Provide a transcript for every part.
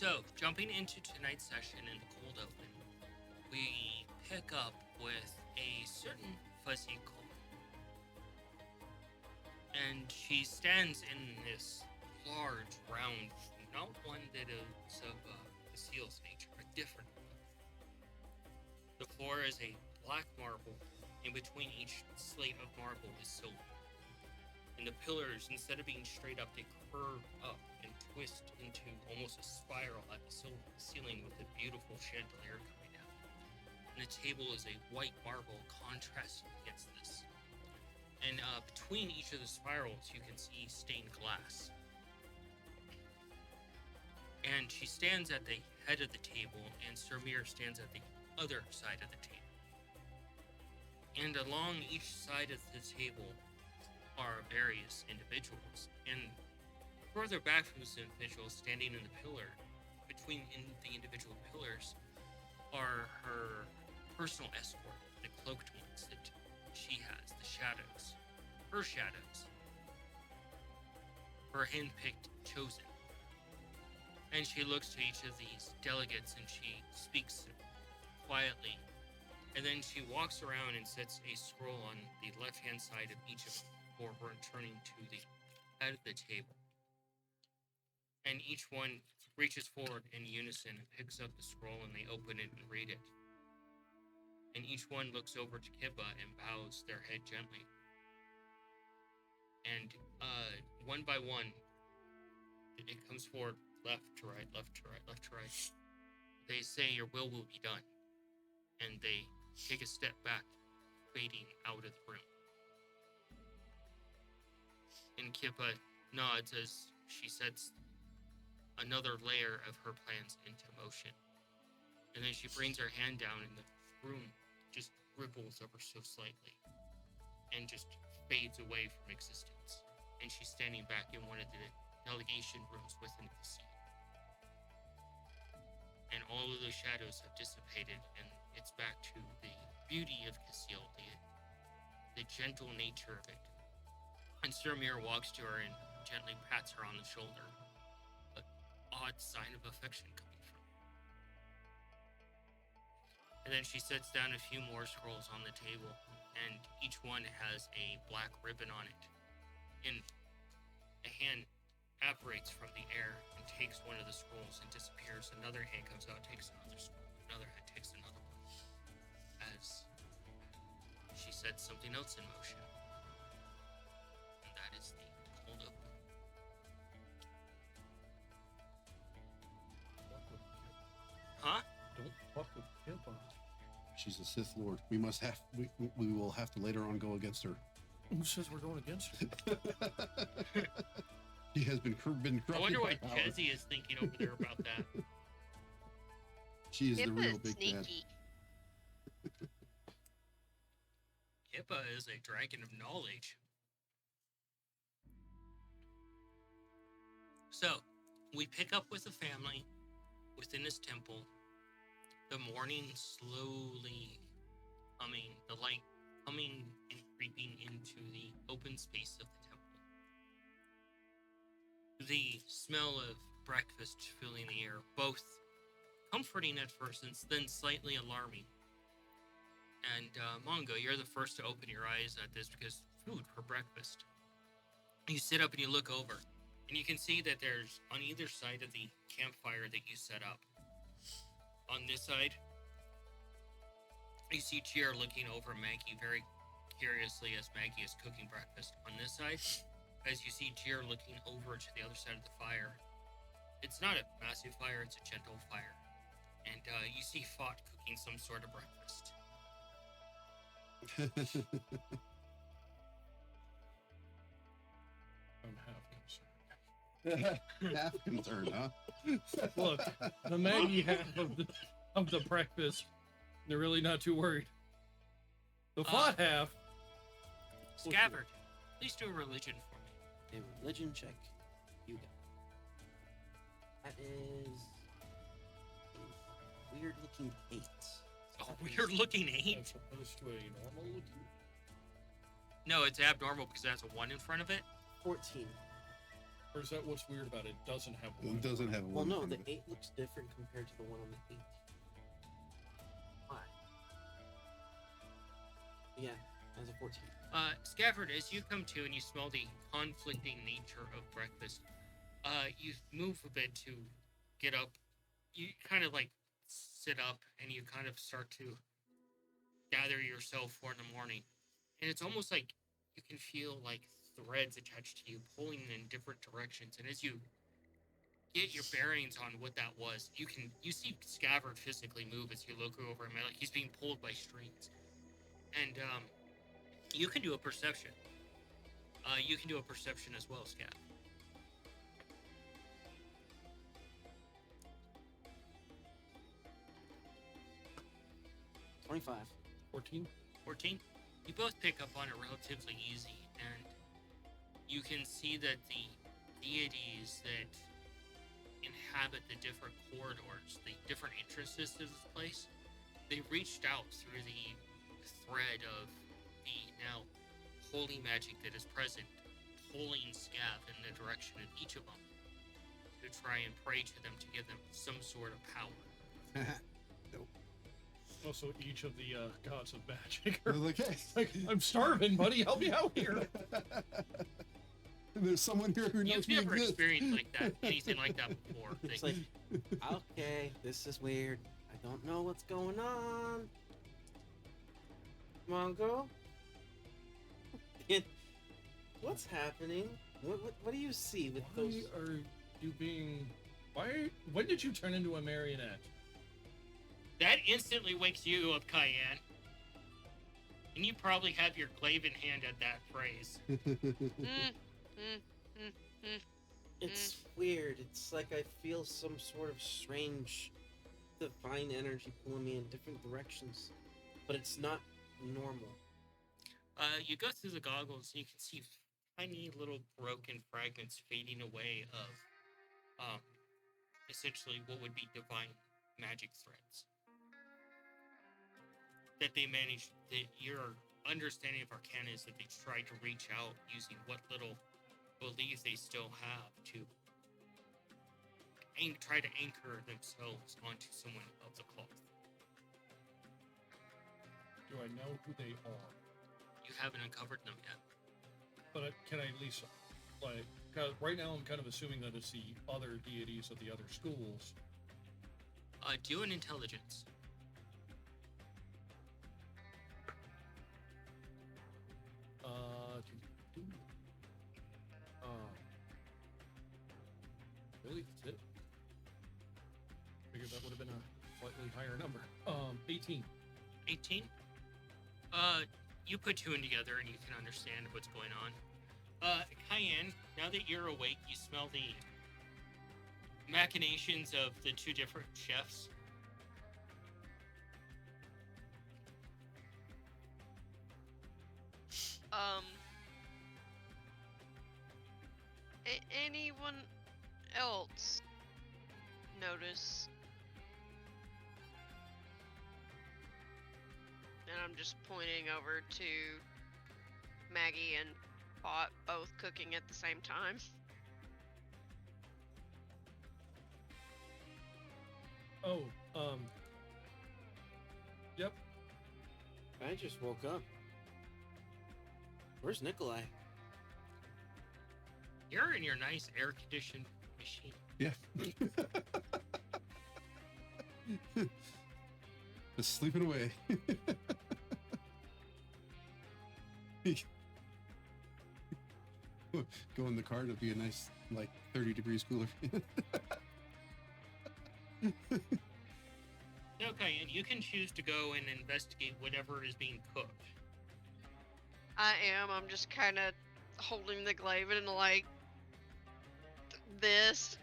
So, jumping into tonight's session in the cold open, we pick up with a certain fuzzy cold. And she stands in this large, round, not one that is of Cassiel's nature, a different one. The floor is a black marble. In between each slate of marble is silver. And the pillars, instead of being straight up, they curve up and twist into almost a spiral at the ceiling with a beautiful chandelier coming down. And the table is a white marble contrasting against this. And between each of the spirals, you can see stained glass. And she stands at the head of the table, and Sir Mir stands at the other side of the table. And along each side of the table are various individuals, and further back from these individuals, standing in the pillar, between the individual pillars, are her personal escort, the cloaked ones that she has, the shadows, her handpicked, chosen. And she looks to each of these delegates and she speaks quietly, and then she walks around and sets a scroll on the left-hand side of each of them for her, turning to the head of the table. And each one reaches forward in unison and picks up the scroll, and they open it and read it. And each one looks over to Kippa and bows their head gently. And one by one, it comes forward, left to right, left to right, left to right. They say, "Your will be done." And they take a step back, fading out of the room. And Kippa nods as she sets another layer of her plans into motion. And then she brings her hand down, and the room just ripples ever so slightly and just fades away from existence. And she's standing back in one of the delegation rooms within the sea. And all of those shadows have dissipated, and it's back to the beauty of Cassiel, the gentle nature of it. And Sir Mir walks to her and gently pats her on the shoulder, an odd sign of affection coming from her. And then she sets down a few more scrolls on the table, and each one has a black ribbon on it. And a hand apparates from the air and takes one of the scrolls and disappears. Another hand comes out, takes another scroll. Another hand takes another one. As she sets something else in motion. And that is the cold open. Huh? Don't fuck with Kippa. She's a Sith Lord. We will have to later on go against her. Who says we're going against her? He has been corrupted. I wonder what by power. Kezi is thinking over there about that. She is the real big bad. sneaky. Kippa is a dragon of knowledge. So, we pick up with the family within this temple. The morning slowly coming, the light coming and creeping into the open space of the temple. The smell of breakfast filling the air, both comforting at first and then slightly alarming. And Mongo, you're the first to open your eyes at this because food for breakfast. You sit up and you look over, and you can see that there's on either side of the campfire that you set up. On this side, you see Tyr looking over Maggie very curiously as Maggie is cooking breakfast. On this side, as you see Tyr looking over to the other side of the fire, it's not a massive fire, it's a gentle fire. And you see Fott cooking some sort of breakfast. I'm half concerned. Half concerned, huh? Look, the Maggie half of the breakfast, they're really not too worried. The Fott half. Scabbard, please do a religion for me. A religion check. You got. That is a weird looking 8. Oh, weird looking 8? As opposed to a normal looking. No, it's abnormal because it has a 1 in front of it. 14. Or is that what's weird about it? It doesn't have one. It doesn't have Well, one. no, in the front of it. 8 looks different compared to the one on the 8. Why? Yeah, as a 14. Scafford, as you come to and you smell the conflicting nature of breakfast, you move a bit to get up. You kind of like sit up and you kind of start to gather yourself for the morning. And it's almost like you can feel like threads attached to you pulling in different directions. And as you get your bearings on what that was, you see Scafford physically move as you look over him, like he's being pulled by strings. And you can do a perception. You can do a perception as well, Scav. 25. 14? 14. You both pick up on it relatively easy, and you can see that the deities that inhabit the different corridors, the different entrances to this place, they reached out through the thread of the now holy magic that is present, pulling Scav in the direction of each of them to try and pray to them to give them some sort of power. Also, each of the gods of magic They're are like, hey, like, I'm starving, buddy. Help me out here. there's someone here who knows You've we never exist. experienced like that, anything like that before. It's Like, like, okay, this is weird. I don't know what's going on. Mongo? What's happening? What do you see with Why those? are you being... When did you turn into a marionette? that instantly wakes you up, Cayenne. And you probably have your glaive in hand at that phrase. It's weird. It's like I feel some sort of strange divine energy pulling me in different directions. But it's not normal. You go through the goggles and you can see tiny little broken fragments fading away of essentially what would be divine magic threads. That they managed, that your understanding of Arcana is that they tried to reach out using what little belief they still have to try to anchor themselves onto someone of the cloth. Do I know who they are? You haven't uncovered them yet. But can I at least, like, 'cause right now I'm kind of assuming that it's the other deities of the other schools. Do an intelligence. Really? That's it? Figured that would have been a slightly higher number. 18. 18. You put two and together and you can understand what's going on. Cayenne, now that you're awake, you smell the machinations of the two different chefs. Anyone else notice? And I'm just pointing over to Maggie and Pot both cooking at the same time. Oh, yep. I just woke up. Where's Nikolai? You're in your nice air-conditioned machine. Yeah. Just sleeping away. Go in the car, it'll be a nice, like, 30 degrees cooler. Okay, and you can choose to go and investigate whatever is being cooked. I am. I'm just kind of holding the glaive and like this,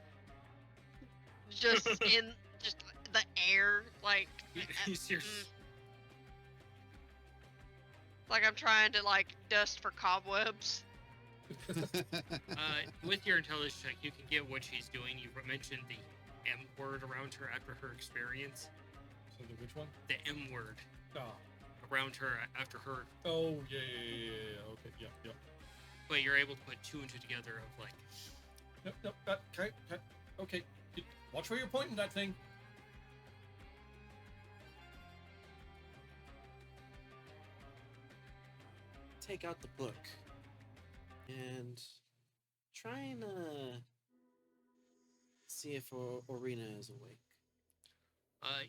just in just the air, like like I'm trying to like dust for cobwebs. With your intelligence check, you can get what she's doing. You mentioned the M word around her after her experience. So which one? The M word Ah. around her after her. Oh, yeah. Okay, yeah. But you're able to put two and two together of like, No, okay. Watch where you're pointing that thing. Take out the book and try and see if Orina is awake.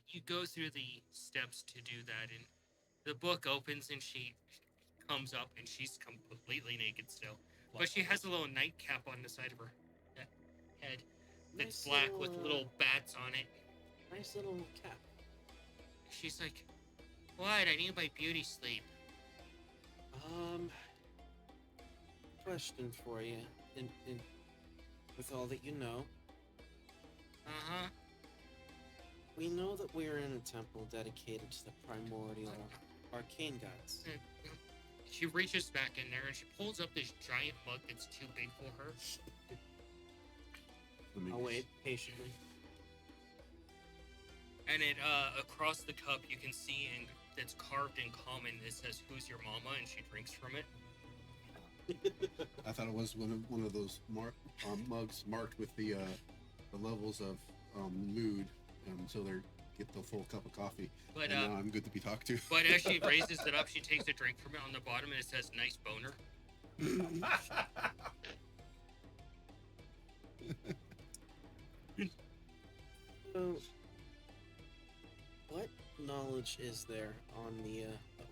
You go through the steps to do that, and the book opens, and she comes up, and she's completely naked still. But she has a little nightcap on the side of her head that's Nice black with little bats on it. Nice little cap. She's like, "What? I need my beauty sleep." Question for you. In with all that you know, Uh-huh. we know that we are in a temple dedicated to the primordial arcane gods. She reaches back in there, and she pulls up this giant mug that's too big for her. Let me I'll wait patiently. And it, across the cup, you can see, and that's carved in common, it says, "Who's your mama?" and she drinks from it. I thought it was one of those mugs marked with the levels of mood, so they get the full cup of coffee. But, and now I'm good to be talked to. But as she raises it up, she takes a drink from it on the bottom, and it says, "Nice boner." So, what knowledge is there on the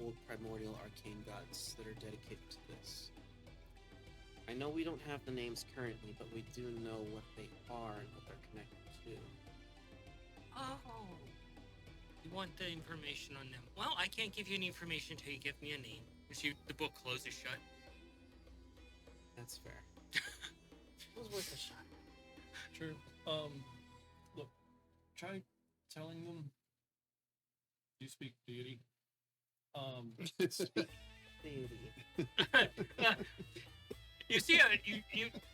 old primordial arcane gods that are dedicated to this? I know we don't have the names currently, but we do know what they are and what they're connected to. Oh. You want the information on them? Well, I can't give you any information until you give me a name. The book closes shut. That's fair. It was worth a shot. Sure. Look, try telling them you speak deity. Deity. You see,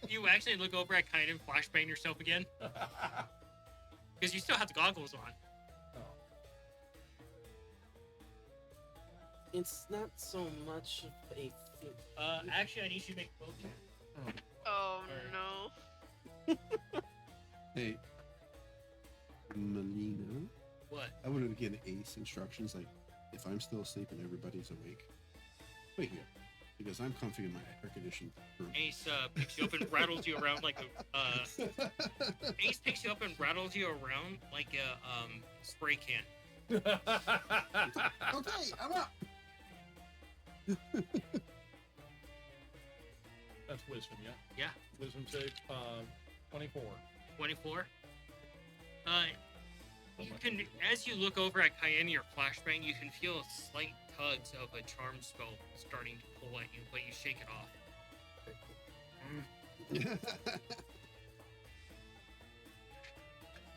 you actually look over at Kyan and flashbang yourself again because you still have the goggles on. It's not so much of a thing. Actually, I need you to make both. Oh Alright. no. Hey, Melina, What? I wanted to get Ace instructions, like if I'm still asleep and everybody's awake, wake me up, because I'm comfy in my air-conditioned room. Ace picks you up and rattles you around like a. Ace picks you up and rattles you around like a spray can. Okay, I'm up. That's wisdom, yeah? Yeah. Wisdom save, 24. 24. You can, as you look over at Cayenne, your flashbang, you can feel slight tugs of a charm spell starting to pull at you, but you shake it off.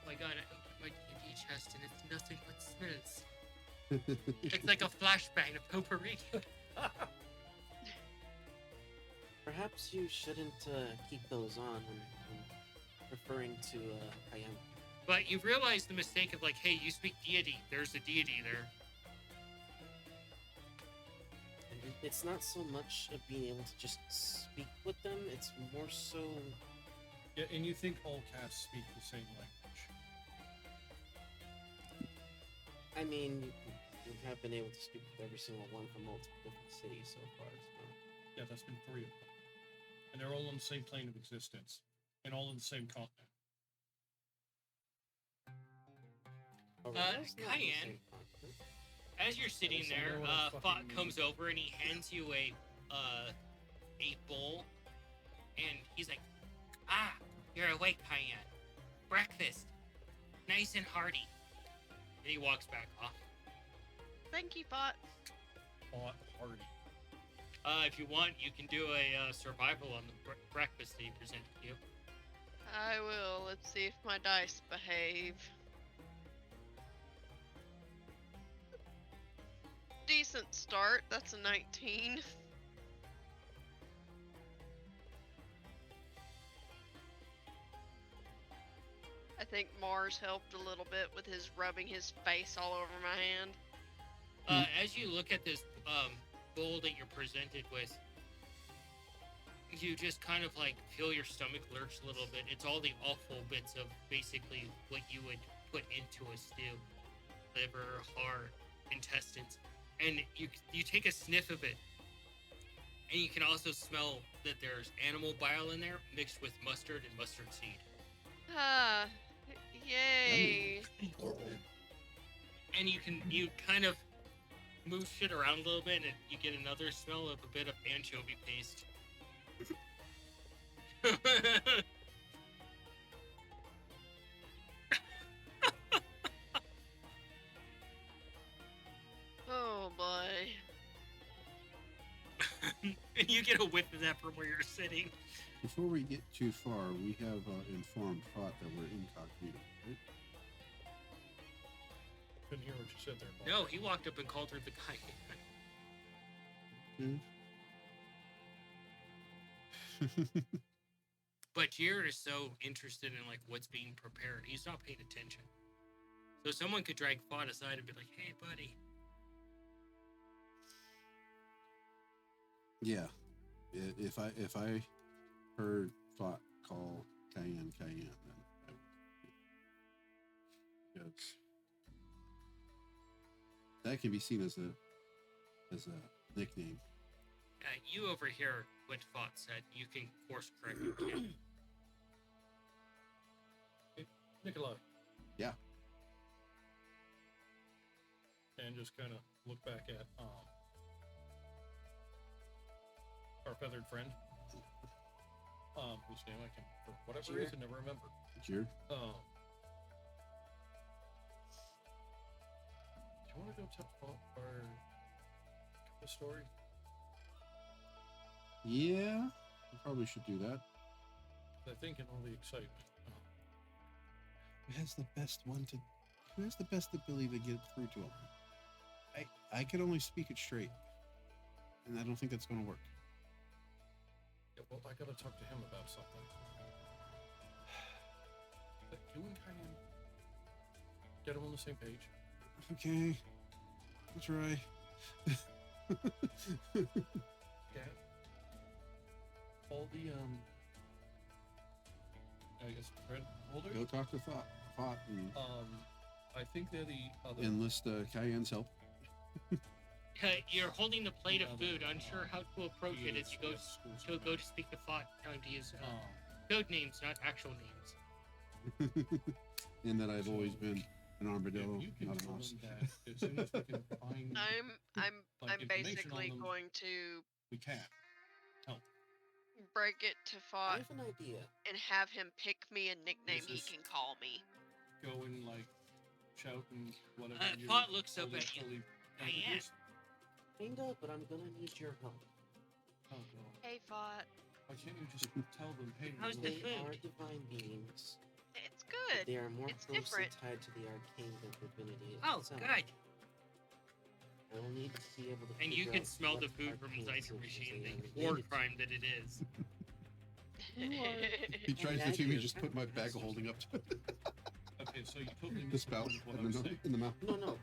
Oh my god, I opened my D&D chest and it's nothing but smells. It's like a flashbang of potpourri. Perhaps you shouldn't keep those on when referring to Cayenne. But you realize the mistake of like, hey, you speak deity. There's a deity there. It's not so much of being able to just speak with them, it's more so... Yeah, and you think all cats speak the same language. I mean, you have been able to speak with every single one from multiple different cities so far, so... Yeah, that's been 3 of them. And they're all on the same plane of existence. And all in the same continent. Oh, that's not the Cayenne. same continent. As you're sitting Yes, I there, know what I Fott fucking comes over and he hands you a bowl, and he's like, "Ah, you're awake, Cayenne. Breakfast, nice and hearty." And he walks back off. Thank you, Bot. Hot, hardy. If you want, you can do a survival on the breakfast that he presented to you. I will. Let's see if my dice behave. Decent start. That's a 19. I think Mars helped a little bit with his rubbing his face all over my hand. As you look at this bowl that you're presented with, you just kind of like feel your stomach lurch a little bit. It's all the awful bits of basically what you would put into a stew: liver, heart, intestines, and you take a sniff of it, and you can also smell that there's animal bile in there mixed with mustard and mustard seed. Ah, yay. And you kind of move shit around a little bit, and you get another smell of a bit of anchovy paste. Oh boy. You get a whiff of that from where you're sitting. Before we get too far, we have informed Fought that we're incognito, right? Couldn't hear what you said there. Bob. No, he walked up and called her the guy. But Jared is so interested in like what's being prepared, he's not paying attention. So someone could drag Fought aside and be like, "Hey, buddy." Yeah. If I heard Fought call Cayenne, then I would. Because that can be seen as a nickname. You overhear what Fought said. You can course correct your kid. Nikolai. Yeah. And just kind of look back at our feathered friend. Whose name I can, for whatever Jared. reason, never remember. Jared? Do you want to go tell our story? Yeah. We probably should do that. I think in all the excitement. Who has the best ability to get through to him? I can only speak it straight. And I don't think that's gonna work. Yeah, well, I gotta talk to him about something. But you and Cayenne get him on the same page. Okay. I'll try. Yeah. All the I guess red holders. Go talk to Fought and I think they're the other. enlist Cayenne's help. You're holding the plate of food, unsure how to approach it as you go to speak to Fought, telling to use code names, not actual names. And that I've always been an armadillo, you can not a tell mouse. them that as soon as we can find, I'm Like, information basically on them. going to we can. break it to I Fought have an idea. and have him pick me a nickname This he is- can call me. Go and like shout and whatever. you Fought looks up totally- at you. totally Cayenne. introduce- Kinda, but I'm gonna need your help. Oh god. Hey, Fought. Why can't you just tell them, hey, How's the They food? are divine beings. It's good. They are more It's closely different. tied to the arcane than divinity Oh, itself. good. I will need to be able to And you figure can out smell what the food from arcane inside your symbols machine, they are the war related to. crime that it is. He tries to that see me is just put my bag of holding up to Okay, so you totally the missed spout what I in was the, saying. in the mouth. No,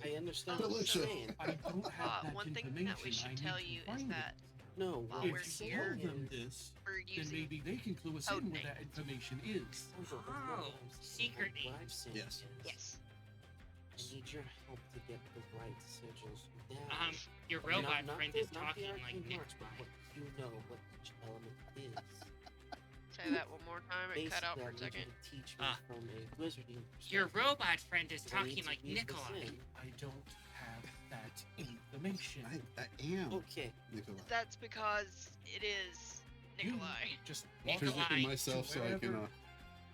I understand what you're Delicious. saying. I don't have that One thing information. that we I should need tell to you is find it. that No, While what we're I'm If you saying tell here- them is- this, we're then using maybe they can clue us code in what that names. information is. Sandra, that's not what Oh, I'm saying. secret What I'm names. saying Yes. is, yes. I need your help to get the right sigils down. Your Not- robot not friend the- is not the talking like arcane Nick. marks, but what you know what each element is. Say that one more time. It cut out Basically, for I a need you second. to teach me Ah. from a wizarding Your perspective. robot friend is But I need talking to like weave this Nikolai. in. I don't have that information. I am Okay, Nikolai. That's because it is You Nikolai. just walk Nikolai. Position to myself so I can wherever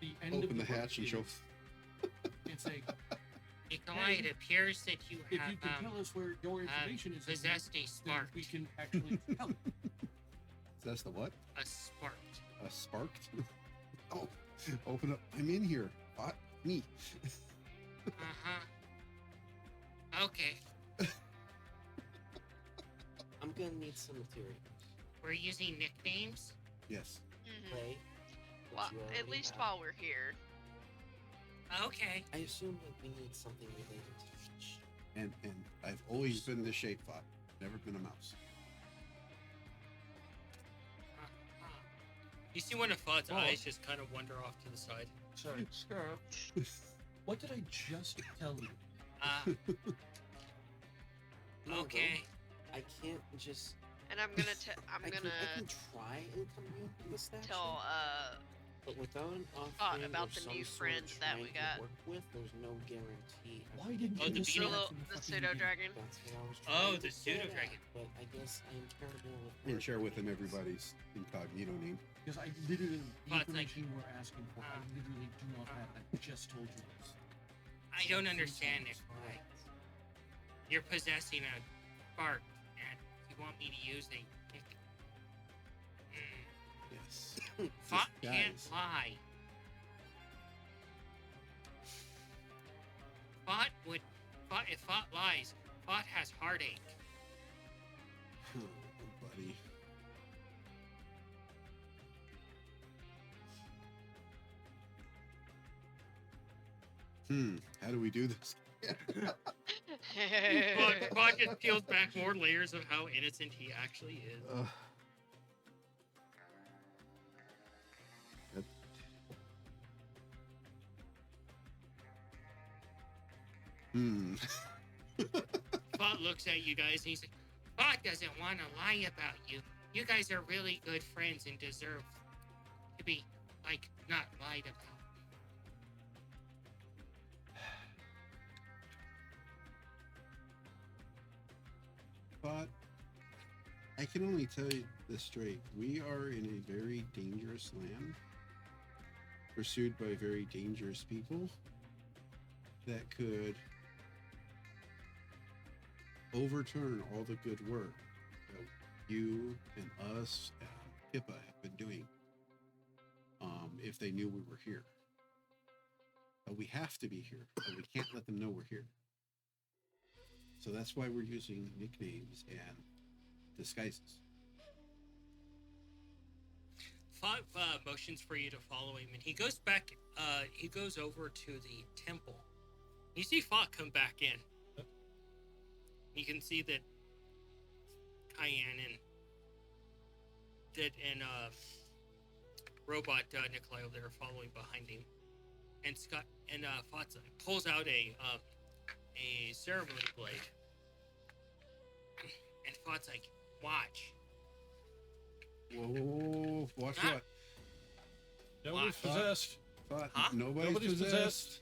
the end of open the book hatch and show. is and say, Nikolai, it appears that you if have you can tell us where your information is, possessed a then spark. we can actually help. That's the what? A spark. A sparked? Oh, open up. I'm in here. Fought me. Okay. I'm gonna need some material. We're using nicknames. Yes. Mhm. Clay. Well, which you at already least have. while we're here. Okay. I assume that we need something related to each. And I've always been the shape Fought. Never been a mouse. You see one of Fudd's Oh. eyes just kind of wander off to the side. Sorry, Scarab. What did I just tell you? No, Okay. I can't just. And I'm gonna I can try and commune with the statue. tell But without an Thought offering about or the some new sort of friend that we shrine to got. work with, there's no guarantee. Why didn't Oh, you the listen beetle? back to the fucking pseudo beginning? dragon. That's what I was Oh, trying the to pseudo get at, dragon. But I guess I am terrible with And words share with him like this. everybody's incognito name. Because I literally, the But, like, information you were asking for, I literally do not have. I just told you this. I don't understand it. Right. You're possessing a spark, and you want me to use a. Yes. Fought can't Guys. lie. Fought would. Fought, if Fought lies, Fought has heartache. Oh, buddy. How do we do this? Fought just peels back more layers of how innocent he actually is. That- Fought looks at you guys and he's like, Fought doesn't want to lie about you. You guys are really good friends and deserve to be, like, not lied about. But I can only tell you this straight. We are in a very dangerous land, pursued by very dangerous people that could overturn all the good work that you and us and Pippa have been doing if they knew we were here. But we have to be here, and we can't let them know we're here. So that's why we're using nicknames and disguises. Fought motions for you to follow him, and he goes back. He goes over to the temple. You see Fought come back in. You can see that Cayenne and robot Nikolai over there are following behind him, and Scott and Fought pulls out a ceremony blade, and Fought's like, "Watch." Whoa, watch Ah. what? Nobody's What? possessed. But Huh? nobody's possessed.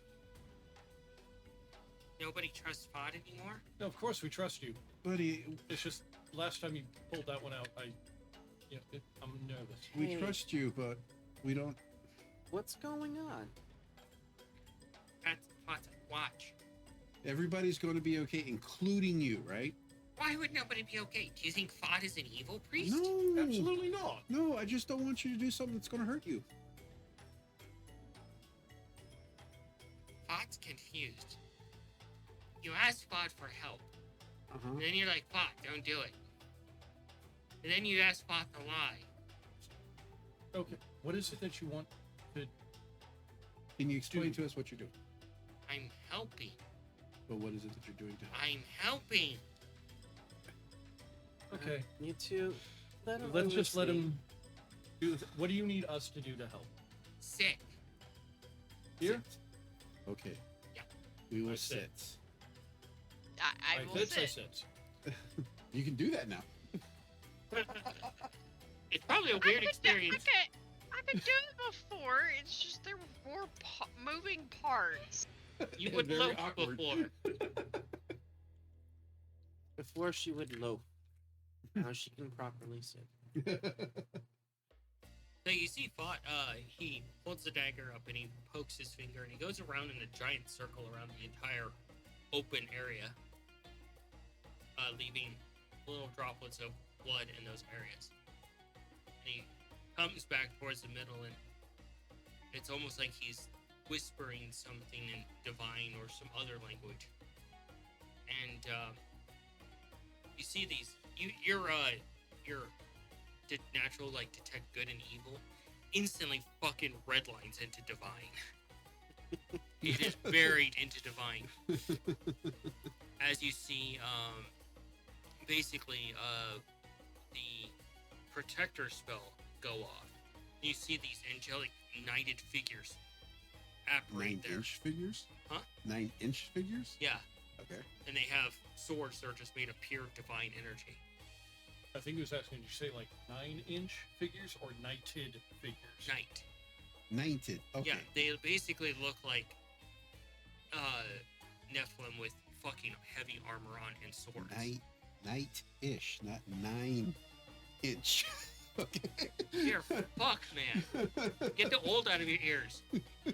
Nobody trusts Fought anymore. No, of course we trust you. Buddy, It's just last time you pulled that one out, I'm nervous. we Hey. trust you, but we don't. What's going on? Fought's like, "Watch." Everybody's going to be okay, including you, right? Why would nobody be okay? Do you think Fought is an evil priest? No, Absolutely not. No, I just don't want you to do something that's going to hurt you. Fought's confused. You ask Fought for help, Uh-huh. and then you're like, Fought, don't do it. And then you ask Fought to lie. Okay, what is it that you want to? Can you explain Dude. to us what you're doing? I'm helping. But what is it that you're doing to help? I'm helping. Okay, You two. Let him let's do just his let thing. him. Do. What do you need us to do to help? Sit. Here. Sit. Okay. Yeah. We will I sit. sit. I will I sit. sit. You can do that now. It's probably a weird experience. I could do it before. It's just there were more moving parts. You would Very loaf awkward. before. Before she would loaf. Now she can properly sit. So you see Fought, he holds the dagger up and he pokes his finger and he goes around in a giant circle around the entire open area, leaving little droplets of blood in those areas. And he comes back towards the middle and it's almost like he's whispering something in divine or some other language. And you see these, your natural like detect good and evil instantly fucking redlines into divine. It is buried into divine. As you see, basically, the protector spell go off, You see these angelic knighted figures apparate there. 9-inch figures? Huh? 9-inch figures? Yeah, Okay. and they have swords that are just made of pure divine energy. I think he was asking, did you say like 9-inch figures or knighted figures? Knight. Knighted. Okay. Yeah, they basically look like Nephilim with fucking heavy armor on and swords. Knight-ish, not 9-inch. Okay. Here, fuck, man. Get the old out of your ears.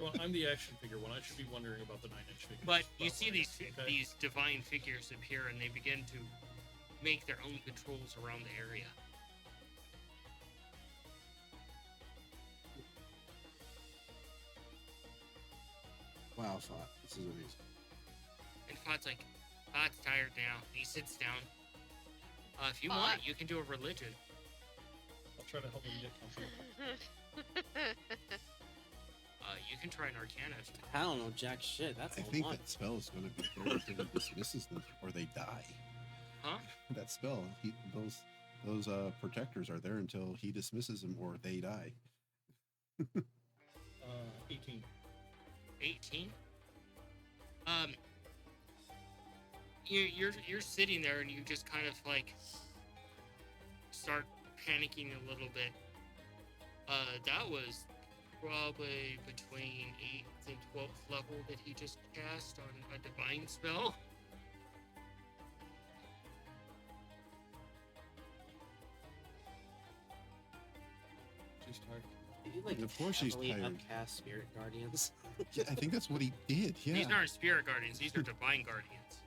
Well, I'm the action figure one. I should be wondering about the 9-inch figures. But you Well, see okay. these divine figures appear, and they begin to make their own controls around the area. Wow, Thought. This is amazing. And Fod's like, Fod's tired now. He sits down. If you Fod. want, you can do a religion. I'll try to help him get comfortable. You can try an Arcana if you want. I don't know jack shit. That's I a think lot. that spell is going to be there until he dismisses them or they die. Huh? That spell, those protectors are there until he dismisses them or they die. 18. 18. You're sitting there and you just kind of like start panicking a little bit. That was probably between 8th and 12th level that he just cast on a divine spell. She's tired. Did you, like, Of course she's heavily tired. upcast Spirit Guardians? Yeah, I think that's what he did. Yeah. These aren't spirit guardians, these are divine guardians.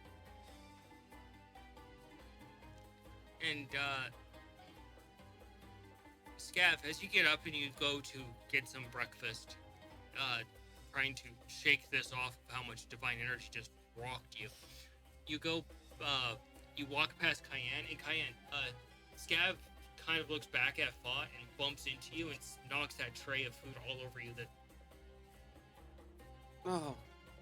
And Scav, as you get up and you go to get some breakfast, trying to shake this off of how much divine energy just rocked you, you go, you walk past Cayenne, and Cayenne, Scav kind of looks back at Fought and bumps into you and knocks that tray of food all over you, Oh,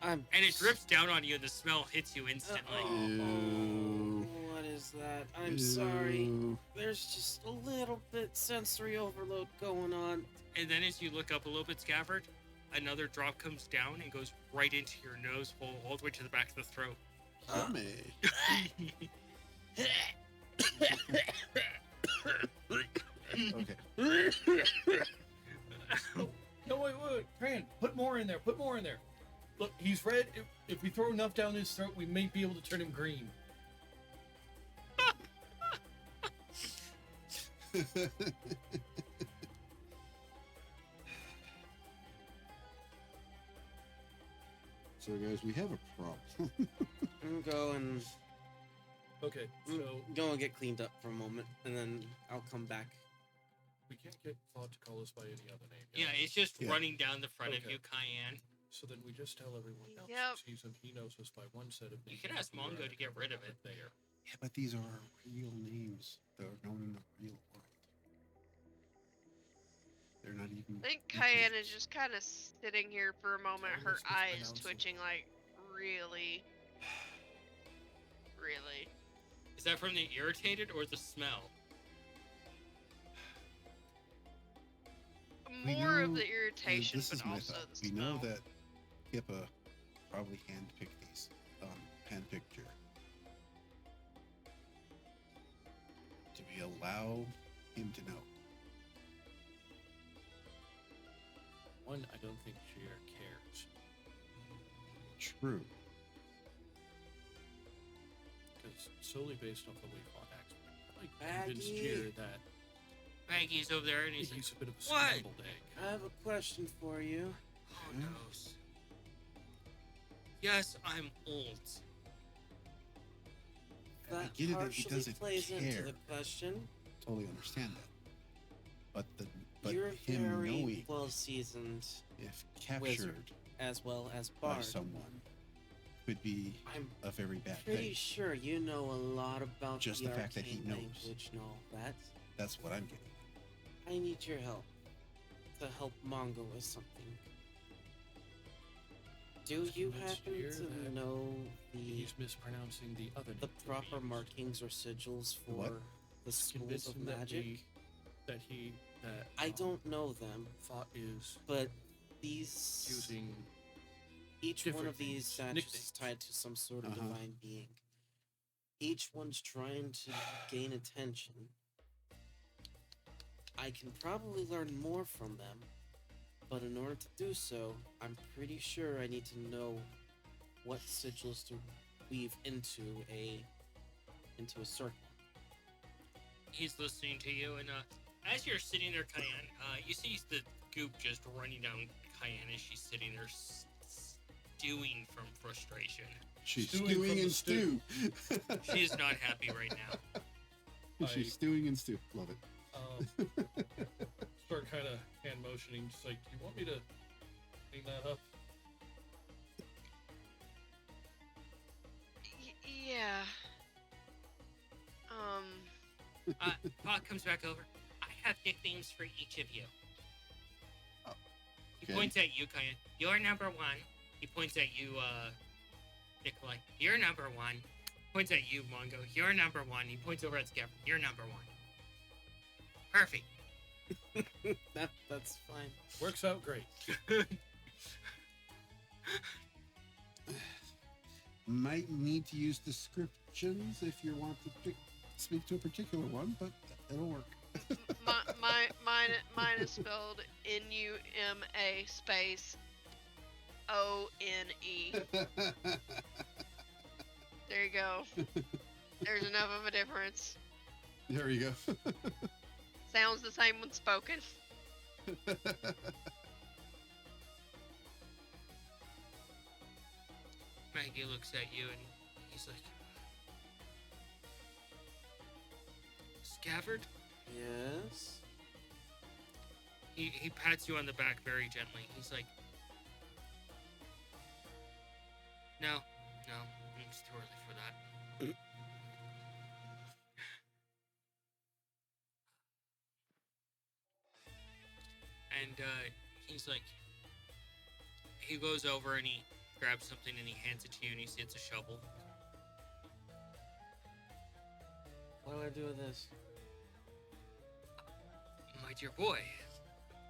I'm. and it drips down on you and the smell hits you instantly. Ew. What is that? I'm sorry. Ew. There's just a little bit sensory overload going on. And then as you look up a little bit, Scabbard, another drop comes down and goes right into your nose hole, all the way to the back of the throat. Yummy. Okay. No, wait. Cran, put more in there. Put more in there. Look, he's red. If we throw enough down his throat, we may be able to turn him green. So, guys, we have a problem. I'm going. Okay, so Go and get cleaned up for a moment, and then I'll come back. we can't get Thought to call us by any other name. Yeah, it's just Yeah. running down the front of Okay. you, Cayenne. So then we just tell everyone else Yep. who sees him. He knows us by one set of You names. can ask We are Mongo to get rid of it. There. Yeah, but these are real names that are known in the real world. They're not even. I think Cayenne is just kind of sitting here for a moment, her Always eyes mispronouncing. twitching like really. Is that from the irritated or the smell? We More of know- the irritation, This but is my also thought. the We know smell. that Kippa probably handpicked these. Handpicked Jer. Do we allow him to know? One, I don't think Jer cares. True. Because solely based off the way Thought acts, I convinced Maggie. Jer that Maggie's over there and he's he's like, a bit of a "What?" scrambled egg. I have a question for you. oh no. Yes, I'm old. I That get it that he partially doesn't plays into care. the question. Totally understand that. But You're him very knowing well seasoned, if captured as well as by Bard. someone could be I'm a very bad pretty thing. sure you know a lot about Just the the fact that he arcane knows. language and all that. That's what I'm getting. I need your help to help Mongo with something. Do Just you convinced happen Jer to that know the He's mispronouncing the other the names of proper names. markings or sigils What? for the schools Convince of him that magic? that he that I don't know them, thought is but these using each one different of these things, statues nicknames. is tied to some sort of Uh-huh. divine being. Each one's trying to gain attention. I can probably learn more from them, but in order to do so, I'm pretty sure I need to know what sigils to weave into a circle. He's listening to you, and as you're sitting there, Cayenne, you see the goop just running down Cayenne as she's sitting there stewing from frustration. She's Stewing stewing from in the stew. She is not happy right now. She's stewing in stew. Love it. Start kind of hand motioning, just like, do you want me to clean that up? Yeah. Pot comes back over. I have nicknames for each of you. Oh, He okay. points at you, Cayenne. You're number one. He points at you, Nikolai. You're number one. Points at you, Mongo. You're number one. He points over at Scabbard. You're number one. Perfect. That's fine. Works out great. Might need to use descriptions if you want to speak to a particular one, but it'll work. Mine is spelled Numa space ONE. There you go. There's enough of a difference. There you go. Sounds the same when spoken. Maggie looks at you and he's like, Scabbard? Yes. He pats you on the back very gently. He's like, no, it's too early for that. And he's like, he goes over and he grabs something and he hands it to you and you see it's a shovel. What do I do with this? My dear boy,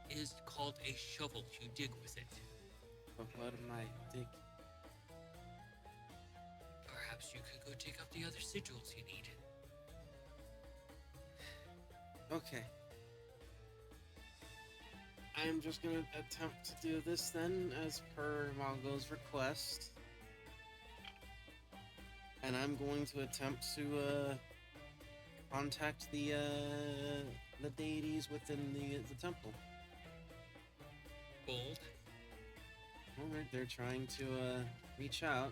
it is called a shovel. You dig with it. But what am I dig? Perhaps you could go dig up the other sigils you need. Okay. I'm just gonna attempt to do this then, as per Mongo's request. And I'm going to attempt to contact the deities within the temple. Bold. Alright, they're trying to reach out.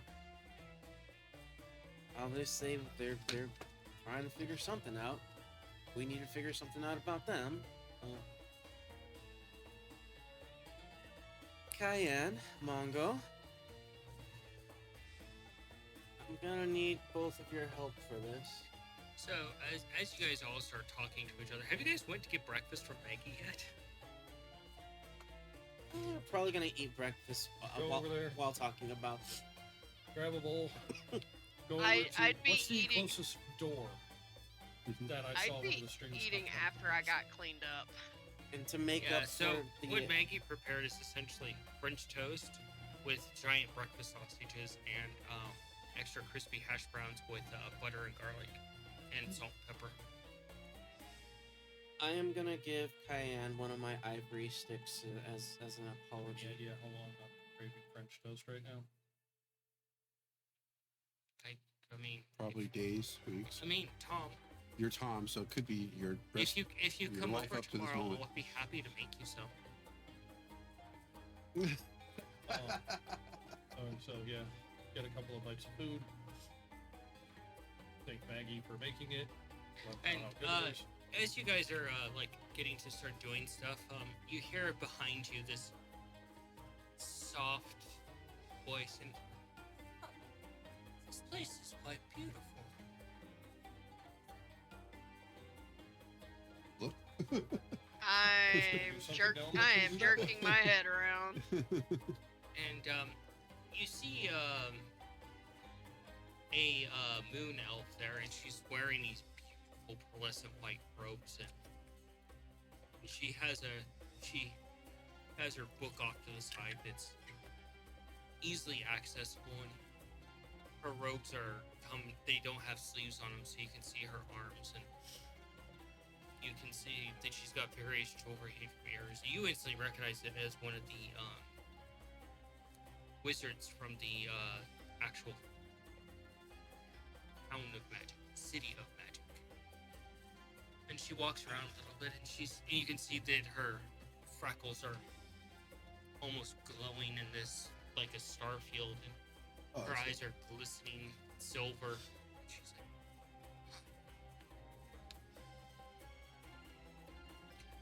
Obviously, they're trying to figure something out. We need to figure something out about them. Cayenne, Mongo. I'm gonna need both of your help for this. So, as you guys all start talking to each other, have you guys went to get breakfast from Maggie yet? We're probably gonna eat breakfast Go over there. while talking about. Grab a bowl. Go over I'd to be what's the eating- closest door that I saw I'd where be the strings eating come from? after I got cleaned up. And to make Yeah, up so for the. what Maggie prepared is essentially French toast with giant breakfast sausages and extra crispy hash browns with butter and garlic and salt and pepper. I am gonna give Cayenne one of my ivory sticks as an Any apology. idea how long I'm craving French toast right now? I mean, Probably days, weeks. I mean, Tom, You're Tom, so it could be your rest. if you your come life over up to this tomorrow, moment. I'll be happy to make you some. So yeah, get a couple of bites of food. Thank Maggie for making it. Let her And, know how good it is. As you guys are like getting to start doing stuff, you hear behind you this soft voice, and this place is quite beautiful. I am jerking my head around. And you see a moon elf there, and she's wearing these beautiful pearlescent white robes and she has her book off to the side that's easily accessible, and her robes they don't have sleeves on them, so you can see her arms, and you can see that she's got various jewelry and mirrors. You instantly recognize it as one of the wizards from the actual town of magic, city of magic. And she walks around a little bit, and you can see that her freckles are almost glowing in this like a star field, and Oh, her so- eyes are glistening silver. She's like,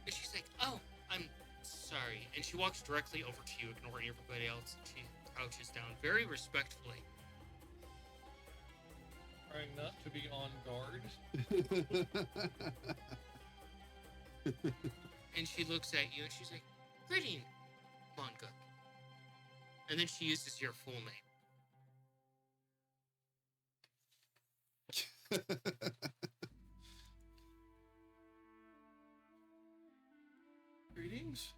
and she's like, "Oh, I'm sorry." And she walks directly over to you, ignoring everybody else. And she crouches down very respectfully. Trying not to be on guard. And she looks at you, and she's like, "Greeting, Manga." And then she uses your full name. Greetings.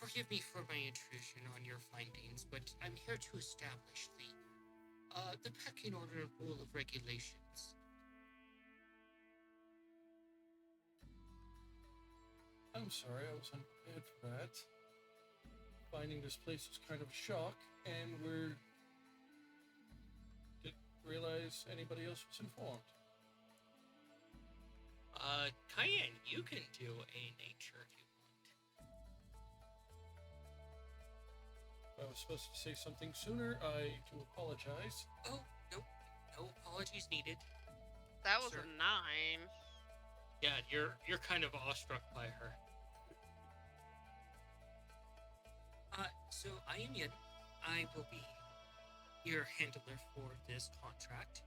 Forgive me for my intrusion on your findings, but I'm here to establish the pecking order and rule of regulations. I'm sorry, I was unprepared for that. Finding this place was kind of a shock, and didn't realize anybody else was informed. Cayenne, you can do a nature if you want. I was supposed to say something sooner. I do apologize. Oh, no apologies needed. That was Sure. a 9. Yeah, you're kind of awestruck by her. So I am Yin. I will be your handler for this contract.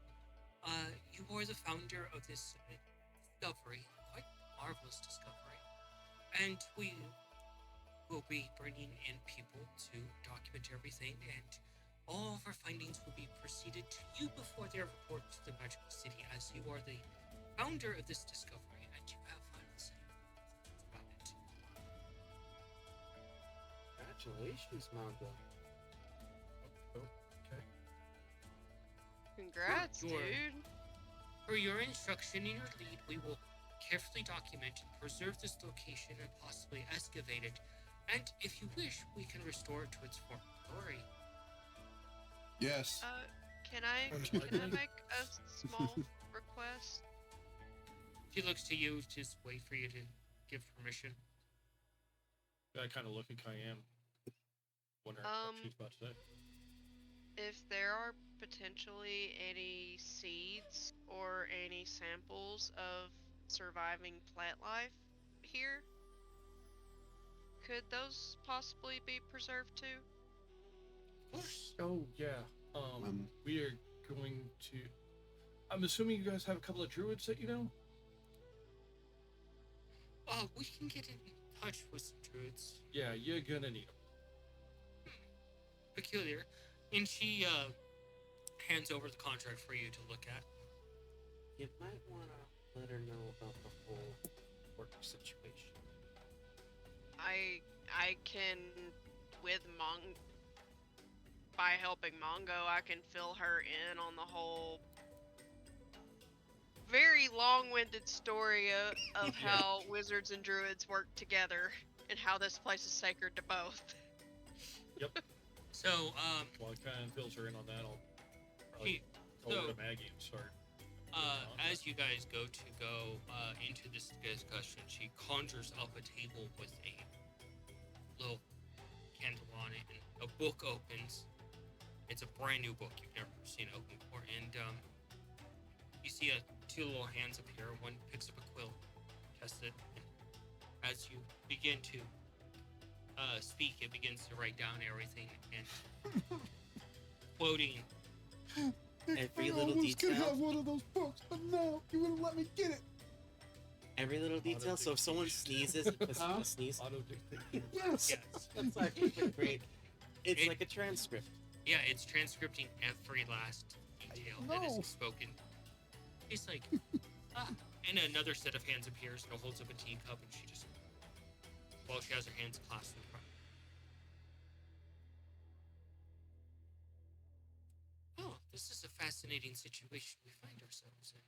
You are the founder of this discovery, quite marvelous discovery, and we will be bringing in people to document everything, and all of our findings will be proceeded to you before they are reported to the Magical City, as you are the founder of this discovery, and you have final say about it. Congratulations, Manga. Okay. Congrats, Sure. dude. For your instruction and your lead, we will carefully document and preserve this location and possibly excavate it. And if you wish, we can restore it to its former glory. Yes. Can I make a small request? She looks to you, just wait for you to give permission. I kind of look at Cayenne, wondering what she's about to say. If there are potentially any seeds or any samples of surviving plant life here, could those possibly be preserved too? Of course. Oh yeah. We are going to. I'm assuming you guys have a couple of druids that you know. We can get in touch with some druids. Yeah, you're gonna need them. Peculiar. And she hands over the contract for you to look at. You might want to let her know about the whole work situation. I can, by helping Mongo, I can fill her in on the whole very long-winded story of how wizards and druids work together and how this place is sacred to both. So, While Cayenne fills her in on that, I'll probably he, go over so- to Maggie and start. as you guys go into this discussion, she conjures up a table with a little candle on it, and a book opens. It's a brand new book you've never seen open before, and you see two little hands appear. One picks up a quill, tests it, and as you begin to speak, it begins to write down everything and quoting. Every little detail. one of those books, but no, you wouldn't let me get it. Every little detail. So if someone sneezes, it puts a sneeze. Auto dictate. Yes. Yes. That's actually great. It's It- like a transcript. Yeah, it's transcripting every last detail that know. is spoken. He's like, And another set of hands appears and holds up a teacup, and she just, while she has her hands clasped in front. Oh, this is a fascinating situation we find ourselves in.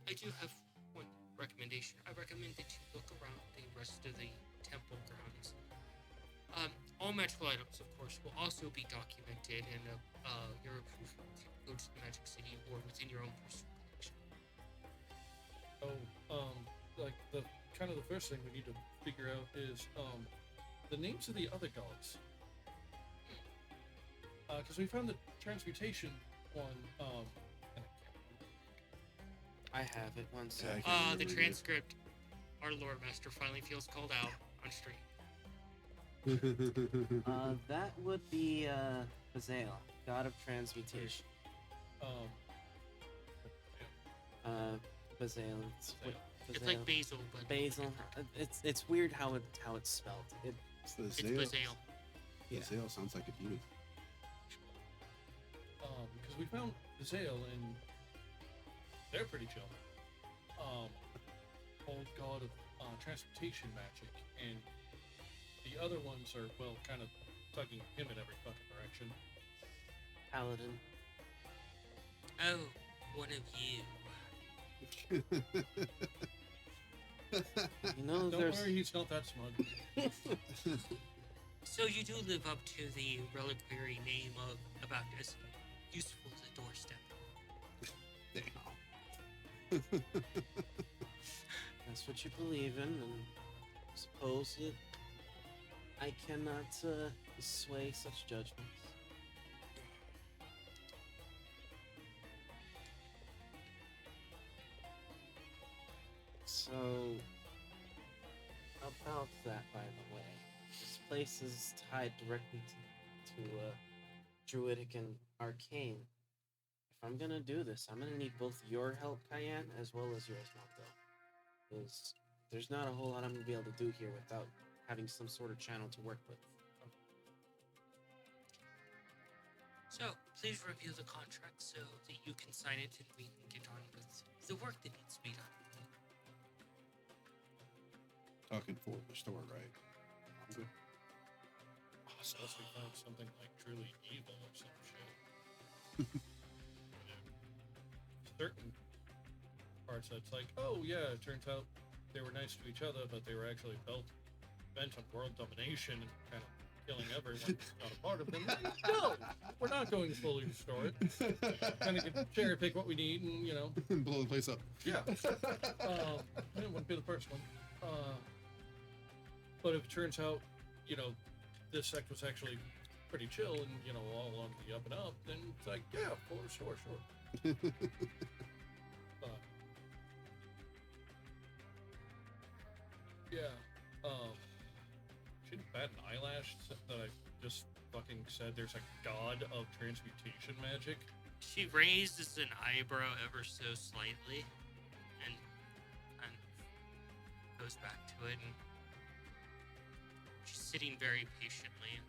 I do have one recommendation. I recommend that you look around the rest of the temple grounds. All magical items, of course, will also be documented, and you're approved to go to the Magic City or within your own personal collection. Oh, like the kind of the first thing we need to figure out is the names of the other gods. Because we found the transmutation one. And I have it. One Yeah, I sec. can- The transcript. Our Lord Master finally feels called out on stream. That would be Bazael, god of transmutation. Bazael. It's like basil, but Basil. It's weird how it's spelled. It's the It's Zale. basil. The Zale sounds like a demon. because we found Zale and they're pretty chill. Old god of transportation magic, and the other ones are, well, kind of tugging him in every fucking direction. Paladin. Oh, one of you. You know, Don't there's. worry, he's not that smug. So you do live up to the reliquary name of about as useful as a doorstep. Damn. That's what you believe in, and suppose that I cannot sway such judgments. So, about that, by the way, this place is tied directly to Druidic and Arcane. If I'm gonna do this, I'm gonna need both your help, Cayenne, as well as yours, Malto. Because there's not a whole lot I'm gonna be able to do here without having some sort of channel to work with. So please review the contract so that you can sign it and we can get on with the work that needs to be done. Talking for the store, right? I'm good. Awesome. Unless we found something like truly evil or some shit. Certain parts that's like, oh yeah, it turns out they were nice to each other, but they were actually bent on world domination and kind of killing everyone who's not a part of them. No, we're not going to fully restore it. Kind of cherry pick what we need, and you know, Blow the place up. yeah. It wouldn't be the first one. But if it turns out, you know, this sect was actually pretty chill and, you know, all on the up and up, then it's like, yeah, sure. Yeah. Shouldn't bat an eyelash that I just fucking said there's a god of transmutation magic? She raises an eyebrow ever so slightly and goes back to it, and she's sitting very patiently.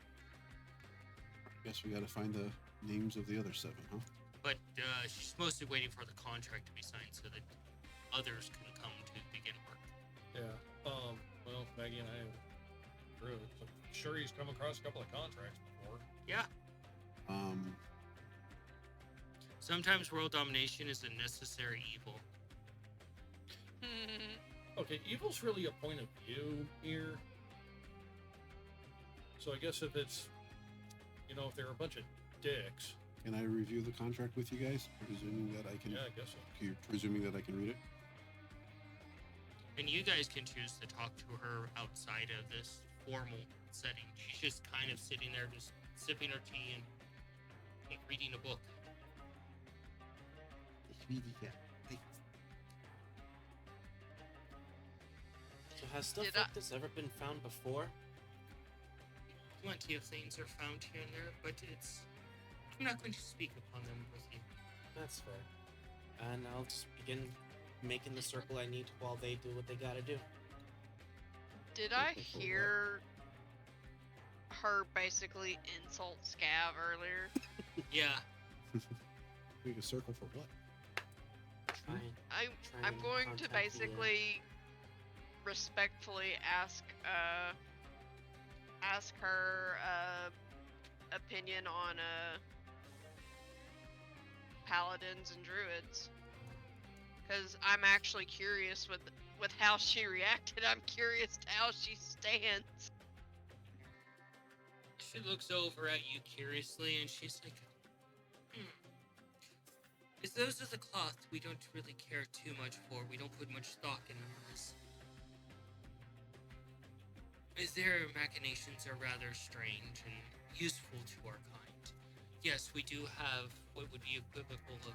Guess we gotta find the names of the other 7, huh? But she's mostly waiting for the contract to be signed so that others can come to begin work. Yeah. Well, Maggie and I drew it. So I'm sure he's come across a couple of contracts before. Yeah. Um, Sometimes world domination is a necessary evil. Okay, evil's really a point of view here. So I guess if it's, you know, if they're a bunch of dicks, can I review the contract with you guys? Presuming that I can. yeah, I guess so. Presuming that I can read it. And you guys can choose to talk to her outside of this formal setting. She's just kind of sitting there, just sipping her tea and reading a book. So has stuff Did like I- this ever been found before? Plenty of things are found here and there, but I'm not going to speak upon them with you. That's fair. And I'll just begin making the circle I need while they do what they gotta do. Did I hear her basically insult Scav earlier? Yeah, Make a circle for what? Try and I'm and going to contact the, basically respectfully ask her opinion on paladins and druids, because I'm actually curious with how she reacted. I'm curious to how she stands. She looks over at you curiously, and she's like, "As those are the cloth we don't really care too much for. We don't put much stock in them. As their machinations are rather strange and useful to our kind. Yes, we do have what would be equivocal of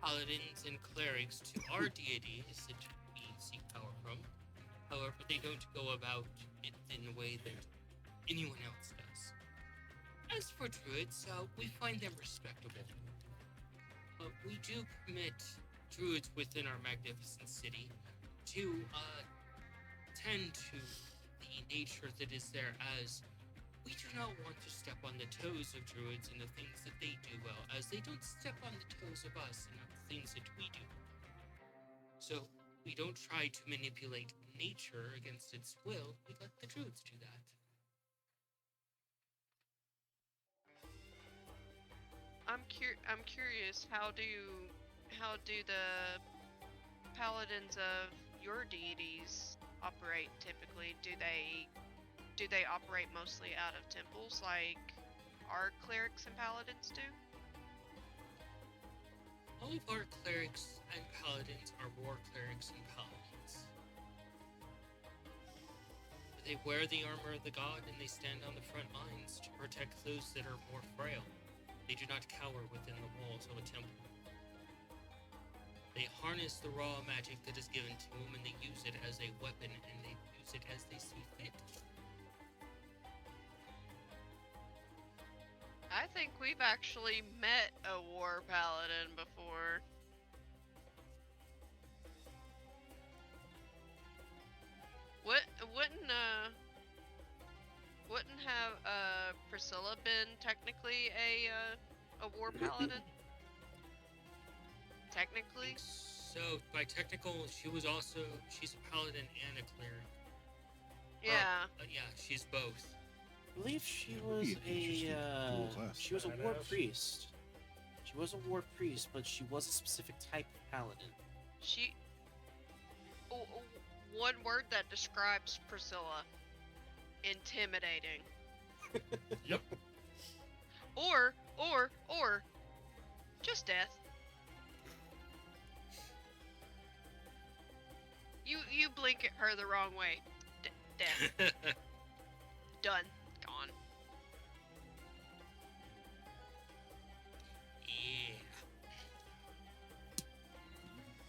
paladins and clerics to our deities that we seek power from. However, they don't go about it in a way that anyone else does. As for druids, we find them respectable. We do permit druids within our magnificent city to tend to the nature that is there, as we do not want to step on the toes of druids and the things that they do well, as they don't step on the toes of us and the things that we do. So we don't try to manipulate nature against its will. We let the druids do that. I'm curious, how do the paladins of your deities operate typically? Do they operate mostly out of temples like our clerics and paladins do? All of our clerics and paladins are war clerics and paladins. They wear the armor of the god and they stand on the front lines to protect those that are more frail. They do not cower within the walls of a temple. They harness the raw magic that is given to them and they use it as a weapon and they use it as they see fit. I think we've actually met a war paladin before. Wouldn't have Priscilla been technically a war paladin? Technically? So by technical, she's a paladin and a cleric. Yeah. Yeah, she's both. I believe she That would was be an interesting dual class. she was a war Badass. priest. She was a war priest, but she was a specific type of paladin. One word that describes Priscilla: intimidating. Yep. Or just death. You blink at her the wrong way. Death. Done. Gone. Yeah.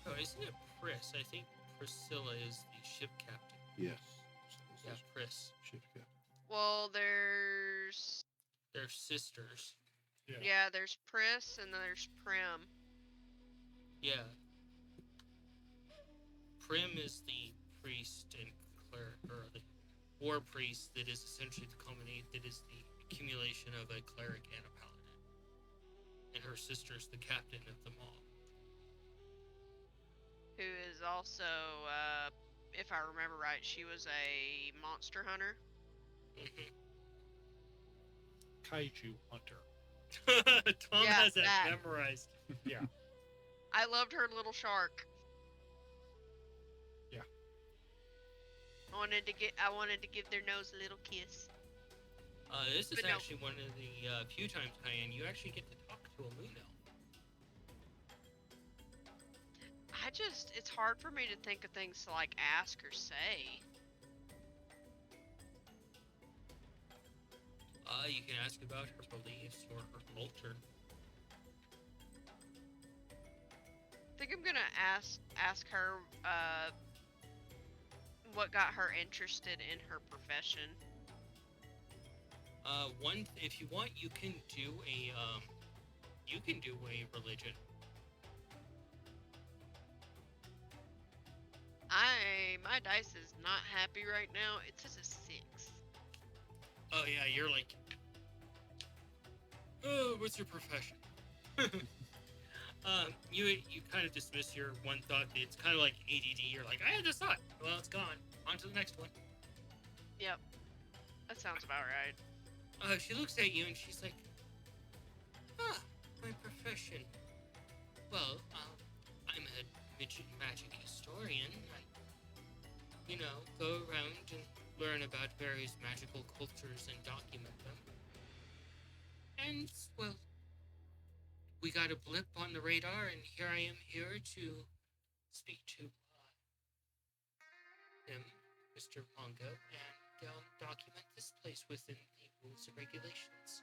Oh, isn't it Pris? I think Priscilla is the ship captain. Yes. Yeah, Pris. Ship captain. Well, there's They're sisters. yeah, there's Pris and then there's Prim. Yeah. Prim is the priest and cleric, or the war priest that is essentially that is the accumulation of a cleric and a paladin. And her sister's the captain of them all. Who is also, if I remember right, she was a monster hunter. Kaiju hunter. Tom Yeah, has that that. memorized. Yeah. I loved her little shark. Yeah. I wanted to give their nose a little kiss. This is But no. actually one of the few times, Cayenne, you actually get to talk to a moon elf. It's hard for me to think of things to like ask or say. You can ask about her beliefs or her culture. I think I'm gonna ask her what got her interested in her profession. If you want, you can do a religion. My dice is not happy right now. It says a 6. Oh yeah, you're like, oh, what's your profession? You kind of dismiss your one thought. It's kind of like ADD. You're like, I had this thought. Well, it's gone. On to the next one. Yep. That sounds about right. She looks at you and she's like, my profession. Well, I'm a magic historian. I, go around and learn about various magical cultures and document them. And, well, we got a blip on the radar, and here I am here to speak to him, Mr. Mongo, and document this place within the rules and regulations.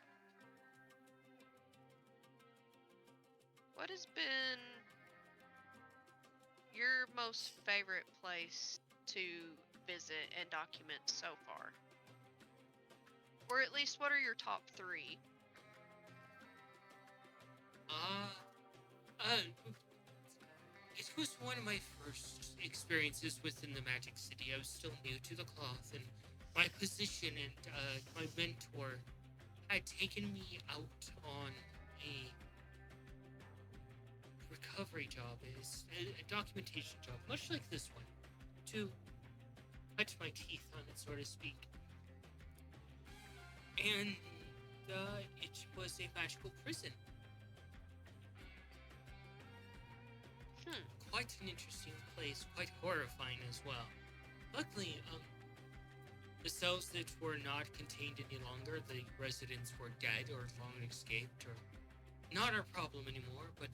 What has been your most favorite place to visit and document so far? Or at least, what are your top 3? It was one of my first experiences within the Magic City. I was still new to the cloth, and my position and my mentor had taken me out on a recovery job, a documentation job, much like this one, to cut my teeth on it, so to speak. And it was a magical prison. Quite an interesting place, quite horrifying as well. Luckily, the cells that were not contained any longer, the residents were dead or long escaped, or not our problem anymore, but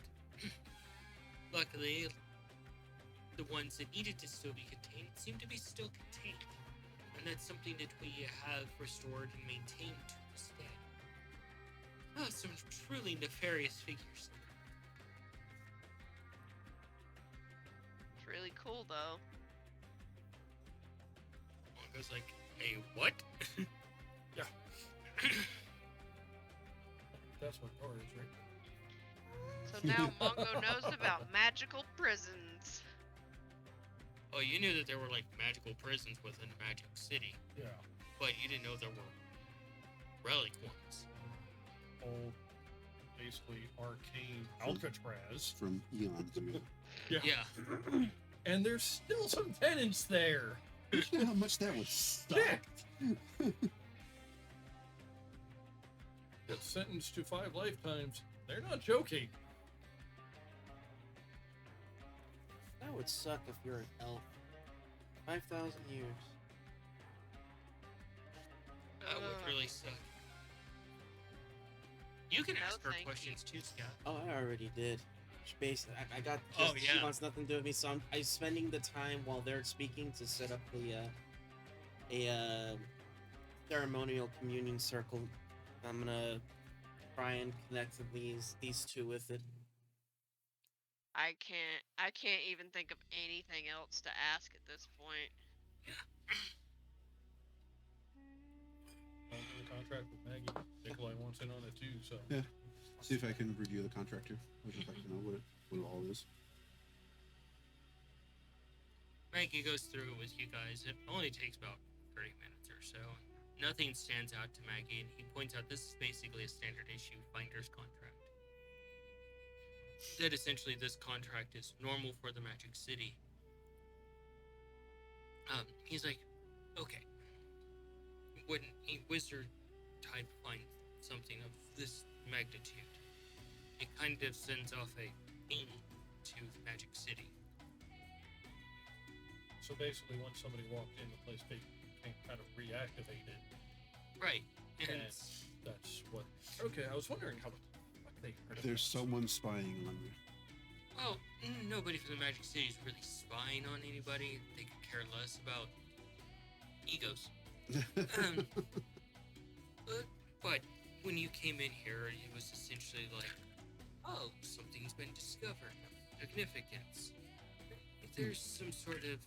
luckily, the ones that needed to still be contained seem to be still contained. And that's something that we have restored and maintained to this day. Some truly nefarious figures. It's really cool, though. Mongo's like, hey, what? Yeah. That's what door is, right? So now Mongo knows about magical prisons. Oh, you knew that there were, like, magical prisons within Magic City, Yeah. but you didn't know there were relic ones. Old, basically arcane Alcatraz. From eons ago. Yeah. And there's still some tenants there. You know how much that was stuck? Get sentenced to 5 lifetimes. They're not joking. That would suck if you're an elf. 5,000 years. That would really suck. You can No, ask her thank you. questions too, Scott. Oh, I already did. She basically, I got. Oh, She yeah. wants nothing to do with me, so I'm spending the time while they're speaking to set up a ceremonial communion circle. I'm gonna try and connect these two with it. I can't even think of anything else to ask at this point. On the contract with Maggie. Nikolai wants in on it too, so. Yeah. See if I can review the contract here. I'd just like to know what it all is. Maggie goes through it with you guys. It only takes about 30 minutes or so. Nothing stands out to Maggie, and he points out this is basically a standard issue finder's contract. That essentially this contract is normal for the Magic City. He's like, okay. When a wizard type finds something of this magnitude, it kind of sends off a ping to the Magic City. So basically, once somebody walked in, the place became kind of reactivated. Right. And And that's what. Okay, I was wondering how the fuck they heard of There's this. someone spying on you. well, nobody from the Magic City is really spying on anybody. They could care less about egos. But when you came in here, it was essentially like, oh, something's been discovered of significance. There's some sort of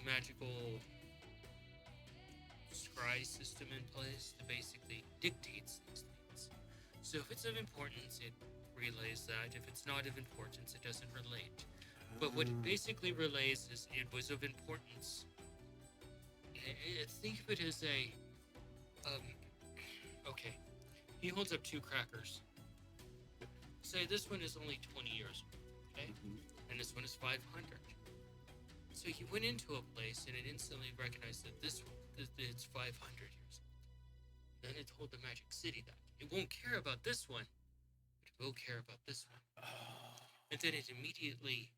magical scry system in place that basically dictates these things. So if it's of importance, it relays that. If it's not of importance, it doesn't relate. But what it basically relays is it was of importance. Think of it as a, okay. He holds up 2 crackers. say this one is only 20 years old, okay? Mhm. And this one is 500. So he went into a place and it instantly recognized that it's 500 years old. Then it told the Magic City that it won't care about this one, but it will care about this one. And then it immediately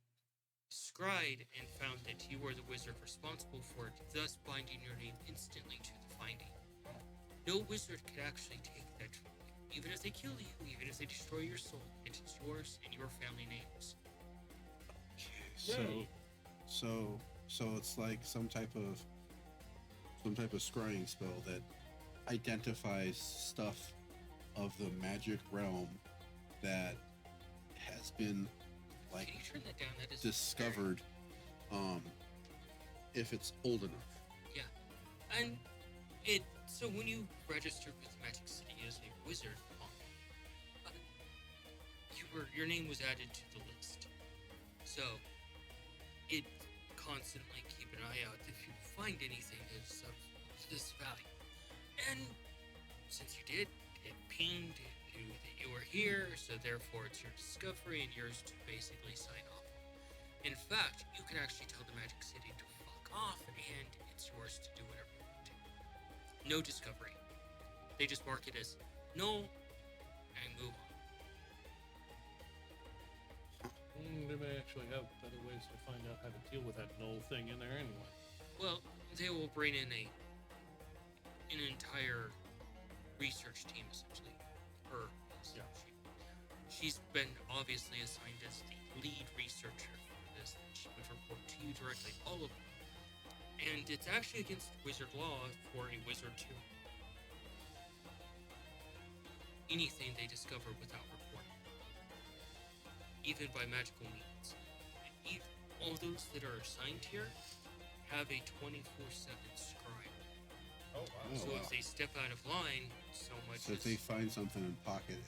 scryed and found that you were the wizard responsible for it, thus binding your name instantly to the finding. No wizard could actually take that from you. Even if they kill you, even if they destroy your soul, it is yours and your family names. So, so it's like some type of scrying spell that identifies stuff of the magic realm that has been like Can you turn that down? That is discovered, if it's old enough. And so when you registered with Magic City as a wizard, your name was added to the list. So it constantly keep an eye out if you find anything of this value. And since you did, it pinged, it knew that you were here, so therefore it's your discovery and yours to basically sign off. In fact, you can actually tell the Magic City to fuck off, and it's yours to do whatever you want to. No discovery. They just mark it as no and move on. They may actually have better ways to find out how to deal with that null thing in there anyway. Well, they will bring in an entire research team, essentially. Her. Yeah. She's been obviously assigned as the lead researcher for this. She would report to you directly, all of them. And it's actually against wizard law for a wizard to anything they discover without reporting, even by magical means. All those that are assigned here have a 24/7 scribe. Oh, wow. Oh, So wow. if they step out of line, so much So if as they find something in pocket,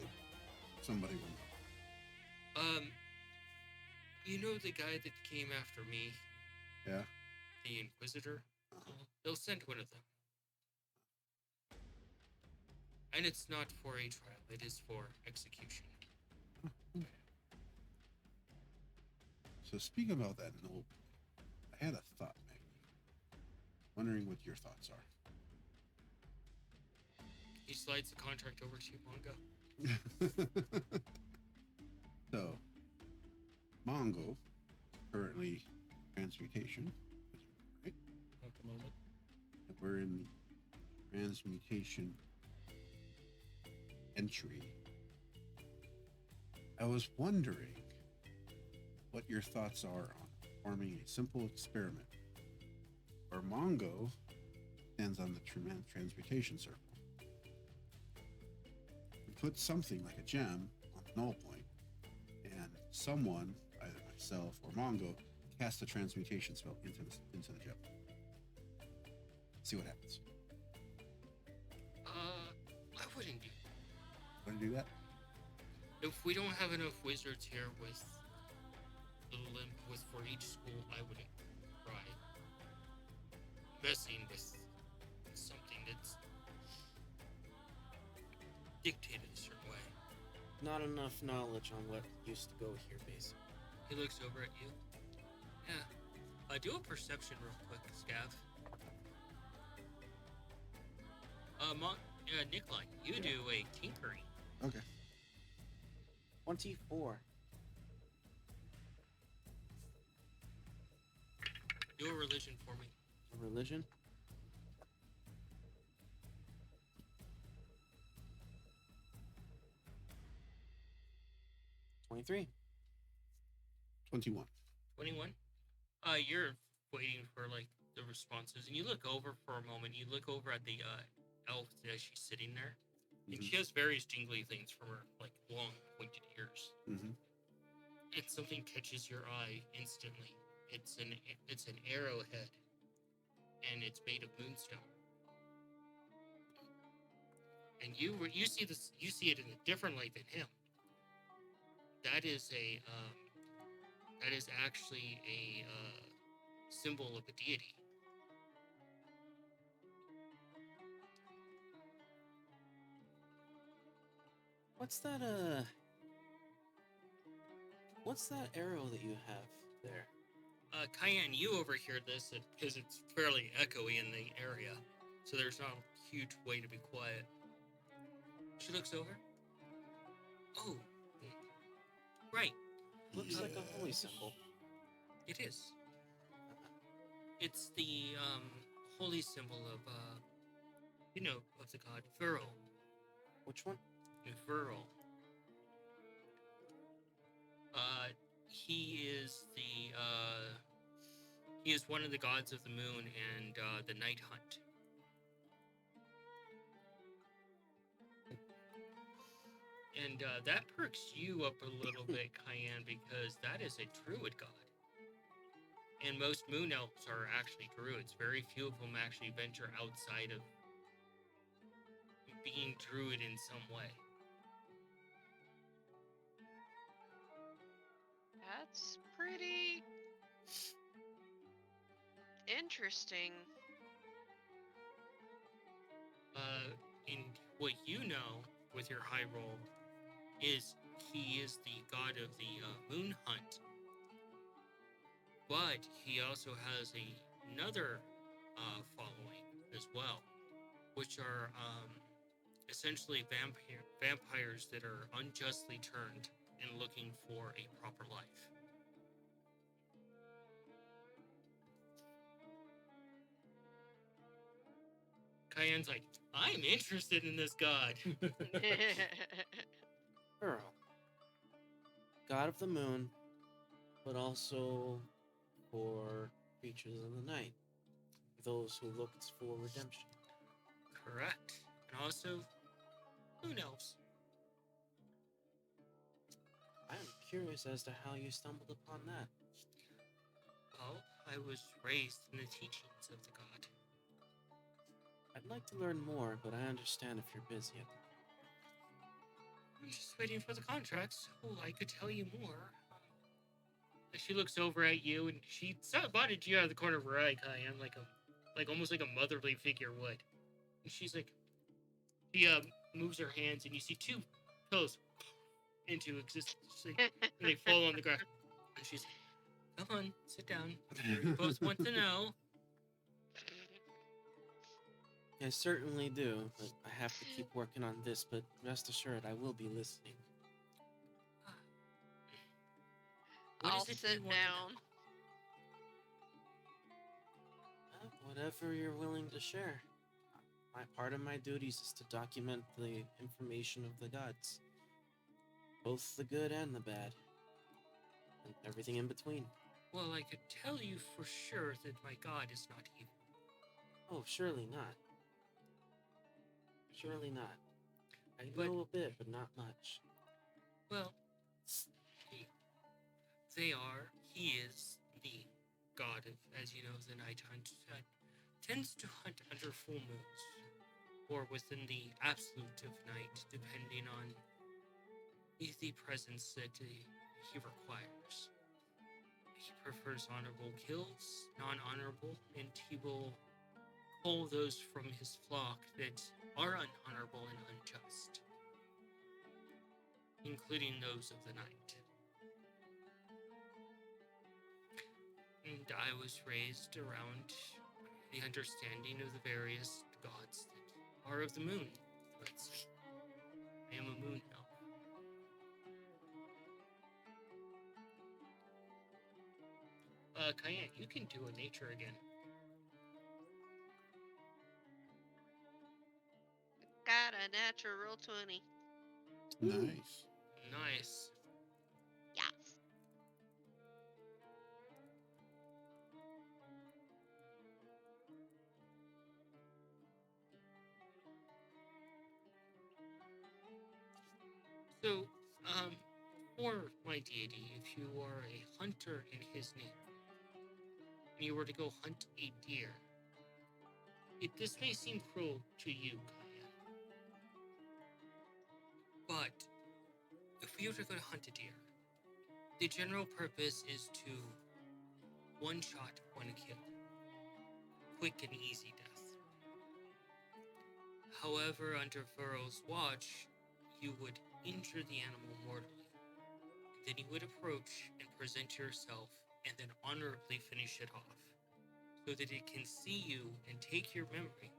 somebody will know. you know the guy that came after me, Yeah. the Inquisitor? Uh-huh. They'll send one of them. And it's not for a trial, it is for execution. So speaking about that note, I had a thought, Maggie. Wondering what your thoughts are. He slides the contract over to you, Mongo. So, Mongo, currently transmutation, right? At the moment. We're in the transmutation entry. I was wondering what your thoughts are on forming a simple experiment where Mongo stands on the transmutation circle and put something like a gem on the null point, and someone, either myself or Mongo, cast a transmutation spell into the gem. See what happens. I wouldn't do. Want to do that? If we don't have enough wizards here with the limp for each school, I wouldn't try messing with something that's dictated a certain way. Not enough knowledge on what used to go here, basically. He looks over at you. Yeah. Do a perception real quick, Scav. Nikolai, you do a tinkering. Okay. 24. Do a religion for me. Religion? $23. 21. 21. You're waiting for like the responses, and you look over for a moment. You look over at the elf as she's sitting there, and she has various jingly things from her like long pointed ears. Mm-hmm. And something catches your eye instantly. It's an arrowhead, and it's made of moonstone. And you see this, you see it in a different light than him. That is actually a symbol of a deity. What's that, What's that arrow that you have there? Cayenne, you overhear this because it's fairly echoey in the area, so there's not a huge way to be quiet. She looks over. Oh, right. Looks like a holy symbol. It is. It's the holy symbol of of the god Viril. Which one? Viril. He is one of the gods of the moon and the night hunt. And that perks you up a little bit, Cayenne, because that is a druid god. And most moon elves are actually druids. Very few of them actually venture outside of being druid in some way. That's pretty interesting. And what you know with your high roll is he is the god of the moon hunt. But he also has another following as well, which are essentially vampires that are unjustly turned and looking for a proper life. Cayenne's like, I'm interested in this god. Viril. God of the moon, but also for creatures of the night. Those who looked for redemption. Correct. And also, moon elves. I am curious as to how you stumbled upon that. Well, I was raised in the teachings of the god. I'd like to learn more, but I understand if you're busy at the moment. I'm just waiting for the contract so I could tell you more. She looks over at you and she spotted you out of the corner of her eye, Cayenne, like almost like a motherly figure would. And she's like, she moves her hands and you see two pillows into existence. And they fall on the ground. And she's like, come on, sit down. You both want to know. I certainly do, but I have to keep working on this, but rest assured I will be listening. What I'll is it sit you want to know? down. Whatever you're willing to share. Part of my duties is to document the information of the gods. Both the good and the bad. And everything in between. Well, I could tell you for sure that my god is not evil. Oh, surely not. Surely not. I But- know a bit, but not much. Well, he is the god of, as you know, the night hunt. Tends to hunt under full moons, or within the absolute of night, depending on the presence that he requires. He prefers honorable kills, non-honorable, and he will cull those from his flock that are unhonorable and unjust, including those of the night. And I was raised around the understanding of the various gods that are of the moon. But I am a moon elf. Cayenne, you can do a nature again. Got a natural 20. Nice. Nice. Yes. So, for my deity, if you are a hunter in his name, and you were to go hunt a deer, this may seem cruel to you, Cayenne. But, if we were to go to hunt a deer, the general purpose is to one shot, one kill. Quick and easy death. However, under Viril's watch, you would injure the animal mortally, then you would approach and present yourself and then honorably finish it off so that it can see you and take your memory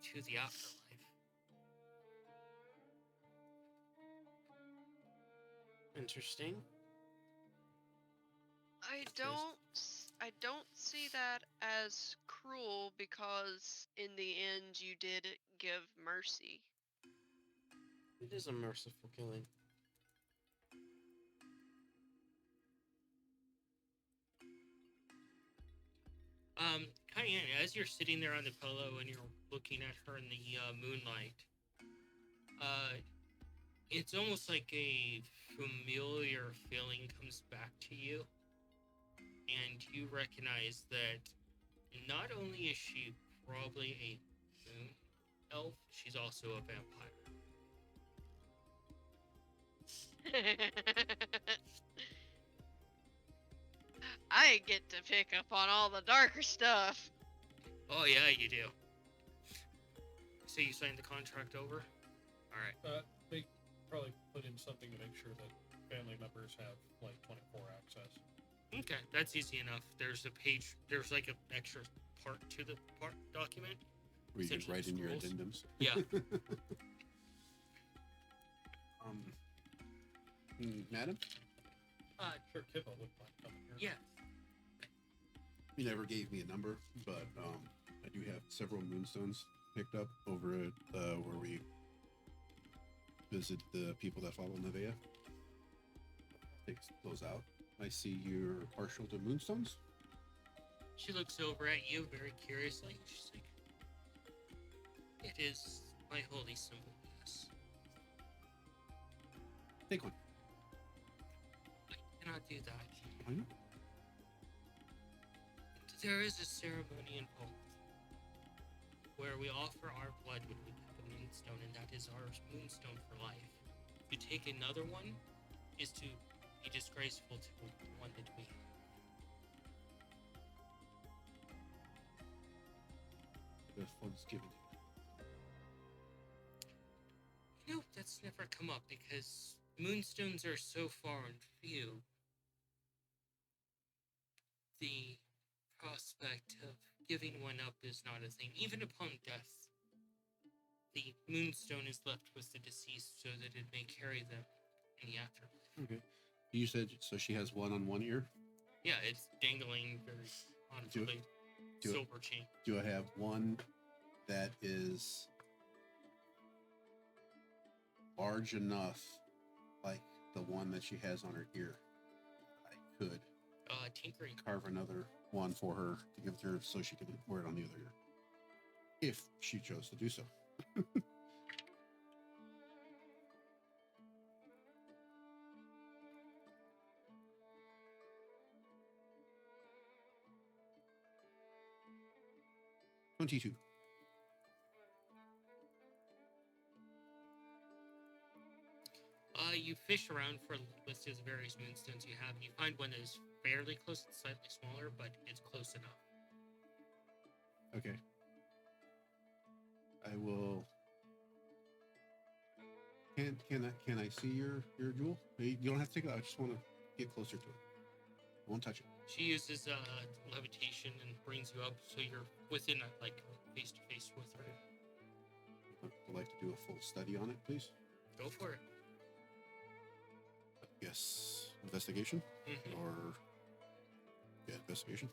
to the afterlife. Interesting. I don't see that as cruel because in the end you did give mercy. It is a merciful killing. Cayenne, as you're sitting there on the pillow and you're looking at her in the moonlight, it's almost like a familiar feeling comes back to you, and you recognize that not only is she probably a moon elf, she's also a vampire. I get to pick up on all the darker stuff. Oh yeah, you do. So you signed the contract over? Alright. They probably put in something to make sure that family members have like 24 access. Okay, that's easy enough. There's a page, there's like an extra part to the part document. Where you can Essentially write in your rules. addendums. Yeah. Madam, Sure, Kippa wouldn't mind coming here. Yeah. you never gave me a number, but I do have several moonstones picked up over at where we visit the people that follow Nevea. Take those out. I see you're partial to moonstones. She looks over at you very curiously. She's like, it is my holy symbol, yes. Take one. I cannot do that. Why not? There is a ceremony involved where we offer our blood when we pick a moonstone, and that is our moonstone for life. To take another one is to be disgraceful to the one that we have. The funds given. You know, that's never come up because moonstones are so far and few. The prospect of giving one up is not a thing. Even upon death, the moonstone is left with the deceased so that it may carry them in the afterlife. Okay. You said so. She has one on one ear. Yeah, it's dangling very honorably. do it. Silver chain. Do I have one that is large enough, like the one that she has on her ear? I could Tinkering. carve another one for her to give to her so she can wear it on the other ear, if she chose to do so. $22. You fish around for lists of the various moonstones you have, and you find one that is fairly close. It's slightly smaller, but it's close enough. Okay. I will. Can I see your jewel? You don't have to take it out. I just want to get closer to it. I won't touch it. She uses levitation and brings you up so you're within like face to face with her. I'd like to do a full study on it, please. Go for it. Yes. Investigation? Mhm. Or. Yeah, investigation.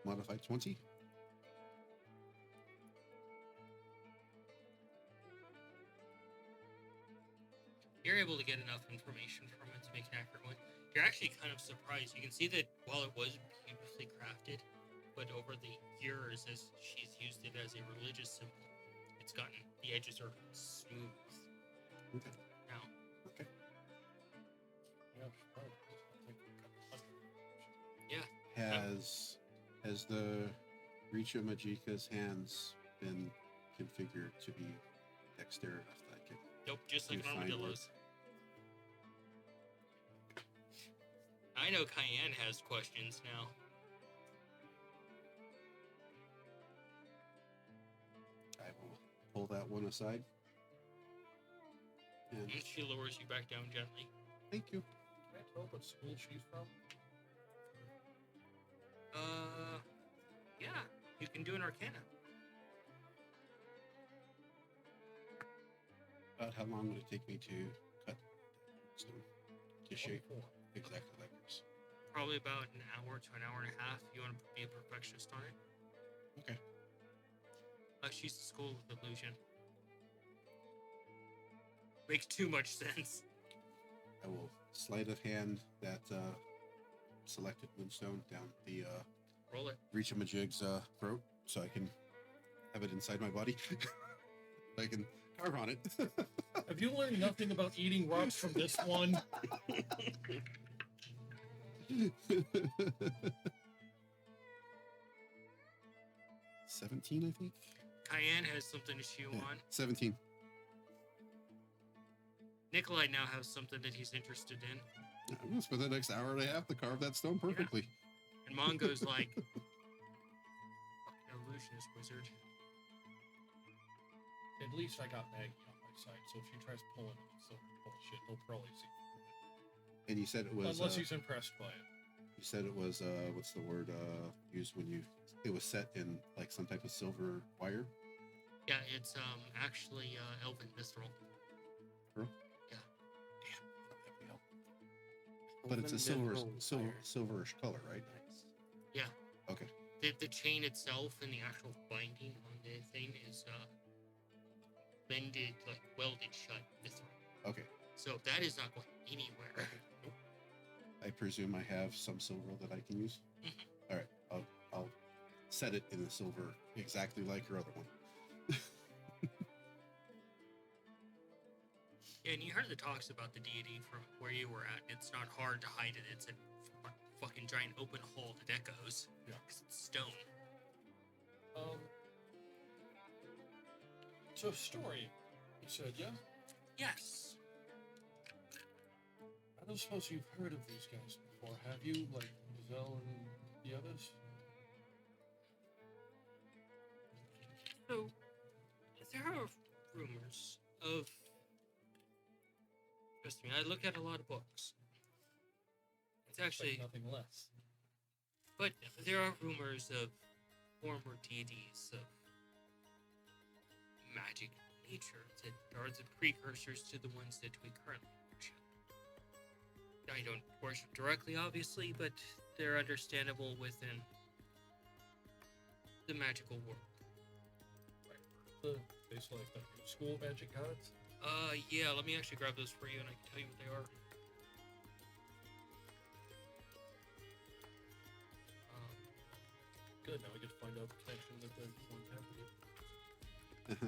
Modified 20. You're able to get enough information from it to make an accurate one. You're actually kind of surprised. You can see that while it was beautifully crafted, but over the years, as she's used it as a religious symbol, it's gotten, the edges are smooth Okay. now. Okay. Yeah, she probably does. I think we've got Has the Richa Majika's hands been configured to be dexterous enough that I can? Nope, just like You an find armadillo's. I know Cayenne has questions now. I will pull that one aside. And And she lowers you back down gently. thank you. Can I tell what school she's from? Yeah, you can do an Arcana. About how long would it take me to cut stone? To shape 24. exactly like this. Probably about an hour to an hour and a half. You want to be a perfectionist on it? Okay. She's the school of illusion. Makes too much sense. I will sleight of hand that selected moonstone down the Roll it. Reach-a-Majig's throat so I can have it inside my body. I can carve on it. Have you learned nothing about eating rocks from this one? 17, I think. Cayenne has something to chew Yeah, on. 17. Nikolai now has something that he's interested in. I'm gonna spend the next hour and a half to carve that stone perfectly. And Mongo's like, fucking illusionist wizard. At least I got Maggie on my side, so if she tries pulling any silver bullshit, he'll probably see. And you said it was. Unless he's impressed by it. You said it was. What's the word used when you? It was set in like some type of silver wire. Yeah, it's actually Elven Mithril. Pearl? Yeah. Damn, that would help. But it's a silverish color, right? Nice. Yeah. Okay. The chain itself and the actual binding on the thing is bended, like welded shut mithril. Okay. So that is not going anywhere. I presume I have some silver that I can use. Mhm. All right. I'll set it in the silver exactly like your other one. And you heard the talks about the deity from where you were at. It's not hard to hide it. It's a fucking giant open hole that echoes. Yeah. 'Cause it's stone. So story, you said, yeah? Yes. I don't suppose you've heard of these guys before, have you? Like Zell and the others? So, there are rumors of. Trust me, I look at a lot of books. It's actually. Like nothing less. But there are rumors of former deities of magic nature that are the precursors to the ones that we currently worship. I don't worship directly, obviously, but they're understandable within the magical world. Basically like the new school magic gods. Yeah, let me actually grab those for you and I can tell you what they are. Good, now we get to find out the connection that the ones have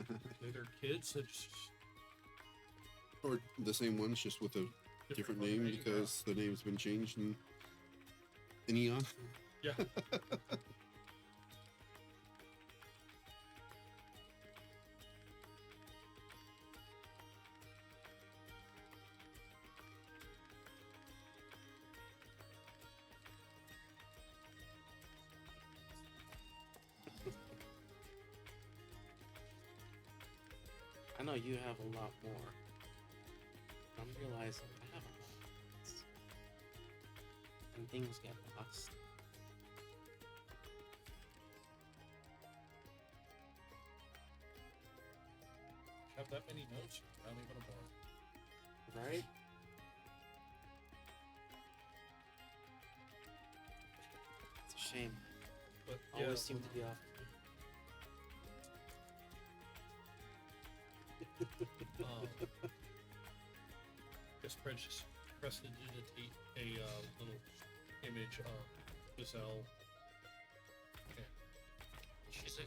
with it. They're kids that just Or the same ones, just with a different name location. because the name's been changed in eon. Yeah. I know you have a lot more. I'm realizing I have a lot. And things get lost. Have that many notes, not even a bar. Right? It's a shame. But Always seem to be off. Just prestidigitate a little image of Gazelle. Okay. She's a.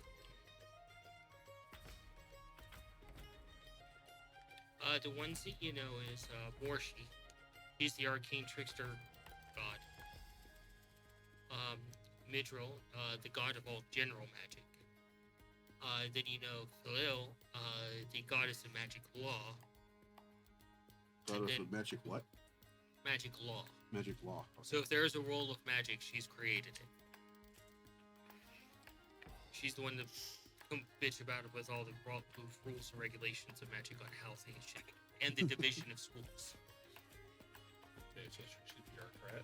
The ones that you know is Morshi. He's the arcane trickster god. Midril, the god of all general magic. Then you know Philil, the goddess of magic law. Goddess then- of magic what? Magic law. Magic law. So if there is a role of magic, she's created it. She's the one that come bitch about it with all the rules and regulations of magic on how things should be, and the division of schools. Okay, so she's a bureaucrat.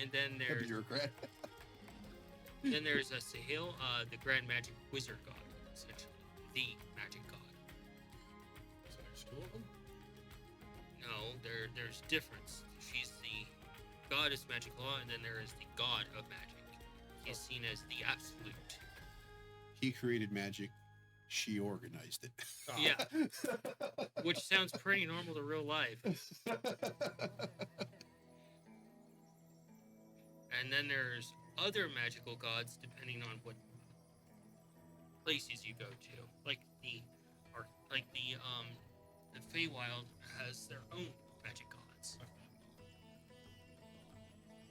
And then A there's bureaucrat. Sahil, the Grand Magic Wizard God, essentially the magic god. So there's two of them? No, there's difference. She's the goddess magic law, and then there is the god of magic. He's seen as the absolute. He created magic. She organized it. Yeah. Which sounds pretty normal to real life. And then there's other magical gods depending on what places you go to. Like the Feywild has their own magic gods.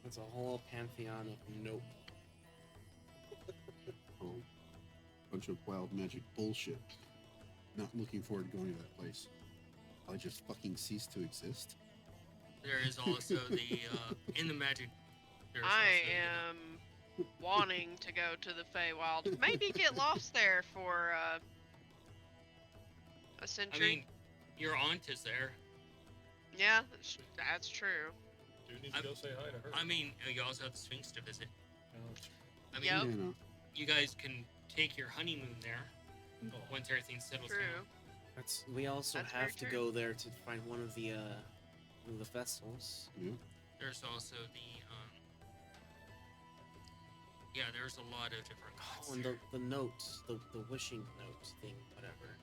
It's a whole pantheon of nope. Oh, bunch of wild magic bullshit. Not looking forward to going to that place. I just fucking cease to exist. There is also the in the magic. There's I also am wanting to go to the Feywild. Maybe get lost there for a I century. mean, your aunt is there. Yeah, that's true. Do need to go say hi to her. I mean, you also have the Sphinx to visit. No, it's- I mean, Yep. You know, you guys can take your honeymoon there oh, once everything settles True. down. We also That's have very to true. go there to find one of the vessels. There's also the yeah, there's a lot of different gods. Oh, and there. the note, the wishing note thing, whatever.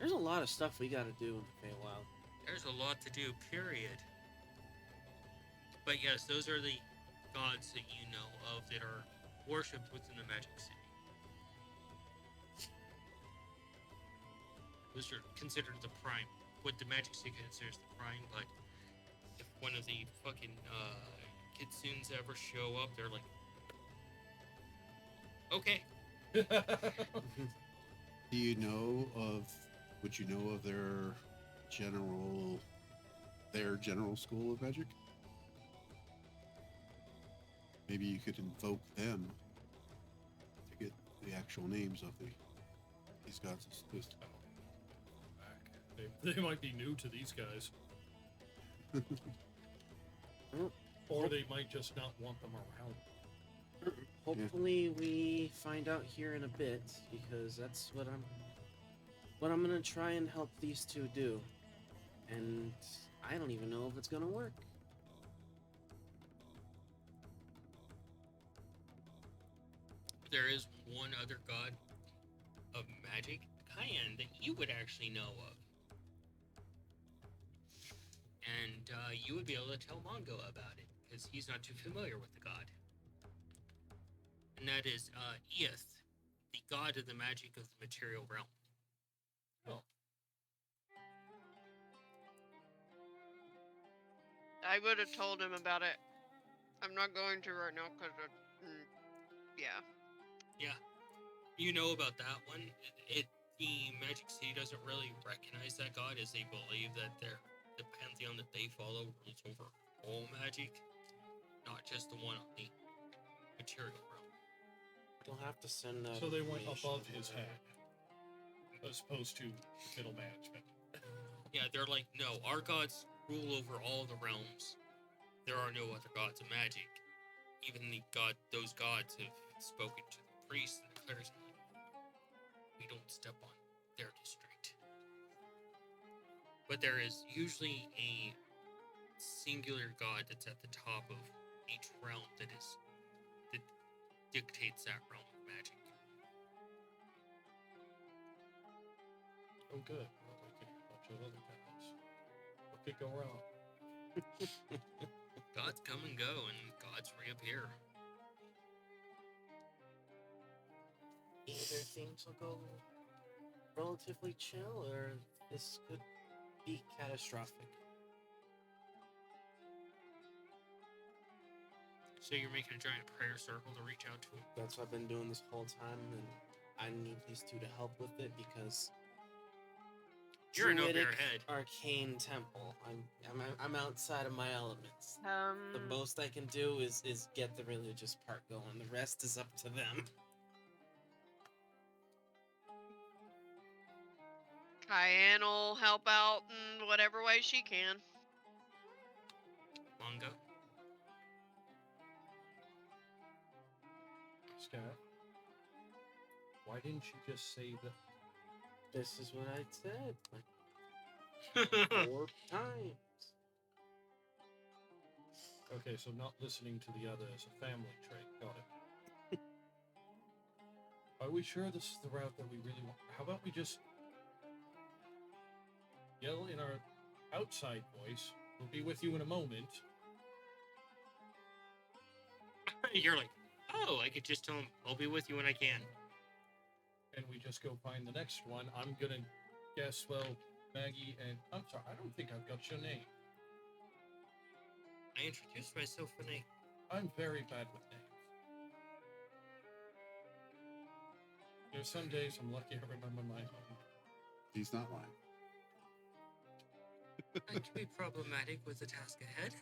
There's a lot of stuff we gotta do in the Feywild. There's a lot to do, period. But yes, those are the gods that you know of that are worshipped within the Magic City. Those are considered the prime. What the Magic City considers the prime, but if one of the fucking kitsunes ever show up, they're like, okay. do you know of? Would you know of their general school of magic? Maybe you could invoke them to get the actual names of these gods. They might be new to these guys. Oh. Or they might just not want them around. Hopefully we find out here in a bit, because that's what I'm gonna try and help these two do. And I don't even know if it's gonna work. There is one other god of magic, Kyan, that you would actually know of. And you would be able to tell Mongo about it, because he's not too familiar with the god. And that is Eoth, the god of the magic of the material realm. Oh. I would have told him about it. I'm not going to right now because yeah. Yeah, you know about that one. The Magic City doesn't really recognize that god, as they believe that the pantheon that they follow rules over all magic, not just the one on the material realm. They'll have to send that. So they went information above his over. head, as opposed to middle management. Yeah, they're like, no, our gods rule over all the realms. There are no other gods of magic. Even those gods have spoken to the priests and the clerics. We don't step on their district. But there is usually a singular god that's at the top of each realm that dictates that realm of magic. Oh, good. Well, they get a bunch of other guys. What could go wrong? Gods come and go, and gods reappear. Either things will go relatively chill, or this could be catastrophic. So you're making a giant prayer circle to reach out to him. That's what I've been doing this whole time, and I need these two to help with it because You're an druidic overhead. arcane temple. I'm outside of my elements. The Um, most I can do is get the religious part going. The rest is up to them. Cayenne will help out in whatever way she can. Mongo. Scat, why didn't you just say that? This is what I said like 4 times. Okay, so not listening to the other is a family trait. Got it. Are we sure this is the route that we really want? How about we just yell in our outside voice? We'll be with you in a moment. You're like, oh, I could just tell him, I'll be with you when I can. And we just go find the next one. I'm gonna guess, well, Maggie and I'm sorry, I don't think I've got your name. I introduced myself when I'm very bad with names. There's some days I'm lucky I remember my own. He's not lying. I can be problematic with the task ahead.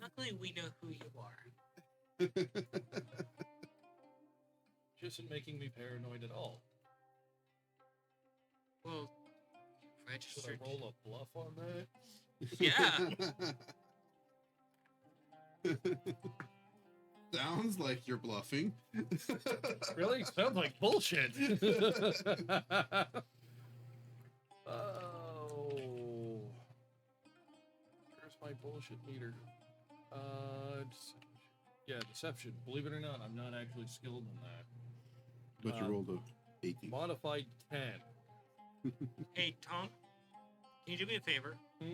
Luckily, we know who you are. Which isn't making me paranoid at all. Well, Should registered. I roll a bluff on that? Yeah. Sounds like you're bluffing. Really? Sounds like bullshit. Oh. Where's my bullshit meter? Deception. Yeah, deception. Believe it or not, I'm not actually skilled in that. But you rolled a 18. Modified 10. Hey, Tom, can you do me a favor? Hmm?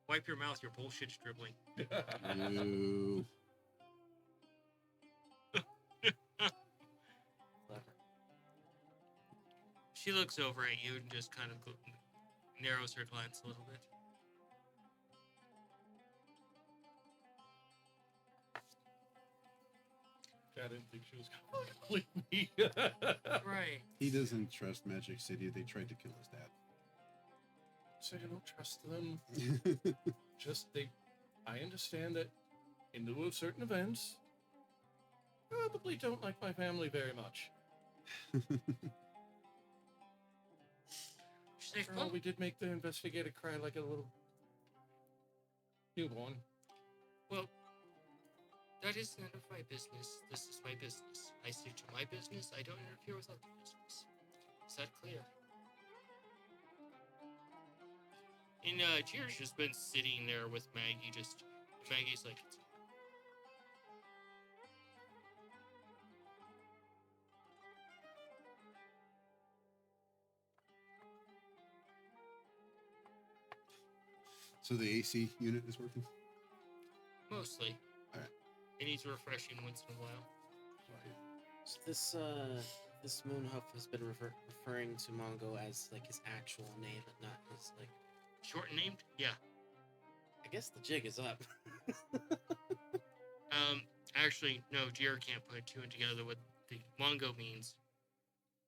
Wipe your mouth, your bullshit's dribbling. Ew. Clever. She looks over at you and just kind of narrows her glance a little bit. I didn't think she was going to believe me. Right. He doesn't trust Magic City. They tried to kill his So I don't trust them. dad. Just I understand that in lieu of certain events, probably don't like my family very much. She's like, Well, we did make the investigator cry like a little newborn. well, that is none of my business. This is my business. I stick to my business. I don't interfere with other business. Is that clear? And Cheers just been sitting there with Maggie. Maggie's like, So the AC unit is working? mostly. Alright. It needs refreshing once in a while. So this Moonhoof has been referring to Mongo as like his actual name and not his like. Short and named? Yeah. I guess the jig is up. Actually, no, Jira can't put two and together what the Mongo means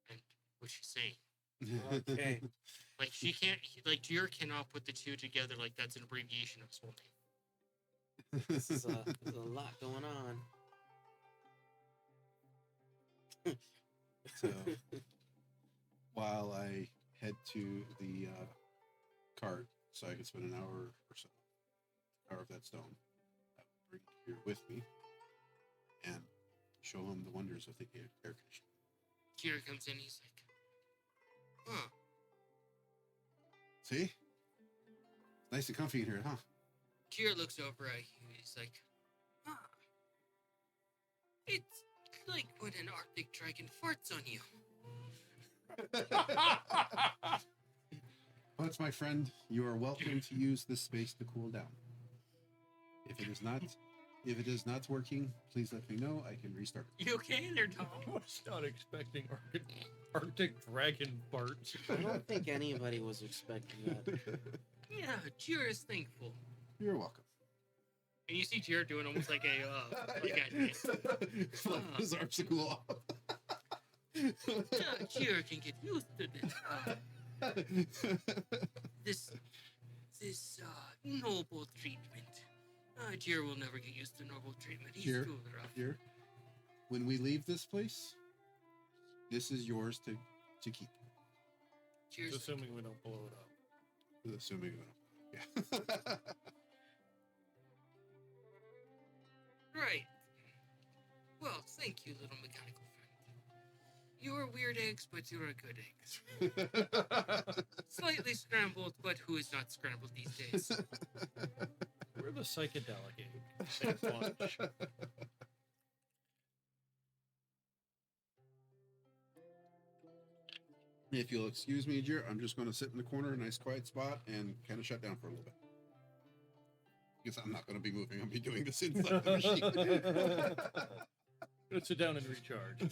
and what she's saying. Okay. Like, she can't, like, Jira cannot put the two together like that's an abbreviation of his whole name. This is there's a lot going on. So while I head to the cart so I can spend an hour or so, carve that stone, I will bring it here with me and show him the wonders of the air conditioning. Jira comes in, he's like, huh. See? Nice and comfy in here, huh? Jira looks over at you, he's like, huh. It's like when an Arctic dragon farts on you. But my friend, you are welcome to use this space to cool down. If it is not working, please let me know. I can restart it. You okay there, Tom? I was not expecting Arctic dragon farts. I don't think anybody was expecting that. Yeah, Jira is thankful. You're welcome. And you see Jira doing almost like a, Like his arms to cool off. Cheer can get used to this. This noble treatment. Cheer will never get used to noble treatment. He's Cheer. too rough. Here, when we leave this place, this is yours to keep. Cheers. Assuming we don't blow it up. Assuming we don't. Yeah. Right. Well, thank you, little mechanical friend. You're weird eggs, but you're a good egg. Slightly scrambled, but who is not scrambled these days? We're the psychedelic egg. Thanks much. If you'll excuse me, Jer, I'm just going to sit in the corner, a nice quiet spot, and kind of shut down for a little bit. Because I'm not going to be moving. I'll be doing this inside the machine. Let's sit down and recharge.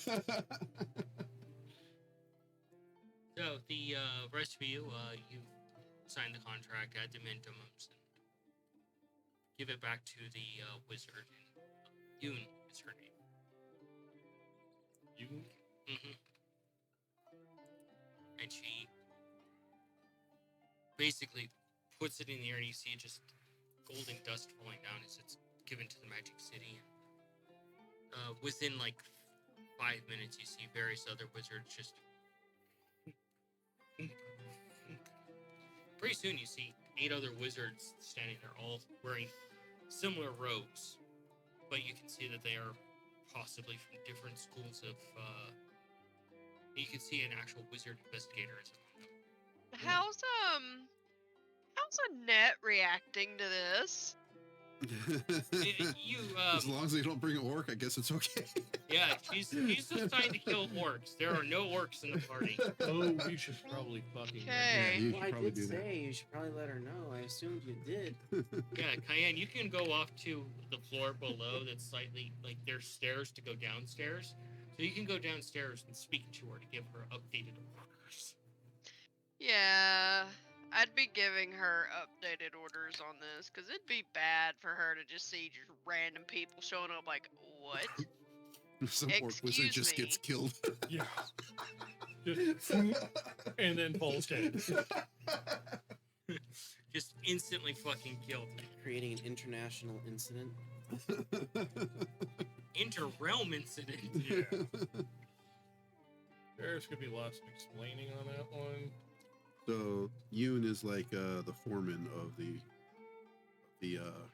So, the rest of you, you sign the contract, add the minimums, and give it back to the wizard. Yoon is her name. You Mm-hmm. And she basically puts it in the air, and you see just golden dust falling down as it's given to the Magic City. Within like 5 minutes, you see various other wizards just. Pretty soon, you see 8 other wizards standing there, all wearing similar robes, but you can see that they are possibly from different schools of. You can see an actual wizard investigator is among them. How's Annette reacting to this? You, as long as they don't bring an orc, I guess it's okay. yeah, she's assigned to kill orcs. There are no orcs in the party. Oh, we should probably fucking. Okay. you Well, should I probably did do that. say you should probably let her know. I assumed you did. Yeah, Cayenne, you can go off to the floor below that's slightly, like, there's stairs to go downstairs. So you can go downstairs and speak to her to give her updated orders. Yeah, I'd be giving her updated orders on this, because it'd be bad for her to just see just random people showing up like, what? Some orc wizard Excuse just gets me. killed. Yeah. Just, and then falls dead. Just instantly fucking killed. Creating an international incident. Inter-realm incident. Yeah. There's gonna be lots of explaining on that one. So Yoon is like the foreman of the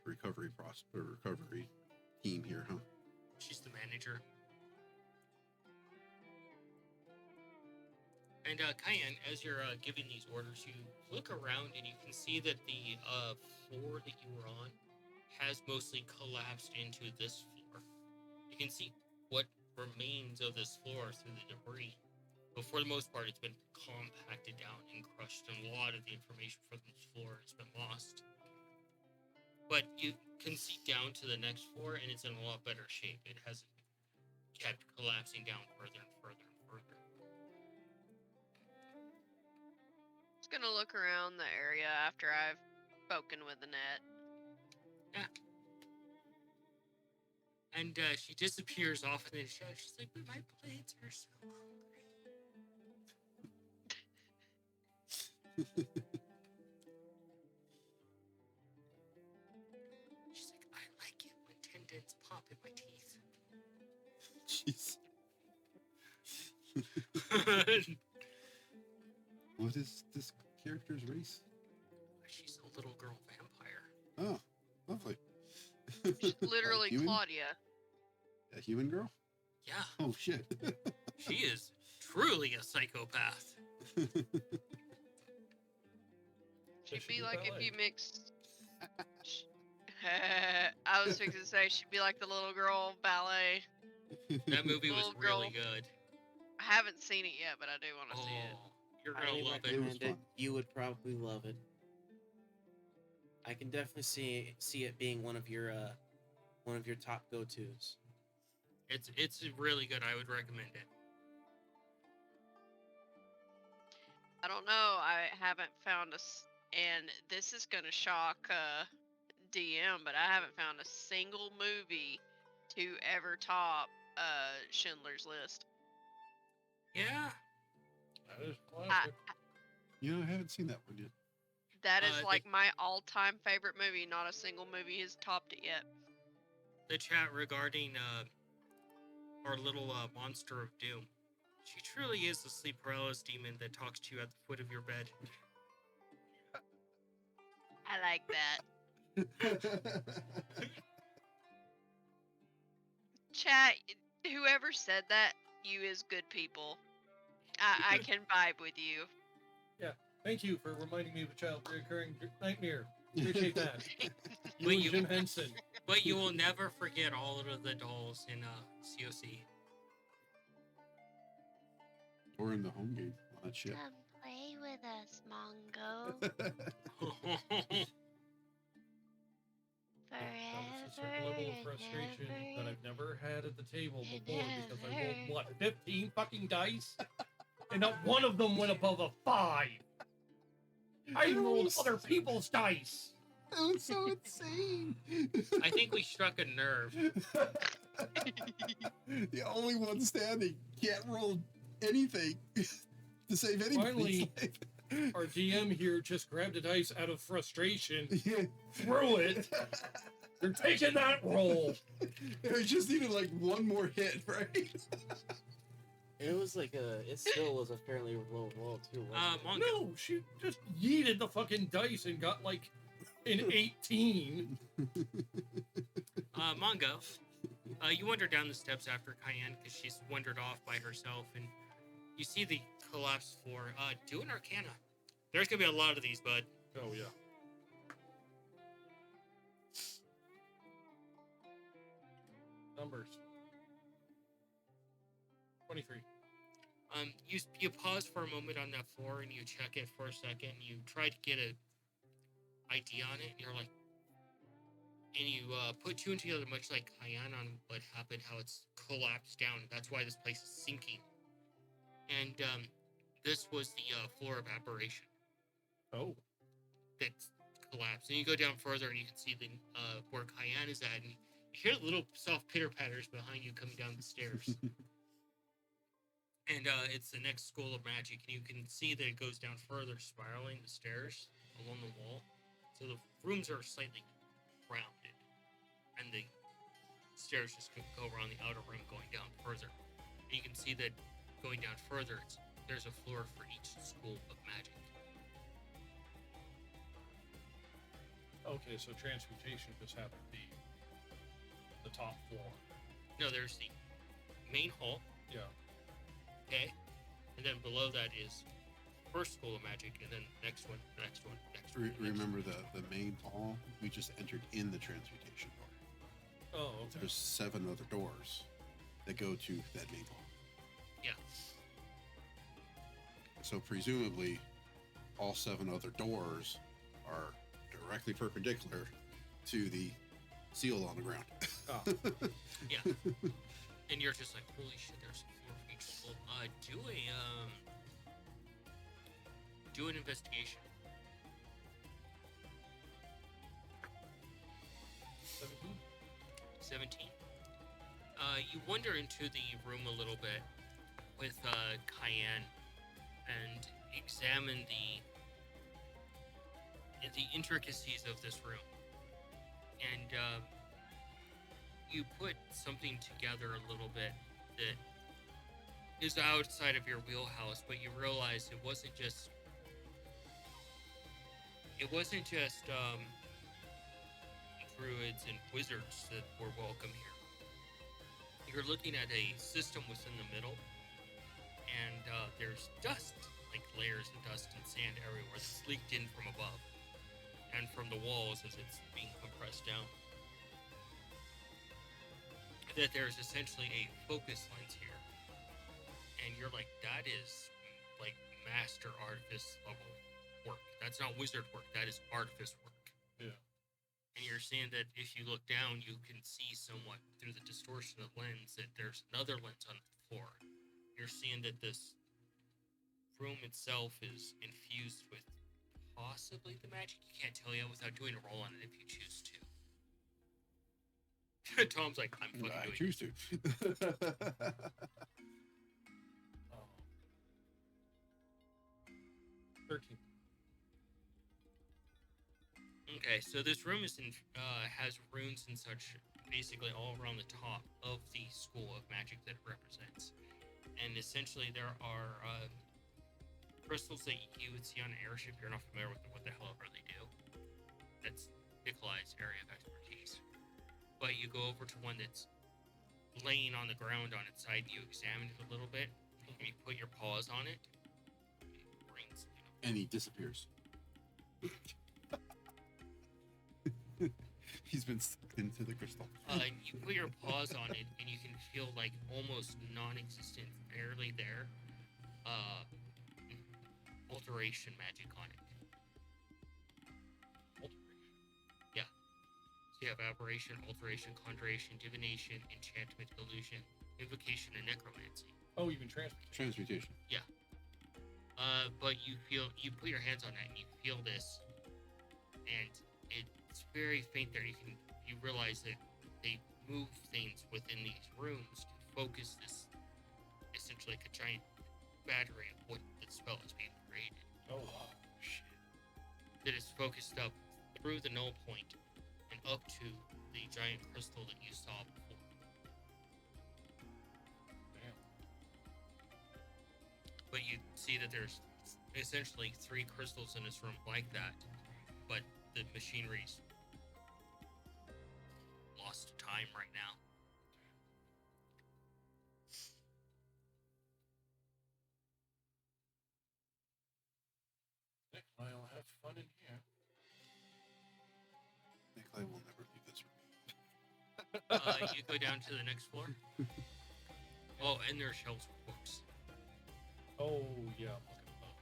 recovery team here, huh? She's the manager. And Cayenne, as you're giving these orders, you look around and you can see that the floor that you were on has mostly collapsed into this floor. You can see what remains of this floor through the debris. But for the most part, it's been compacted down and crushed, and a lot of the information from this floor has been lost. But you can see down to the next floor, and it's in a lot better shape. It hasn't kept collapsing down further and further and further. Just gonna look around the area after I've spoken with Annette. And she disappears off in the shadow. She's like, but my blades are so hungry. She's like, I like it when tendons pop in my Jeez. teeth. What is this character's race? She's a little girl vampire. Oh, lovely. She's literally human? Claudia. A human girl? Yeah, Oh shit. she is truly a psychopath. She'd she be do like if ballet? you mixed. I was fixing to say she'd be like the little girl ballet. That movie was Little really girl. good. I haven't seen it yet, but I do want to see it. Oh, you're gonna Highly love it. recommend It was it. You would probably love it. I can definitely see it being one of your top go-tos. It's really good. I would recommend it. I don't know. I haven't found and this is gonna shock DM, but I haven't found a single movie to ever top Schindler's List. Yeah. That is I, classic. You know, I haven't seen that one yet. that is the- like my all-time favorite movie. Not a single movie has topped it yet. The chat regarding our little monster of doom. She truly is the sleep paralysis demon that talks to you at the foot of your bed. I like that. Chat, whoever said that, you is good people. I can vibe with you. Thank you for reminding me of a child reoccurring nightmare. Appreciate that. You Wait, and you- Jim Henson. But you will never forget all of the dolls in COC. Or in the home game on that ship. Come play with us, Mongo. That was a certain level of frustration that I've never had at the table before because I rolled, what, 15 fucking dice? And not one of them went above a 5. I rolled other people's dice. That was so insane. I think we struck a nerve. The only one standing can't roll anything to save anybody's Finally. life. Our DM here just grabbed a dice out of frustration, Yeah. threw it. You're taking that roll. It just needed like one more hit, right? It was like it still was a fairly low roll too. Wasn't it? Mongo. No, she just yeeted the fucking dice and got like an 18. Mongo. You wander down the steps after Cayenne because she's wandered off by herself, and you see the collapsed floor. Do an Arcana. There's gonna be a lot of these, bud. Oh, yeah. Numbers. 23. You pause for a moment on that floor and you check it for a second. You try to get a idea on it, and you're like, and you put two and together, much like Cayenne, on what happened, how it's collapsed down. That's why this place is sinking. And this was the floor of aberration Oh. that's collapsed. And you go down further, and you can see the where Cayenne is at, and you hear little soft pitter patters behind you coming down the stairs. And it's the next school of magic, and you can see that it goes down further, spiraling the stairs along the wall. So the rooms are slightly rounded, and the stairs just go around the outer ring, going down further. And you can see that going down further, there's a floor for each school of magic. Okay, so transmutation just happened to be the top floor. No, there's the main hall, Yeah. okay, and then below that is first school of magic, and then next one, next one, next one. next one. Remember the main hall? We just entered in the transmutation door. Oh, okay. There's 7 other doors that go to that main hall. Yeah. So presumably, all 7 other doors are directly perpendicular to the seal on the ground. Oh. Yeah. And you're just like, holy shit, there's a floor for each school. Do an investigation. 17. You wander into the room a little bit with Cayenne and examine the intricacies of this room. And you put something together a little bit that is outside of your wheelhouse, but you realize it wasn't just druids and wizards that were welcome here. You're looking at a system within the middle, and there's dust, like layers of dust and sand everywhere that's leaked in from above and from the walls as it's being compressed down. That there's essentially a focus lens here, and you're like, that is like master artifice level work. That's not wizard work, that is artifice work. Yeah. And you're saying that if you look down, you can see somewhat through the distortion of the lens that there's another lens on the floor. You're seeing that this room itself is infused with possibly the magic. You can't tell yet without doing a roll on it if you choose to. Tom's like, I'm fucking I doing it. choose to. 13. Okay, so this room has runes and such basically all around the top of the school of magic that it represents. And essentially, there are crystals that you would see on an airship. You're not familiar with what the hell ever they do. That's Nikolai's area of expertise. But you go over to one that's laying on the ground on its side. You examine it a little bit, and you put your paws on it. It brings, And he disappears. He's been sucked into the crystal. You put your paws on it, and you can feel like almost non-existent, barely there, alteration magic on it. Yeah. So you have aberration, alteration, conjuration, divination, enchantment, illusion, invocation, and necromancy. Oh, you can transfer. Transmutation. But you put your hands on that, and you feel this, and it's very faint there. You realize that they move things within these rooms to focus this, essentially like a giant battery of what the spell is being created. Oh, shit. That is focused up through the null point and up to the giant crystal that you saw before. damn. But you see that there's essentially 3 crystals in this room like that, but the machinery's lost to time right now. I'll have fun in here. Nikolai will never leave this room. You go down to the next floor. Oh, and there are shelves with books. Oh, yeah. I'm looking at them.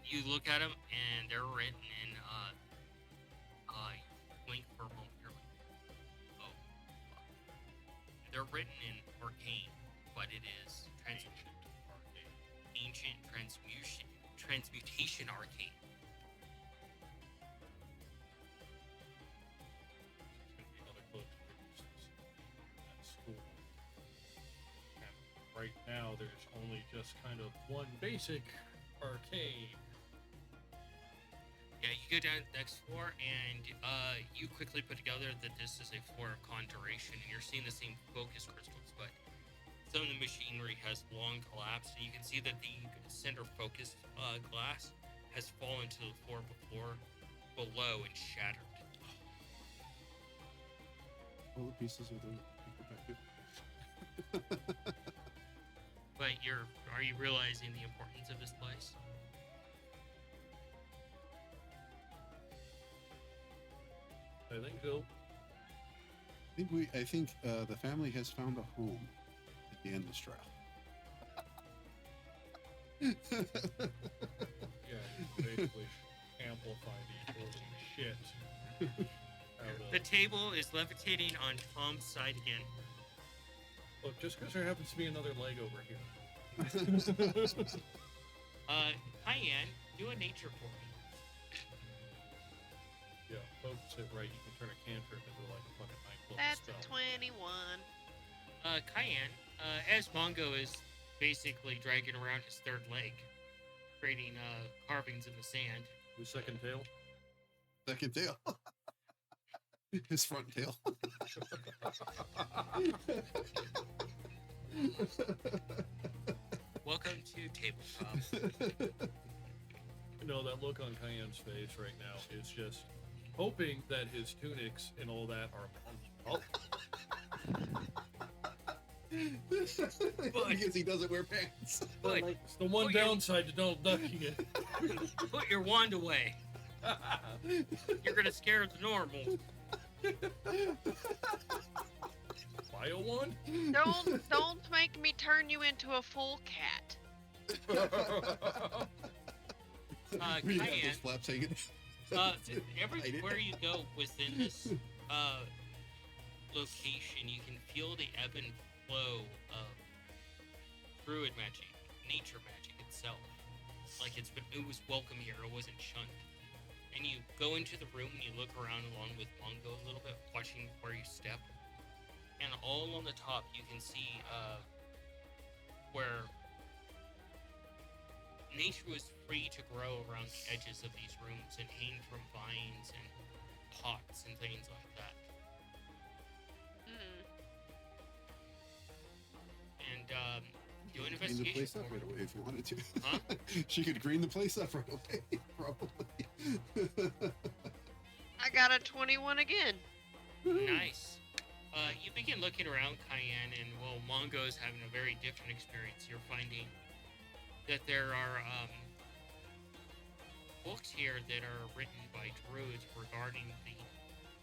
You look at them, and they're written in, blink for a moment, you're like, oh, fuck. They're written in arcane, but it is ancient transmutation arcane. There's going to be another book produced at school. And right now, there's only just kind of one basic arcane. Yeah, you go down to the next floor, and you quickly put together that this is a floor of conjuration, and you're seeing the same focus crystals, but some of the machinery has long collapsed, and you can see that the center focus glass has fallen to the floor below and shattered. All the pieces of the people back here. But are you realizing the importance of this place? I think so. I think the family has found a home at the end of Stroud. Yeah, you basically amplify the holy shit. out The of- table is levitating on Tom's side again. Look, just because there happens to be another leg over here. Cayenne, do a nature for me. Yeah, focus it right, you can turn a cantrip into like a fucking nightclub That's spell. a 21. Cayenne, as Mongo is basically dragging around his third leg, creating carvings in the sand. Who's second tail? Second tail. His front tail. Welcome to tabletop. No, that look on Cayenne's face right now is just hoping that his tunics and all that are oh, Because he doesn't wear pants. But like, it's the one Oh, you're- downside to Donald ducking it. put your wand away. You're gonna scare the normal. Bio one? Don't make me turn you into a full cat. We have Cayenne, those flaps hanging. everywhere you go within this location, you can feel the ebb and flow of druid magic, nature magic itself. Like it was welcome here, it wasn't shunned. And you go into the room and you look around along with Mongo a little bit, watching where you step. And all along the top, you can see where nature was free to grow around the edges of these rooms and hang from vines and pots and things like that. Hmm. And do an Green the investigation place up for right me. away if you wanted to. Huh? She could green the place up right away, probably. I got a 21 again. Nice. You begin looking around Cayenne, and while Mongo is having a very different experience, you're finding that there are books here that are written by druids regarding the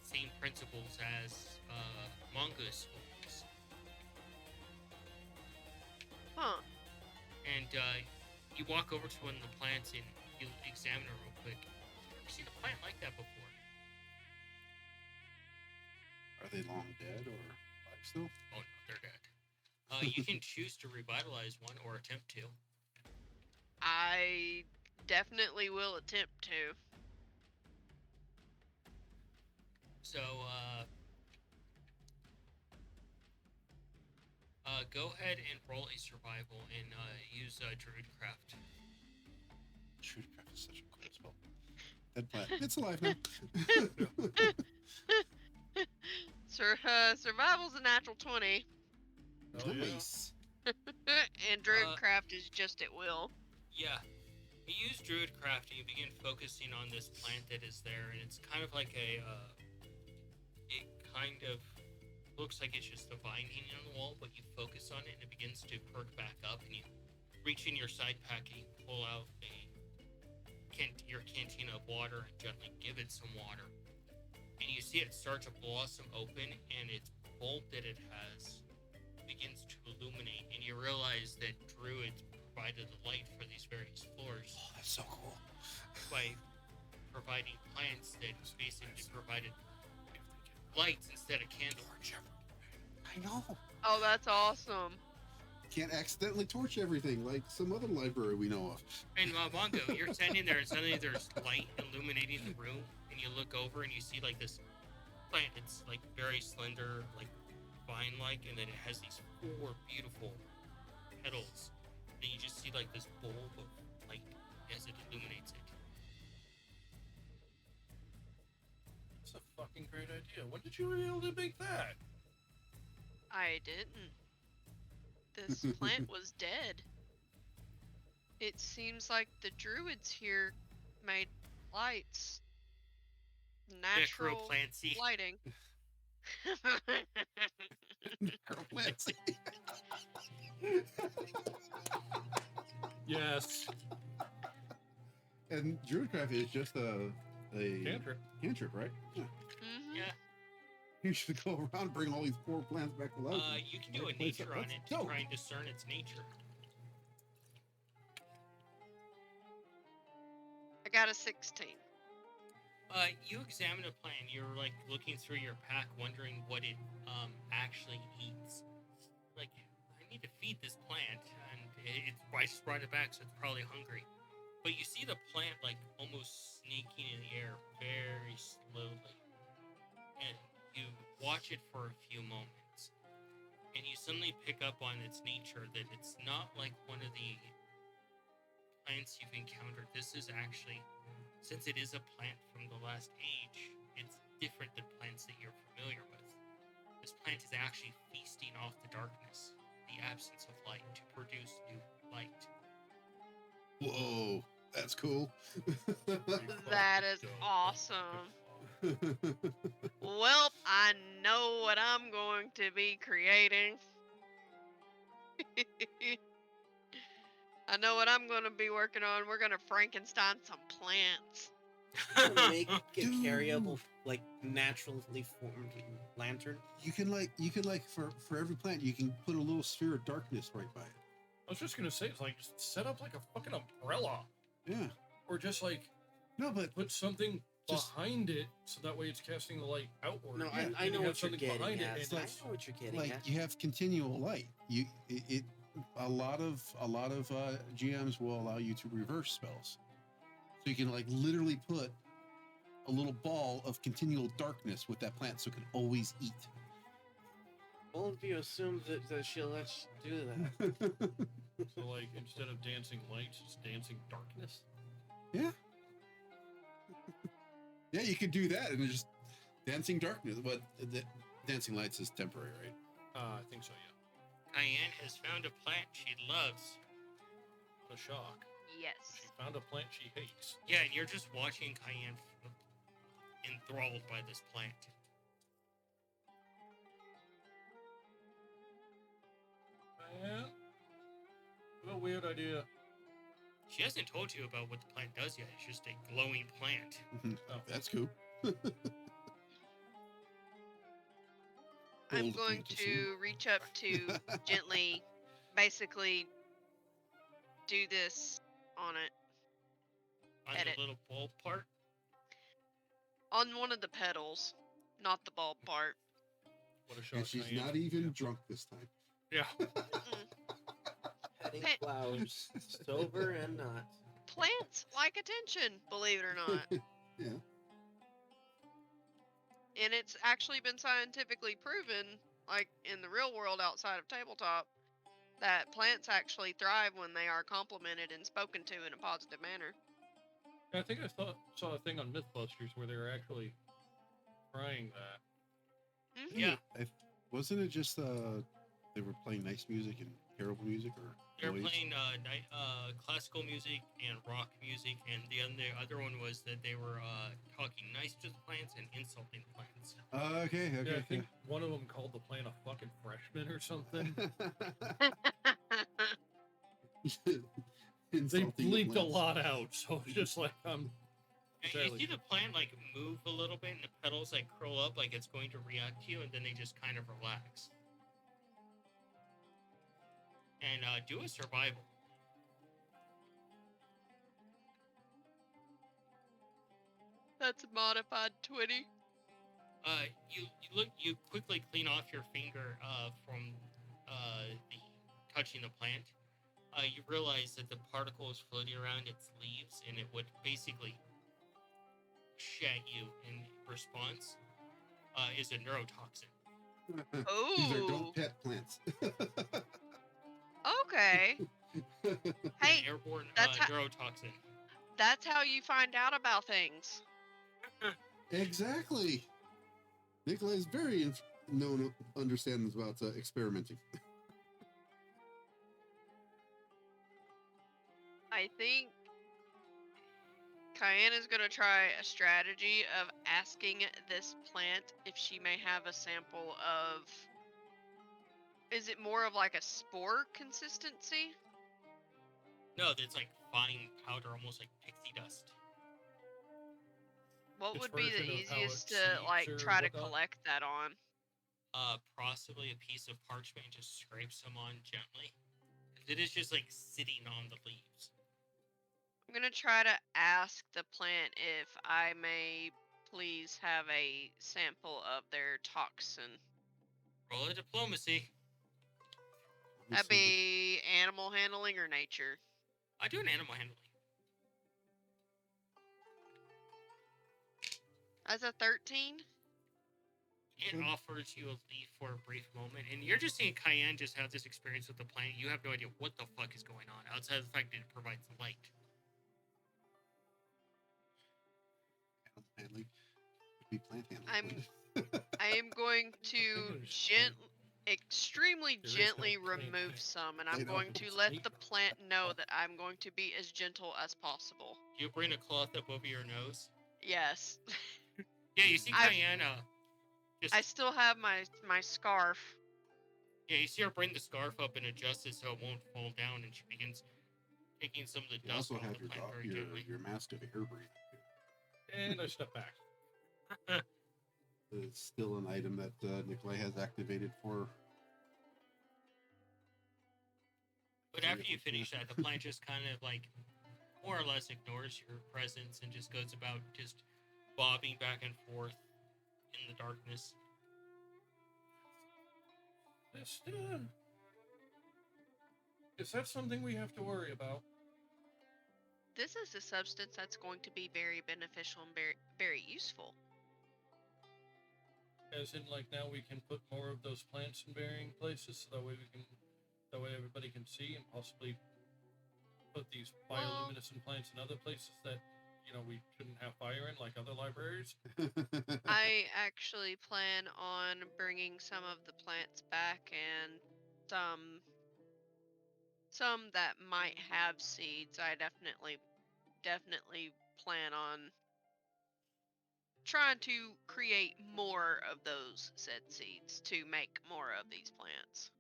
same principles as Mongo's books. Huh. And you walk over to one of the plants and you examine it real quick. You've seen a plant like that before. Are they long dead or alive still? Oh no, they're dead. You can choose to revitalize one or attempt to. I definitely will attempt to. So, go ahead and roll a survival and use Druidcraft. Shootercraft is such a cool spell. Dead plant. It's alive now. Survival's a natural 20, Oh, yeah. Nice. and Druidcraft is just at will. Yeah. You use Druidcraft and you begin focusing on this plant that is there, and it's kind of like it kind of looks like it's just a vine hanging on the wall, but you focus on it and it begins to perk back up, and you reach in your side pack and you pull out your canteen of water and gently give it some water. And you see it start to blossom open, and its bulb that it has begins to illuminate, and you realize that druids provided the light for these various floors Oh, that's so cool. by providing plants that basically provided lights instead of candles. I know. Oh, that's awesome. Can't accidentally torch everything like some other library we know of. And Mongo, you're standing there, and suddenly there's light illuminating the room, and you look over and you see like this plant. It's like very slender, like vine-like, and then it has these 4 beautiful petals. And you just see like this bulb of light as it illuminates it. It's a fucking great idea. When did you be able to make that? I didn't. This plant was dead. It seems like the druids here made lights. Natural Necroplancy. lighting. Necroplancy. Yes. And Druidcraft is just a Cantrip. cantrip, right? Yeah. Mhm. Yeah. You should go around and bring all these poor plants back to life. You can do a Make place nature up. on Let's it to go. try and discern its nature. I got a 16. You examine a plant. You're like looking through your pack, wondering what it actually eats. Like, I need to feed this plant, and I just brought it back, so it's probably hungry. But you see the plant like almost snaking in the air very slowly, and you watch it for a few moments, and you suddenly pick up on its nature that it's not like one of the plants you've encountered. This is actually, since it is a plant from the last age, it's different than plants that you're familiar with. This plant is actually feasting off the darkness, the absence of light, to produce new light. Whoa, that's cool. That is awesome. Well, I know what I'm going to be creating. I know what I'm going to be working on. We're going to Frankenstein some plants. Make a Dude. carryable, like naturally formed lantern. You can for every plant you can put a little sphere of darkness right by it. I was just gonna say, it's like just set up like a fucking umbrella, Yeah. or just like No, but put something Just- behind it so that way it's casting the light outward. No, Yeah, I and know you have what you're something getting behind it, at. and I it's- know what you're getting like at. you have continual light. A lot of GMs will allow you to reverse spells, so you can like literally put a little ball of continual darkness with that plant, so it can always eat. All of you assumed that she'll let you do that. So, like, instead of dancing lights, it's dancing darkness. Yeah. Yeah, you could do that, and it's just dancing darkness. But the dancing lights is temporary, right? I think so, yeah. Cayenne has found a plant she loves. The shock. Yes. She found a plant she hates. Yeah, and you're just watching Cayenne enthralled by this plant. Yeah. What a weird idea. She hasn't told you about what the plant does yet. It's just a glowing plant. Oh. That's cool. I'm Bold going fantasy. to reach up to gently, basically, do this on it. On Edit. the little bulb part. On one of the petals, not the bulb part. What a shock. And she's Cayenne. not even drunk this time. Yeah. Petting Pet- flowers, sober and not. Plants like attention, believe it or not. Yeah. And it's actually been scientifically proven, like in the real world outside of tabletop, that plants actually thrive when they are complimented and spoken to in a positive manner. I think I saw a thing on Mythbusters where they were actually trying that. Mhm. Yeah. Wasn't it just they were playing nice music and terrible music, or They're noise? playing classical music and rock music, and the other one was that they were talking nice to the plants and insulting plants. Okay. Yeah, I think one of them called the plant a fucking freshman or something. They Insulting the bleeped a plants. lot out, so it's just like And Exactly. you see the plant like move a little bit, and the petals like curl up, like it's going to react to you, and then they just kind of relax. And do a survival. That's a modified 20. You quickly clean off your finger from the touching the plant. You realize that the particles floating around its leaves, and it would basically shat you in response. Is a neurotoxin. These are Oh, don't pet plants. okay. Hey, An airborne that's how- neurotoxin. That's how you find out about things. Exactly. Nikolai is very understands about experimenting. I think Cayenne is going to try a strategy of asking this plant if she may have a sample of. Is it more of like a spore consistency? No, it's like fine powder, almost like pixie dust. What Its would be the version of how it easiest to seeps like or try to whatnot? collect that on? Possibly a piece of parchment, and just scrape some on gently. It is just like sitting on the leaves. I'm gonna try to ask the plant if I may please have a sample of their toxin. Roll a diplomacy. That'd be animal handling or nature. I do an animal handling. That's a 13. It Okay. offers you a leaf for a brief moment, and you're just seeing Cayenne just have this experience with the plant. You have no idea what the fuck is going on, outside of the fact that it provides light. Handling. Could be plant handling. I am going to extremely There is no gently plant remove handling. some, and I I'm know, going to it's let neat the though. plant know that I'm going to be as gentle as possible. You bring a cloth up over your nose. Yes. Yeah, you see I- Cayenne, just I still have my scarf. yeah, you see her bring the scarf up and adjust it so it won't fall down, and she begins taking some of the You dust also off have the your, plant very gently. your mask of air breathing. And I step back. It's still an item that Nikolai has activated for. But after you finish that, the plant just kind of like more or less ignores your presence and just goes about just bobbing back and forth in the darkness. Is that something we have to worry about? This is a substance that's going to be very beneficial and very, very useful. As in, like, now we can put more of those plants in varying places, so that way everybody can see, and possibly put these Well- bioluminescent plants in other places that, we shouldn't have fire in, like other libraries. I actually plan on bringing some of the plants back and some that might have seeds. I definitely plan on trying to create more of those said seeds to make more of these plants.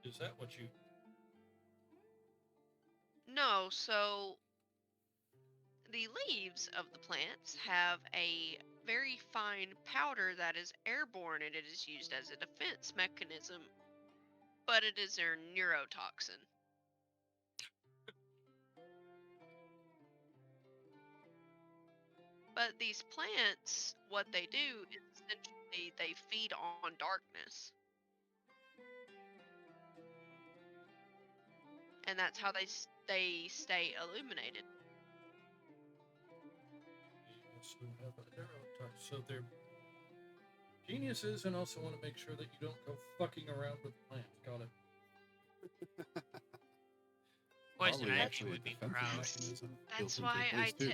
Is that what you? No, so the leaves of the plants have a very fine powder that is airborne and it is used as a defense mechanism, but it is their neurotoxin. But these plants, what they do is essentially they feed on darkness. And that's how they stay illuminated. Yes, we have an arrow touch. So they're geniuses, and also want to make sure that you don't go fucking around with plants. Got it? Poison Probably Ivy actually a would be defensive proud. mechanism That's built into why place, too.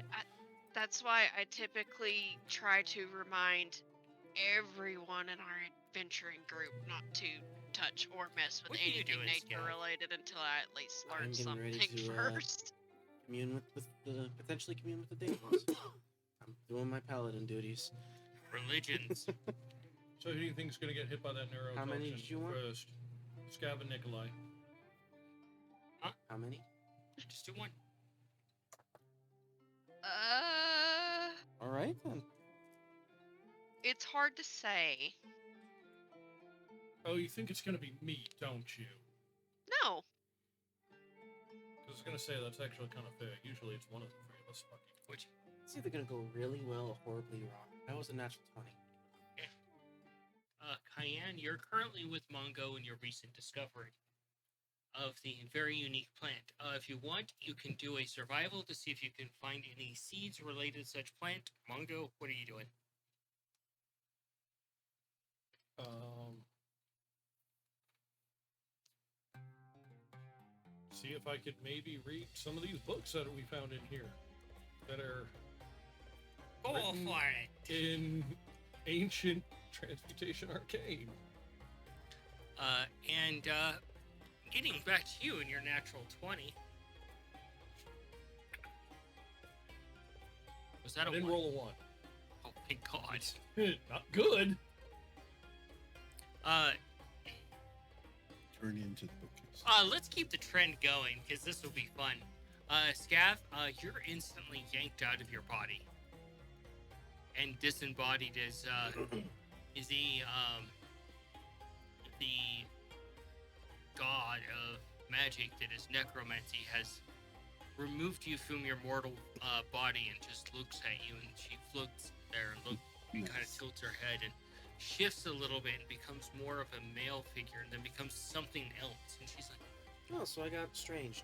that's why I typically try to remind everyone in our adventuring group not to touch or mess with What are you anything doing, nature Scav? related until I at least I'm learn getting ready something to, first. Commune with the potentially commune with the demons. I'm doing my paladin duties. Religions. So who do you think is going to get hit by that neurotoxin How many did you want? first? Scav and Nikolai. How many? Just do one. All right then. It's hard to say. Oh, you think it's going to be me, don't you? No. Because I was going to say that's actually kind of fair. Usually it's one of the three of us fucking. Which It's either gonna go really well or horribly wrong. That was a natural 20. Cayenne, you're currently with Mongo in your recent discovery of the very unique plant. If you want, you can do a survival to see if you can find any seeds related to such plant. Mongo, what are you doing? See if I could maybe read some of these books that we found in here that are Go Written- for it. in ancient Transmutation Arcane. And getting back to you in your natural 20. Was that I a didn't one? roll a 1. Oh my god. Not good. Turn into the bookcase. Let's keep the trend going, because this will be fun. Scav, you're instantly yanked out of your body. And disembodied is the god of magic that is necromancy has removed you from your mortal body and just looks at you, and she floats there and kind of Nice. tilts her head and shifts a little bit and becomes more of a male figure and then becomes something else. And she's like, Oh, so I got estranged.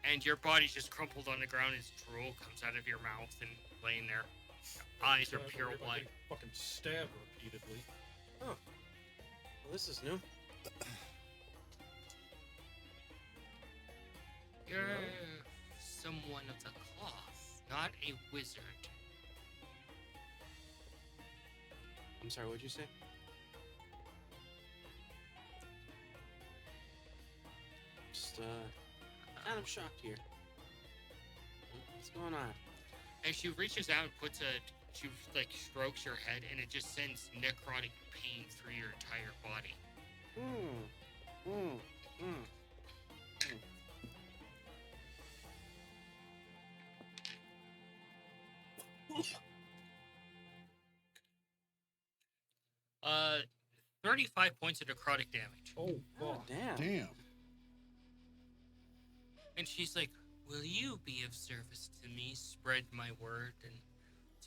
and your body's just crumpled on the ground as drool comes out of your mouth and laying there. Eyes are So I pure believe I white. get fucking stabbed repeatedly. Well, this is new. You're someone of the cloth, not a wizard. I'm sorry, what'd you say? Just, kind of shocked here. What's going on? And she reaches out and she like strokes your head, and it just sends necrotic pain through your entire body. Hmm. 35 points of necrotic damage. Oh, Oh, fuck. damn. Damn. And she's like, will you be of service to me? Spread my word, and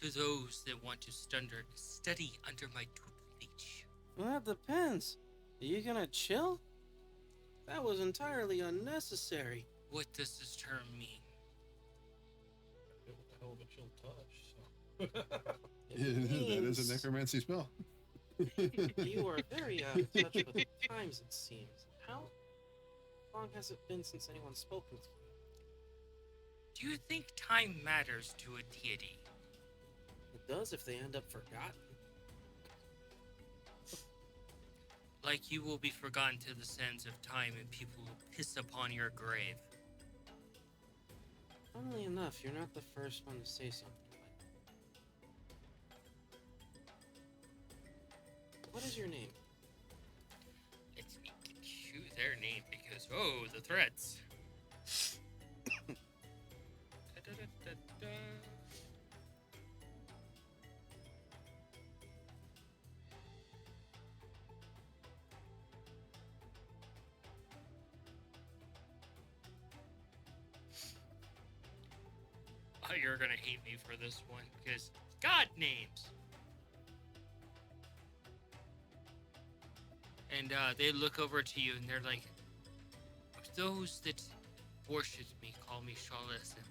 to those that want to study under my tutelage. Well, that depends. Are you gonna chill? That was entirely unnecessary. What does this term mean? It was a hell of a chill touch. So. That is means a necromancy spell. you are very out of touch with the times, it seems. How long has it been since anyone's spoken to you? Do you think time matters to a deity? It does if they end up forgotten. Like you will be forgotten to the sands of time and people will piss upon your grave. Funnily enough, you're not the first one to say something like that. What is your name? Let me get you their name because, oh, the threats. Da-da-da-da-da. Oh, you're gonna hate me for this one because God names. And they look over to you and they're like, those that worship me call me Charleston.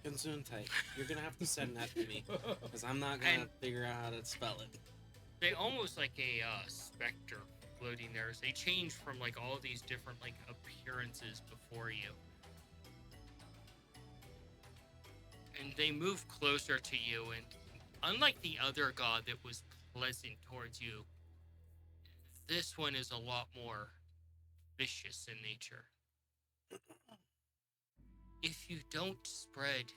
Gesundheit. You're gonna have to send that to me, because I'm not gonna And- figure out how to spell it. They almost like a specter floating there. As they change from like all these different like appearances before you. And they move closer to you, and unlike the other god that was pleasant towards you, this one is a lot more vicious in nature. If you don't spread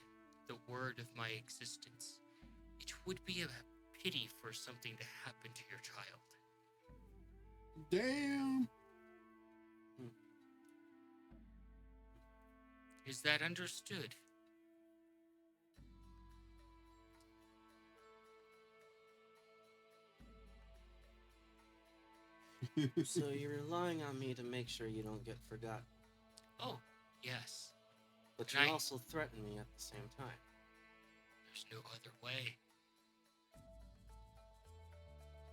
the word of my existence, it would be a pity for something to happen to your child. Damn. Is that understood? So you're relying on me to make sure you don't get forgotten, Oh, yes. but And you I- also threaten me at the same time. There's no other way.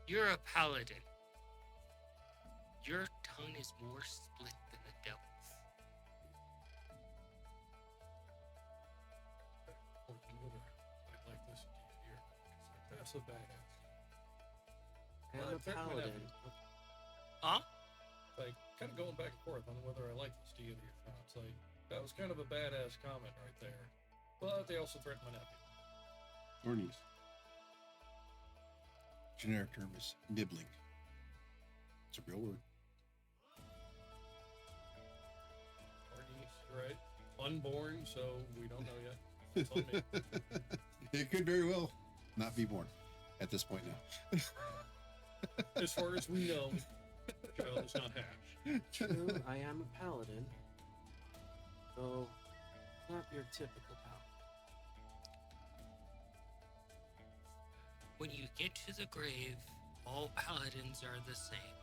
You're a paladin. Your tongue is more split than the devil's. I like this here. That's a badass. I'm Well, a fair point, paladin. Huh? Like, kind of going back and forth on whether I like this deity or not. It's like, that was kind of a badass comment right there. But they also threatened my nephew. Thornies. Generic term is nibbling. It's a real word. Or right? Unborn, so we don't know yet. It's on me. It could very well not be born at this point now. As far as we know, the child is not hatched. True, I am a paladin, though not your typical paladin. When you get to the grave, all paladins are the same.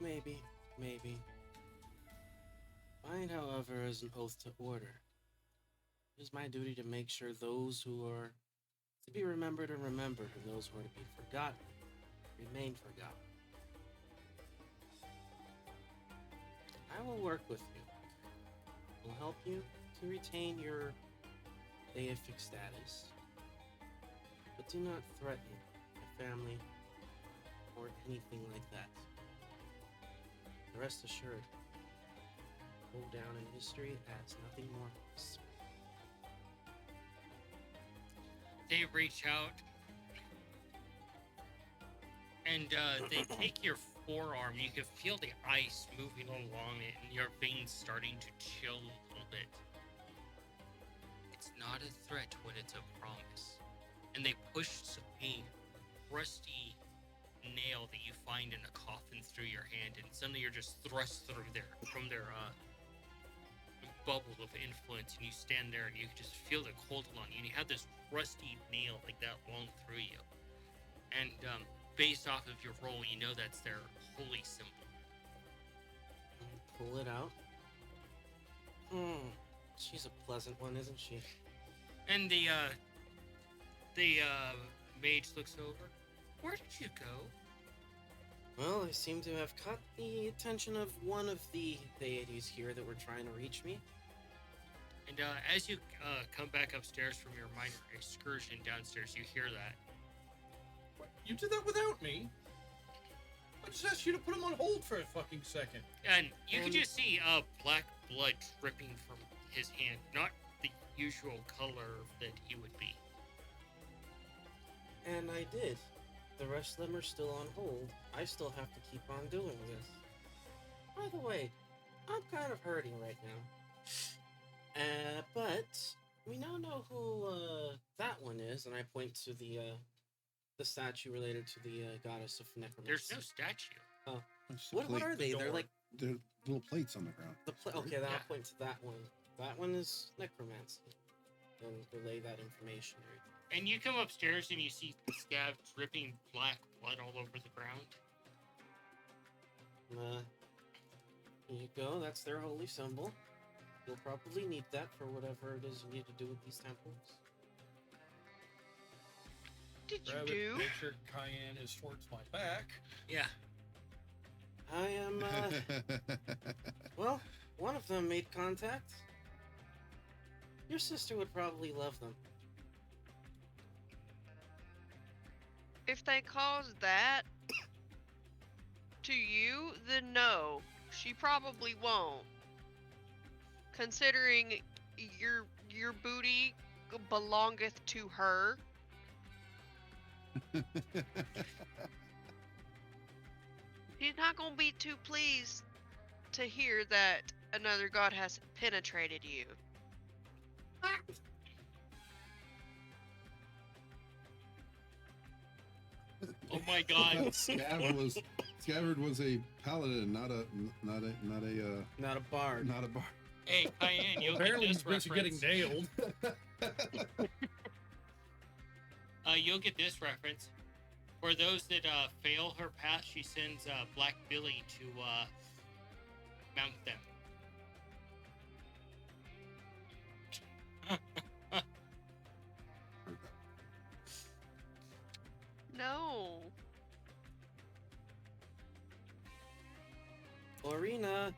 Maybe, maybe. Mine, however, is an oath to order. It is my duty to make sure those who are to be remembered are remembered, and those who are to be forgotten remain forgotten. I will work with you. I will help you to retain your deific status, but do not threaten my family or anything like that. Rest assured, go down in history as nothing more than this. They reach out and they take your forearm. You can feel the ice moving along it and your veins starting to chill a little bit. It's not a threat when it's a promise. And they push a rusty nail that you find in a coffin through your hand, and suddenly you're just thrust through there from their bubble of influence, and you stand there and you can just feel the cold on you, and you have this rusty nail like that long through you. And based off of your roll, you know that's their holy symbol. Pull it out. She's a pleasant one, isn't she? And the mage looks over. Where did you go? Well, I seem to have caught the attention of one of the deities here that were trying to reach me. And as you come back upstairs from your minor excursion downstairs, you hear that. What? You did that without me? I just asked you to put him on hold for a fucking second. And you can just see black blood dripping from his hand, not the usual color that he would be. And I did. The rest of them are still on hold. I still have to keep on doing this. By the way, I'm kind of hurting right now. But we now know who that one is, and I point to the statue related to the goddess of necromancy. There's no statue. It's just a What plate. are they? They're door. like They're little plates on the ground. okay. Then Yeah. I'll point to that one. That one is necromancy, and relay that information. And you come upstairs and you see Scav dripping black blood all over the ground. Here you go. That's their holy symbol. You'll probably need that for whatever it is you need to do with these temples. Did you Grab it, do? make sure Cayenne is towards my back. Yeah. I am, well, one of them made contact. Your sister would probably love them. If they cause that to you, then no, she probably won't. Considering your booty belongeth to her. She's not gonna be too pleased to hear that another god has penetrated you. Oh my god. Scabbard was a paladin, not a Not a bard. not a bar. Hey, Cayenne, you'll Apparently get he's this busy getting reference. nailed. You'll get this reference. For those that fail her path, she sends Black Billy to mount them. Heard that. No. Lorena,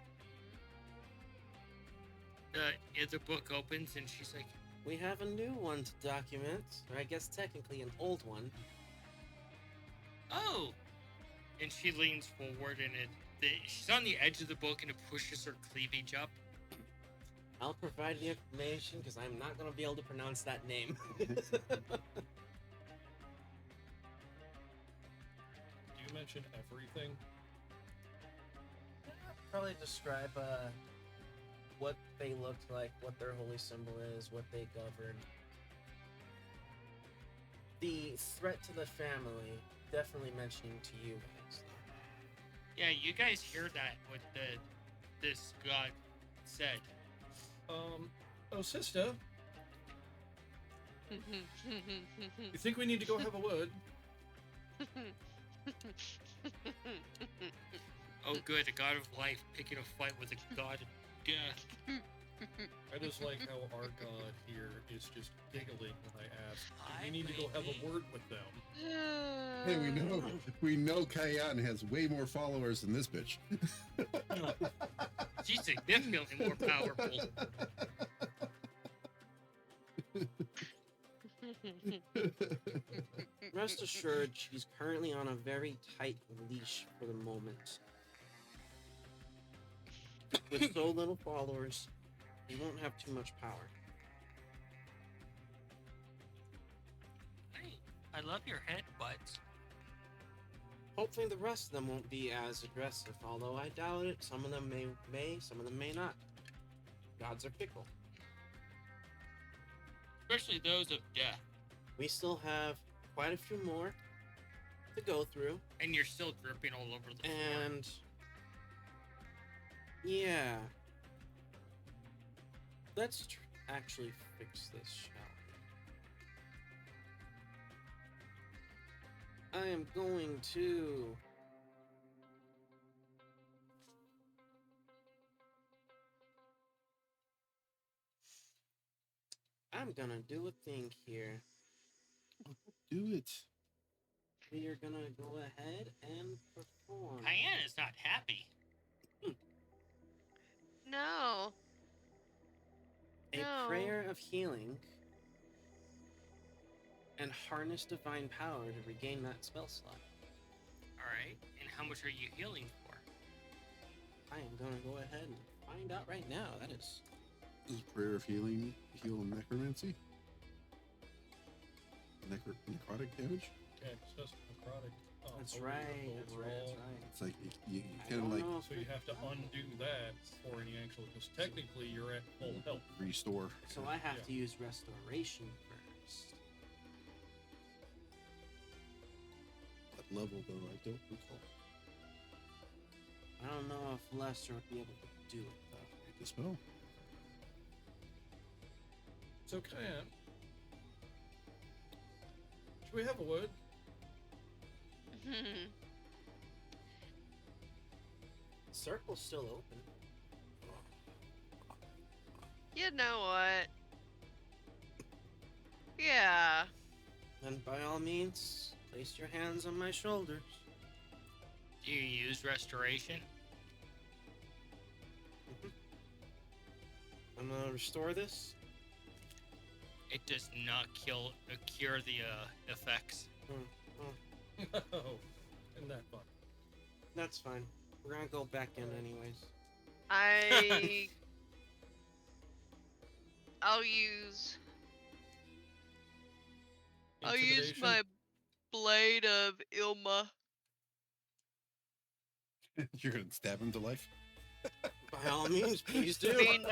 The book opens and she's like, we have a new one to document. Or I guess technically an old one. oh! And she leans forward and she's on the edge of the book and it pushes her cleavage up. I'll provide the information because I'm not going to be able to pronounce that name. Do you mention everything? Probably describe what they looked like, what their holy symbol is, what they govern. The threat to the family, definitely mentioning to you guys. Yeah, you guys hear that, what this god said. Oh, sister, you think we need to go have a word? Oh good, a god of life picking a fight with a god of death. I just like how our god here is just giggling when I ask, Hi, we need to go have baby. a word with them. Hey, we know Cayenne has way more followers than this bitch. She's significantly more powerful. Rest assured, she's currently on a very tight leash for the moment. With so little followers, you won't have too much power. Hey, I love your head butts. Hopefully the rest of them won't be as aggressive, although I doubt it. Some of them may, some of them may not. Gods are fickle. Especially those of death. We still have quite a few more to go through, And you're still dripping all over the floor. and yeah, let's actually fix this, shall we? I am going to I'm gonna do a thing here. Do it. We are gonna go ahead and perform. Cayenne is not happy. No. A No. prayer of healing and harness divine power to regain that spell slot. All right. And how much are you healing for? I am gonna go ahead and find out right now. That is Is prayer of healing heal necromancy? Necrotic damage? Yeah, it says necrotic. Oh, that's holy right. results That's are right. all- That's right. It's like you I kind of don't like know if So you have to undo that for any actual, because technically you're at full health. restore. So I have Yeah. to use restoration first. That level though, I don't recall. I don't know if Lester would be able to do it though. Read the spell. So Kyan, should we have a word? Circle's still open. You know what? Yeah. Then by all means, place your hands on my shoulders. Do you use restoration? I'm gonna restore this. It does not cure the effects. Oh, isn't that fun? That's fine. We're gonna go back in anyways. I'll use my blade of Ilma. You're gonna stab him to life. By all means, please do. I mean,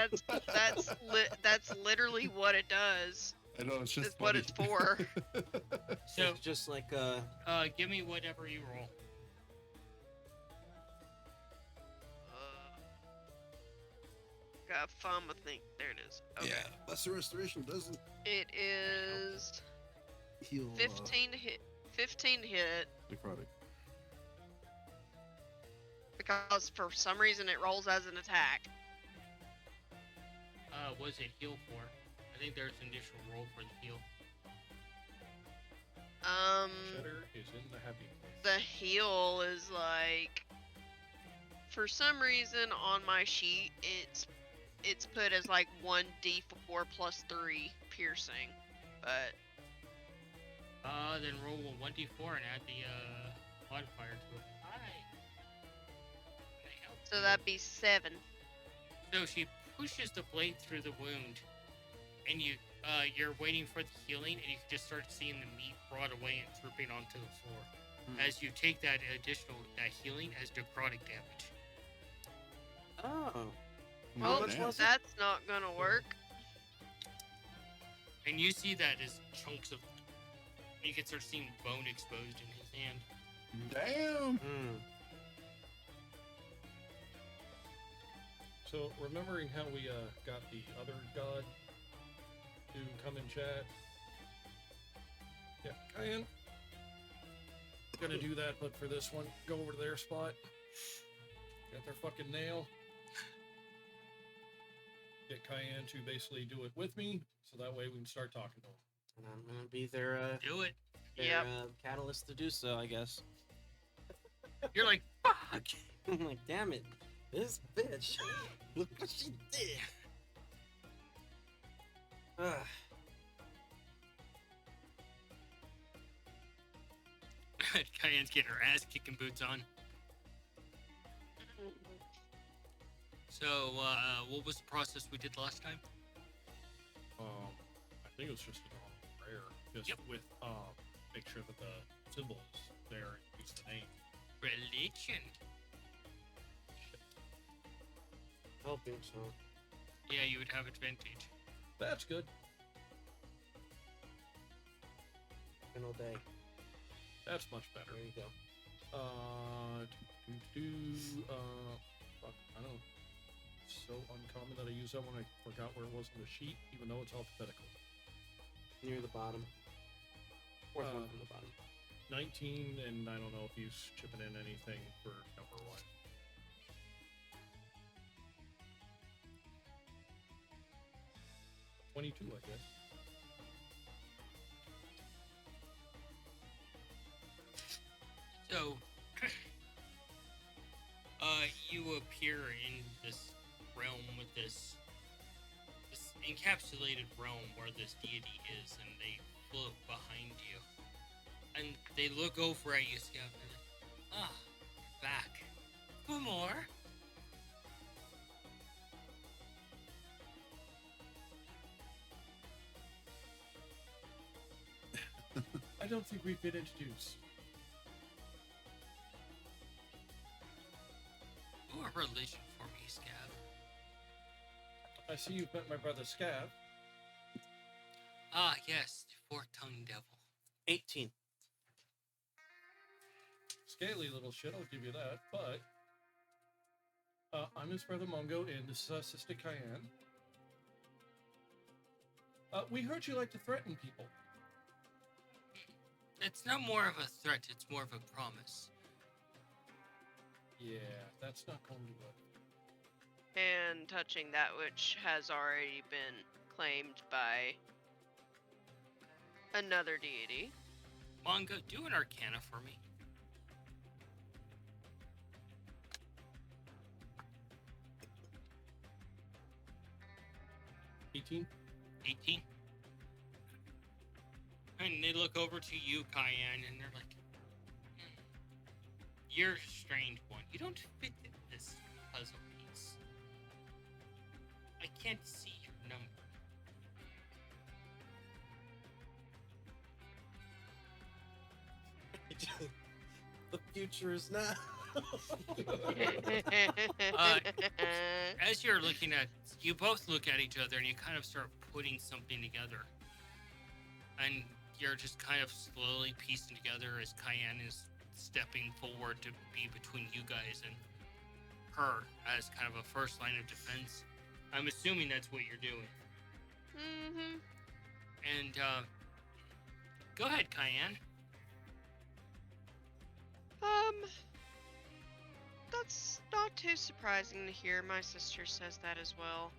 that's literally what it does. I know it's It's what it's for. So, It's just like give me whatever you roll. Got Fama think. There it is. Okay. Yeah, lesser restoration doesn't It is heal 15 to hit. 15 to hit necrotic. because for some reason it rolls as an attack. What does it heal for? I think there's an additional roll for the heal. Cheddar is in the happy place. The heal is like, for some reason on my sheet it's put as like 1d4 plus 3 piercing, but Then roll a 1d4 and add the modifier to it. Hi. Can I help so you? that'd be 7. So she pushes the blade through the wound, and you're waiting for the healing, and you can just start seeing the meat brought away and dripping onto the floor. As you take that healing as necrotic damage. oh. Well, much was it? that's not gonna work. And you see that as chunks of. You can start seeing bone exposed in his hand. Damn. So remembering how we got the other god to come and chat. Yeah, Kyan. Gonna do that, but for this one, go over to their spot. Got their fucking nail. Get Cayenne to basically do it with me, so that way we can start talking to him. And I'm gonna be their Do it. Yep. catalyst to do so, I guess. You're like, fuck! I'm like, damn it, this bitch. Look what she did. Ugh. Cayenne's getting her ass kicking boots on. So, what was the process we did last time? I think it was just a normal prayer, just Yep. with make sure that the symbol is there and use the name. Religion. Hoping so. Yeah, you would have advantage. That's good. Final day. That's much better. There you go. Fuck, I don't know. So uncommon that I use that one. I forgot where it was on the sheet, even though it's alphabetical. Near the bottom. Fourth one Uh, from the bottom. 19, and I don't know if he's chipping in anything for number 1. $22, I guess. So, you appear in this realm with this encapsulated realm where this deity is, and they float behind you. And they look over at you, Scout, and they're like, back. For more? I don't think we've been introduced. Do a religion for me, Scav. I see you've met my brother Scav. Ah, yes, the fork-tongued devil. 18. Scaly little shit, I'll give you that. But I'm his brother Mungo, and this is our sister Cayenne. We heard you like to threaten people. It's not more of a threat, it's more of a promise. Yeah, that's not going to work. And touching that which has already been claimed by another deity. Manga, do an arcana for me. $18. 18. And they look over to you, Cayenne, and they're like, you're a strange one. You don't fit in this puzzle piece. I can't see your number. The future is now. As you're looking at, you both look at each other and you kind of start putting something together. And you're just kind of slowly piecing together as Cayenne is stepping forward to be between you guys and her as kind of a first line of defense. I'm assuming that's what you're doing. Mm-hmm. And, go ahead, Cayenne. That's not too surprising to hear. My sister says that as well.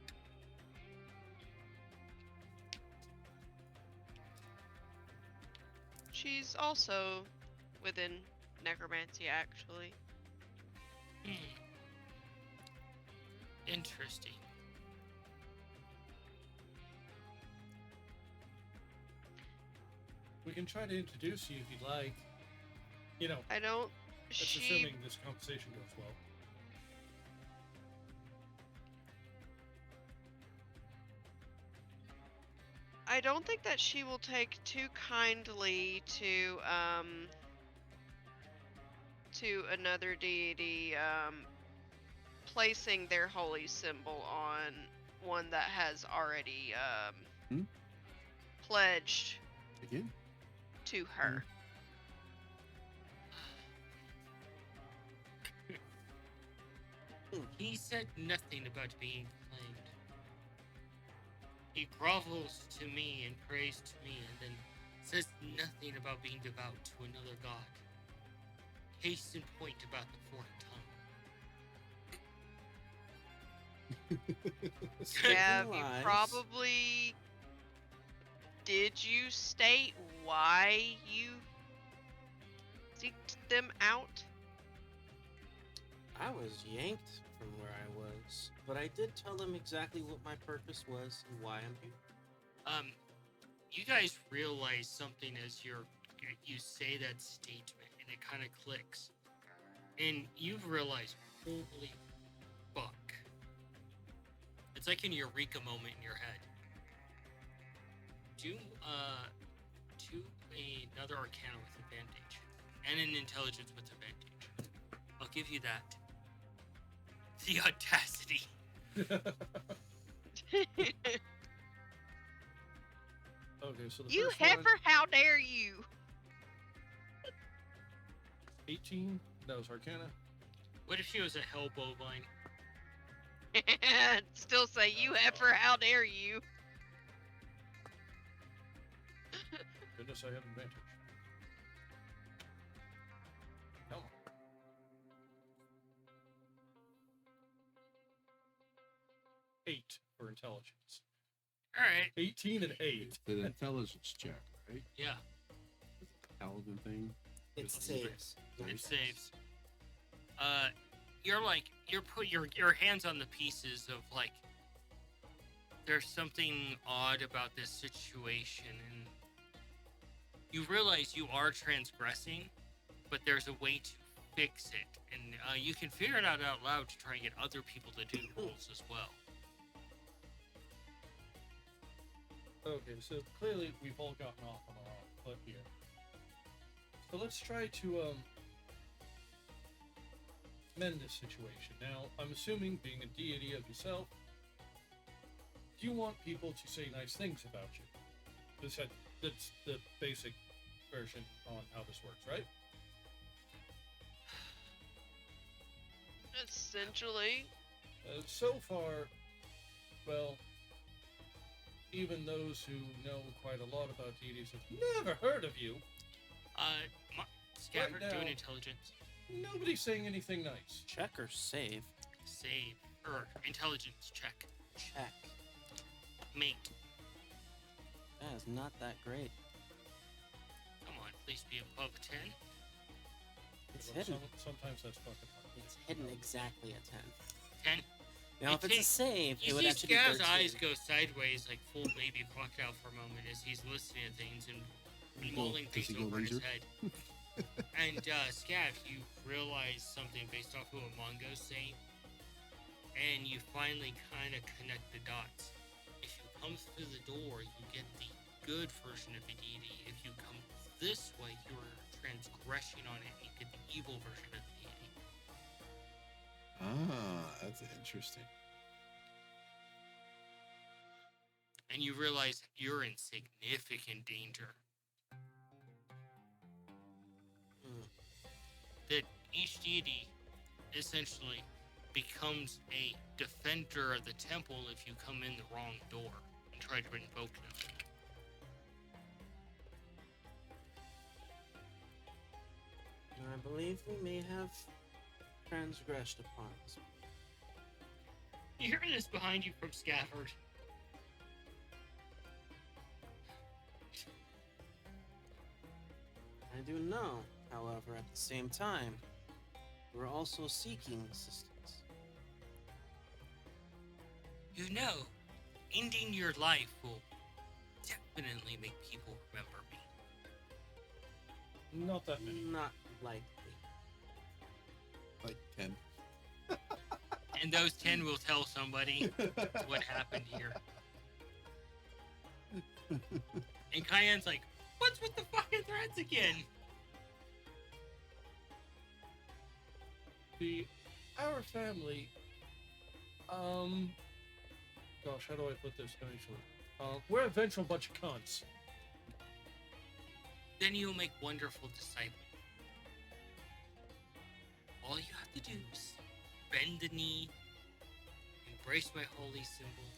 She's also within necromancy, actually. Interesting. We can try to introduce you if you'd like. You know, I don't. that's She. assuming this conversation goes well. I don't think that she will take too kindly to another deity placing their holy symbol on one that has already pledged Again? to her. He said nothing about being claimed. He grovels to me and prays to me and then says nothing about being devout to another god. Case in point about the forked tongue. Yeah, you Lies. probably. Did you state why you seeked them out? I was yanked from where I was, but I did tell them exactly what my purpose was and why I'm here. You guys realize something as you say that statement, and it kind of clicks, and you've realized, holy fuck! It's like an eureka moment in your head. Do another arcana with advantage, and an intelligence with advantage. I'll give you that. The audacity. Okay, so the You first one, heifer, how dare you! 18. That was Arcana. What if she was a hell bovine? Still say, you heifer, how dare you! Goodness, I have advantage. Come on. 8 for intelligence. All right. 18 and 8. It's the intelligence check, right? Yeah, Paladin thing. It saves. it saves. You're put your hands on the pieces of like there's something odd about this situation, and you realize you are transgressing, but there's a way to fix it, and you can figure it out loud to try and get other people to do the rules as well. Okay, so clearly we've all gotten off on our own foot here. So let's try to mend this situation. Now, I'm assuming, being a deity of yourself, you want people to say nice things about you. That's the basic version on how this works, right? Essentially. So far, well, even those who know quite a lot about deities have never heard of you. Scabbard, Right do an now- intelligence. Nobody's saying anything nice. Check or save? Save. Or intelligence check. Check. Mate. That is not that great. Come on, please be above a 10. It's Well, hidden. sometimes that's fucking hard. It's hidden exactly at 10. 10. Now, You if it's a take- save, it You would see actually be Scav's 13. eyes go sideways like full baby crocodile for a moment as he's listening to things and mulling Does things he go over in his laser? head. And Scav, you realize something based off who Amongo's saying, and you finally kind of connect the dots. If you come through the door, you get the good version of the deity. If you come this way, you're transgressing on it, and you get the evil version of the deity. Ah, that's interesting. And you realize you're in significant danger. Hmm. That each deity essentially becomes a defender of the temple if you come in the wrong door and try to invoke them. I believe we may have transgressed upon this. You hear this behind you from Scafford. I do know, however, at the same time, we're also seeking assistance. You know, ending your life will definitely make people remember me. Not that many. Not likely. Like 10. And those 10 will tell somebody what happened here. And Cayenne's like, what's with the fucking threats again? Our family, gosh, how do I put this nicely? We're a vengeful bunch of cunts. Then you'll make wonderful disciples. All you have to do is bend the knee, embrace my holy symbol,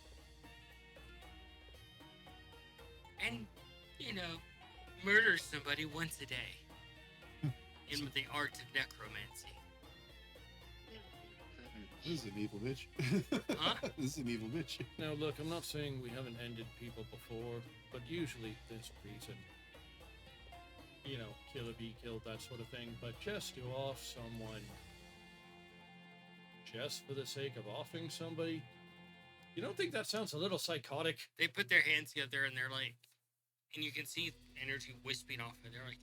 and, you know, murder somebody once a day in the art of necromancy. This is an evil bitch. Huh? This is an evil bitch. Now, look, I'm not saying we haven't ended people before, but usually there's a reason. You know, kill or be killed, that sort of thing. But just to off someone just for the sake of offing somebody, you don't think that sounds a little psychotic? They put their hands together and they're like, and you can see energy wisping off of it. They're like,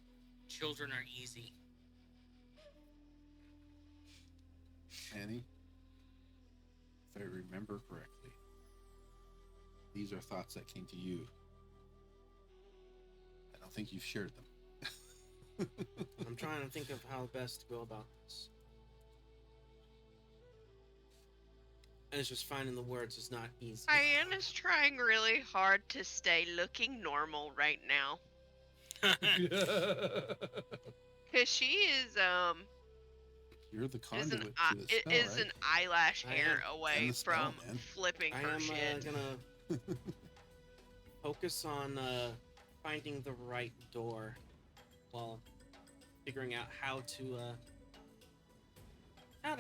children are easy. Annie, if I remember correctly, these are thoughts that came to you. I don't think you've shared them. I'm trying to think of how best to go about this. And it's just finding the words is not easy. Diana's trying really hard to stay looking normal right now. Cause she is You're the is conduit an to this spell, is right? an eyelash I hair am. away And the spell, from man. flipping I her am shit. gonna focus on finding the right door while figuring out how to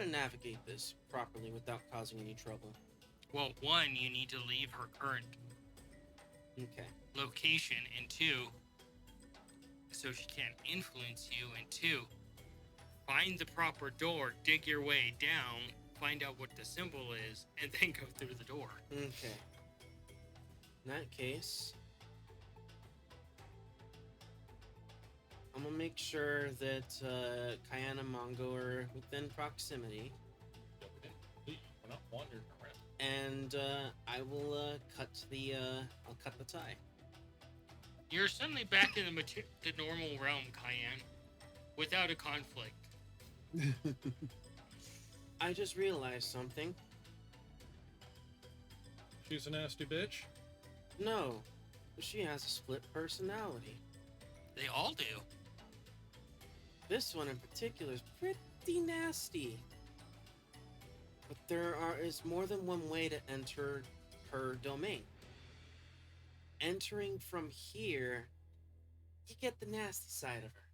navigate this properly without causing any trouble. Well, one, you need to leave her current Okay. location, and two, so she can't influence you, and two, find the proper door, dig your way down, find out what the symbol is, and then go through the door. Okay. In that case, I'm gonna make sure that Kyan and Mongo are within proximity, Yeah, we didn't leave. We're not wandering around. and I will I'll cut the tie. You're suddenly back in the normal realm, Cayenne, without a conflict. I just realized something. She's a nasty bitch. No, she has a split personality. They all do. This one in particular is pretty nasty. But there is more than one way to enter her domain. Entering from here, you get the nasty side of her.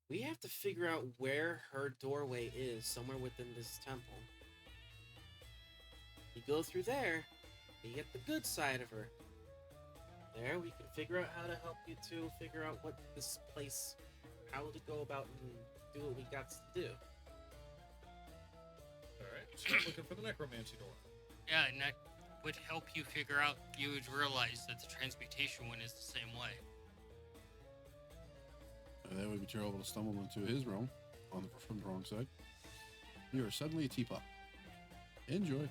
We have to figure out where her doorway is, somewhere within this temple. You go through there, you get the good side of her. There, we can figure out how to help you to figure out what this place, how to go about and do what we got to do. Alright, start looking for the necromancy door. Yeah, and that would help you figure out. You would realize that the transmutation one is the same way. That would be terrible to stumble into his realm from the wrong side. You are suddenly a teapot. Enjoy.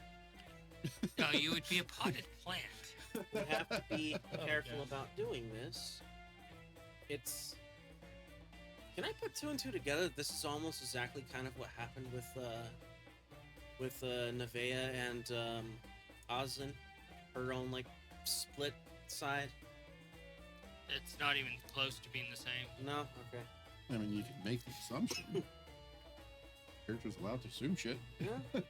No, you would be a potted plant. We have to be careful yes. about doing this. It's. Can I put two and two together? This is almost exactly kind of what happened with Nevea and Ozin, her own like split side. It's not even close to being the same. No, okay. I mean, you can make the assumption. Character's allowed to assume shit. Yeah,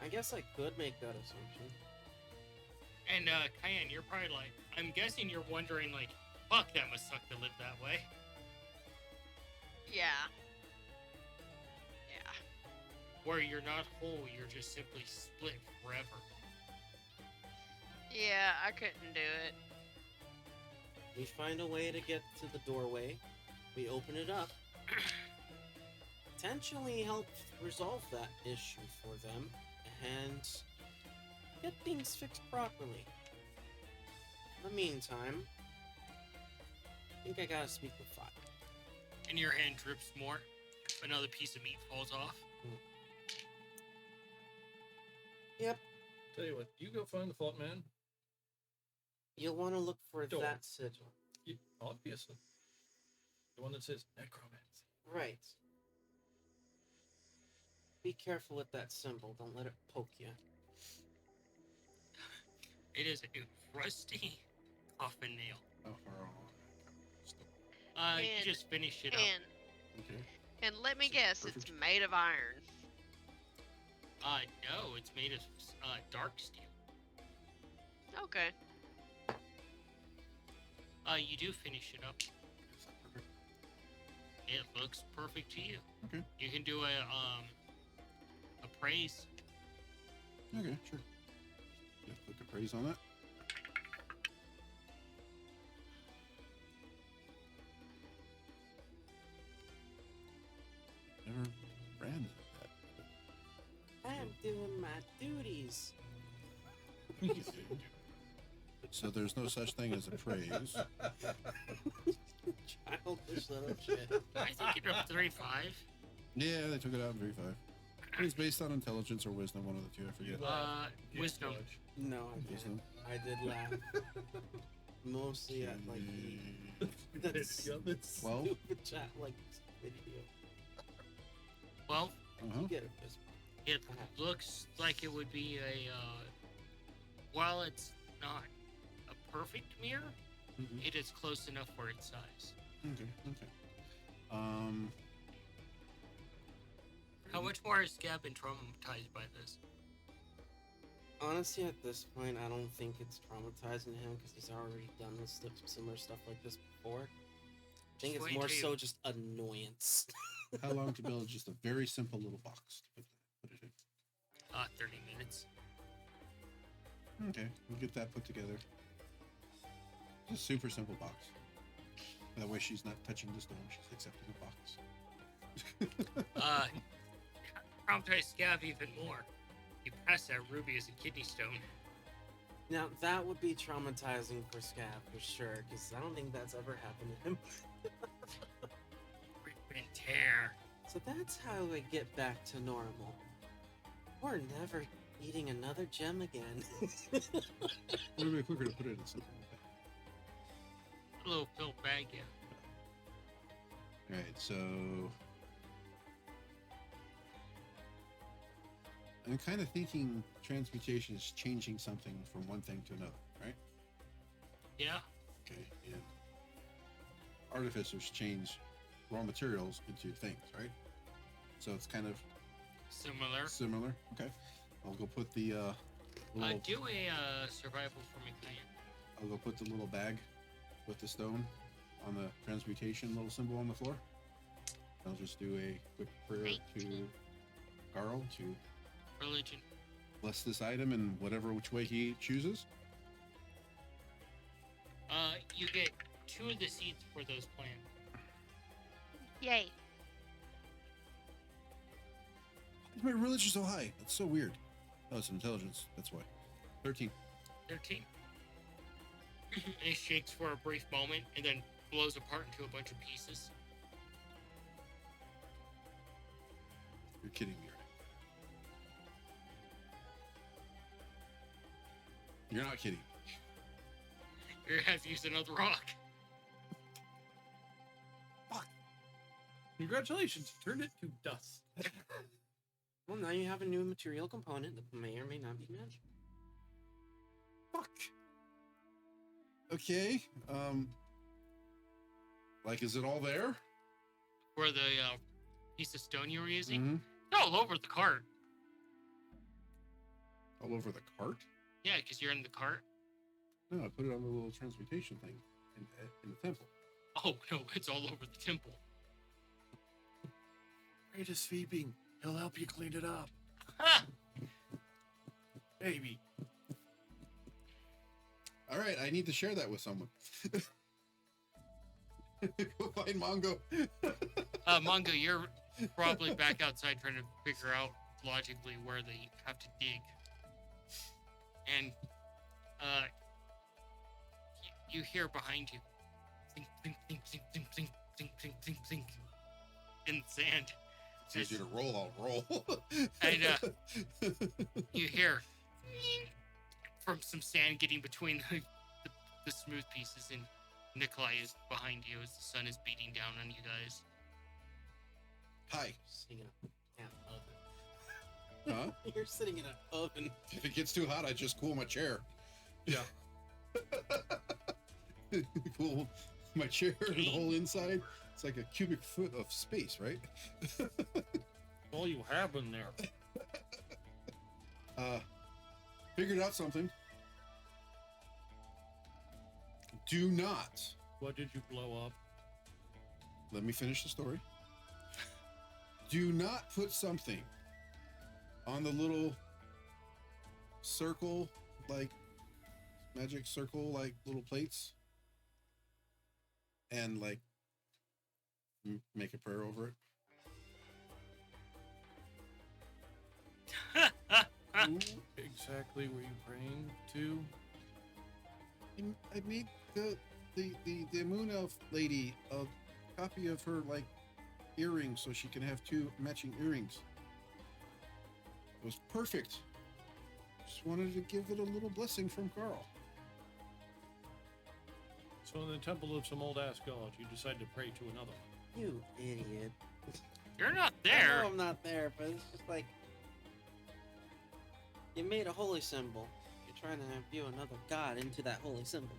I guess I could make that assumption. And Cayenne, you're probably like, I'm guessing you're wondering like, fuck, that must suck to live that way. Yeah. Yeah. Where you're not whole, you're just simply split forever. Yeah, I couldn't do it. We find a way to get to the doorway. We open it up. Potentially help resolve that issue for them and get things fixed properly. In the meantime, I think I gotta speak with Five. And your hand drips more. Another piece of meat falls off. Yep, Tell you what, you go find the fault man. you'll want to look for Door. that sigil. You, obviously. The one that says necromancy. Right. Be careful with that symbol. Don't let it poke you. It is a rusty coffin nail. How far along? You And- just finished it up. Okay. And let me So, guess, it's perfect. made of iron. No, it's made of dark steel. Okay. You do finish it up. It looks perfect to you. Okay. You can do a praise. Okay, sure. Yeah, click appraise on that. Never ran that. I'm doing my duties. So there's no such thing as a praise. Childish little shit. I think you're up 3-5. Yeah, they took it out in 3-5. It was based on intelligence or wisdom, one of the two, I forget. You Wisdom. judge. No, I didn't. Wisdom. I did laugh. Mostly at like that's Yeah, that's- Well, stupid chat like video. Well, uh-huh. You get it, fist bump. it looks like it would be a. While it's not a perfect mirror, Mhm. it is close enough for its size. Okay, okay. How much more has Gab been traumatized by this? Honestly, at this point, I don't think it's traumatizing him because he's already done this similar stuff like this before. I think Just it's wait more till you- so just annoyance. How long to build just a very simple little box to put it in? 30 minutes. Okay, we'll get that put together. Just a super simple box. That way she's not touching the stone, she's accepting the box. Traumatize Gab even more. You pass that ruby as a kidney stone. Now that would be traumatizing for Scav for sure, because I don't think that's ever happened to him. Rip and tear. So that's how I get back to normal. We're never eating another gem again. Would it be quicker to put it in something like that? A little pill bag, yeah. All right, so I'm kind of thinking transmutation is changing something from one thing to another, right? Yeah. Okay, and artificers change raw materials into things, right? So it's kind of Similar. similar. Okay, I'll go put the little, Do a survival for McLean. I'll go put the little bag with the stone on the transmutation little symbol on the floor. I'll just do a quick prayer to 19. Garl to Religion. bless this item in whatever which way he chooses. You get 2 of the seeds for those plants. Yay. My religion so high. That's so weird. Oh, it's intelligence. That's why. 13. 13. It shakes for a brief moment and then blows apart into a bunch of pieces. You're kidding me, right? You're not kidding. You're gonna have to use another rock. Congratulations, you turned it to dust. Well, now you have a new material component that may or may not be magic. Fuck. Okay. Like, is it all there? For the piece of stone you were using. Mhm. It's all over the cart. All over the cart? Yeah, because you're in the cart. No, I put it on the little transmutation thing in the temple. Oh no, it's all over the temple. Great is Phoebe. He'll help you clean it up. Ha! Maybe. All right, I need to share that with someone. Go find Mongo. Mongo, you're probably back outside trying to figure out logically where they have to dig. And you hear behind you, think, think, think, think, think, think, think, think, think, think, in the sand. It's easier to roll, I'll roll. And you hear from some sand getting between the smooth pieces, and Nikolai is behind you as the sun is beating down on you guys. Hi. Sitting in a damn oven. Huh? You're sitting in an oven. If it gets too hot, I just cool my chair. Yeah. Cool my chair and the whole inside. It's like a cubic foot of space, right? All you have in there. Figured out something. Do not. What did you blow up? Let me finish the story. Do not put something on the little circle, like magic circle, like little plates, and like make a prayer over it. Who exactly were you praying to? I made the moon elf lady a copy of her like earrings so she can have 2 matching earrings. It was perfect. Just wanted to give it a little blessing from Carl. So in the temple of some old ass gods, you decide to pray to another one. You idiot. You're not I there. know I'm not there, but it's just like you made a holy symbol. You're trying to imbue another god into that holy symbol.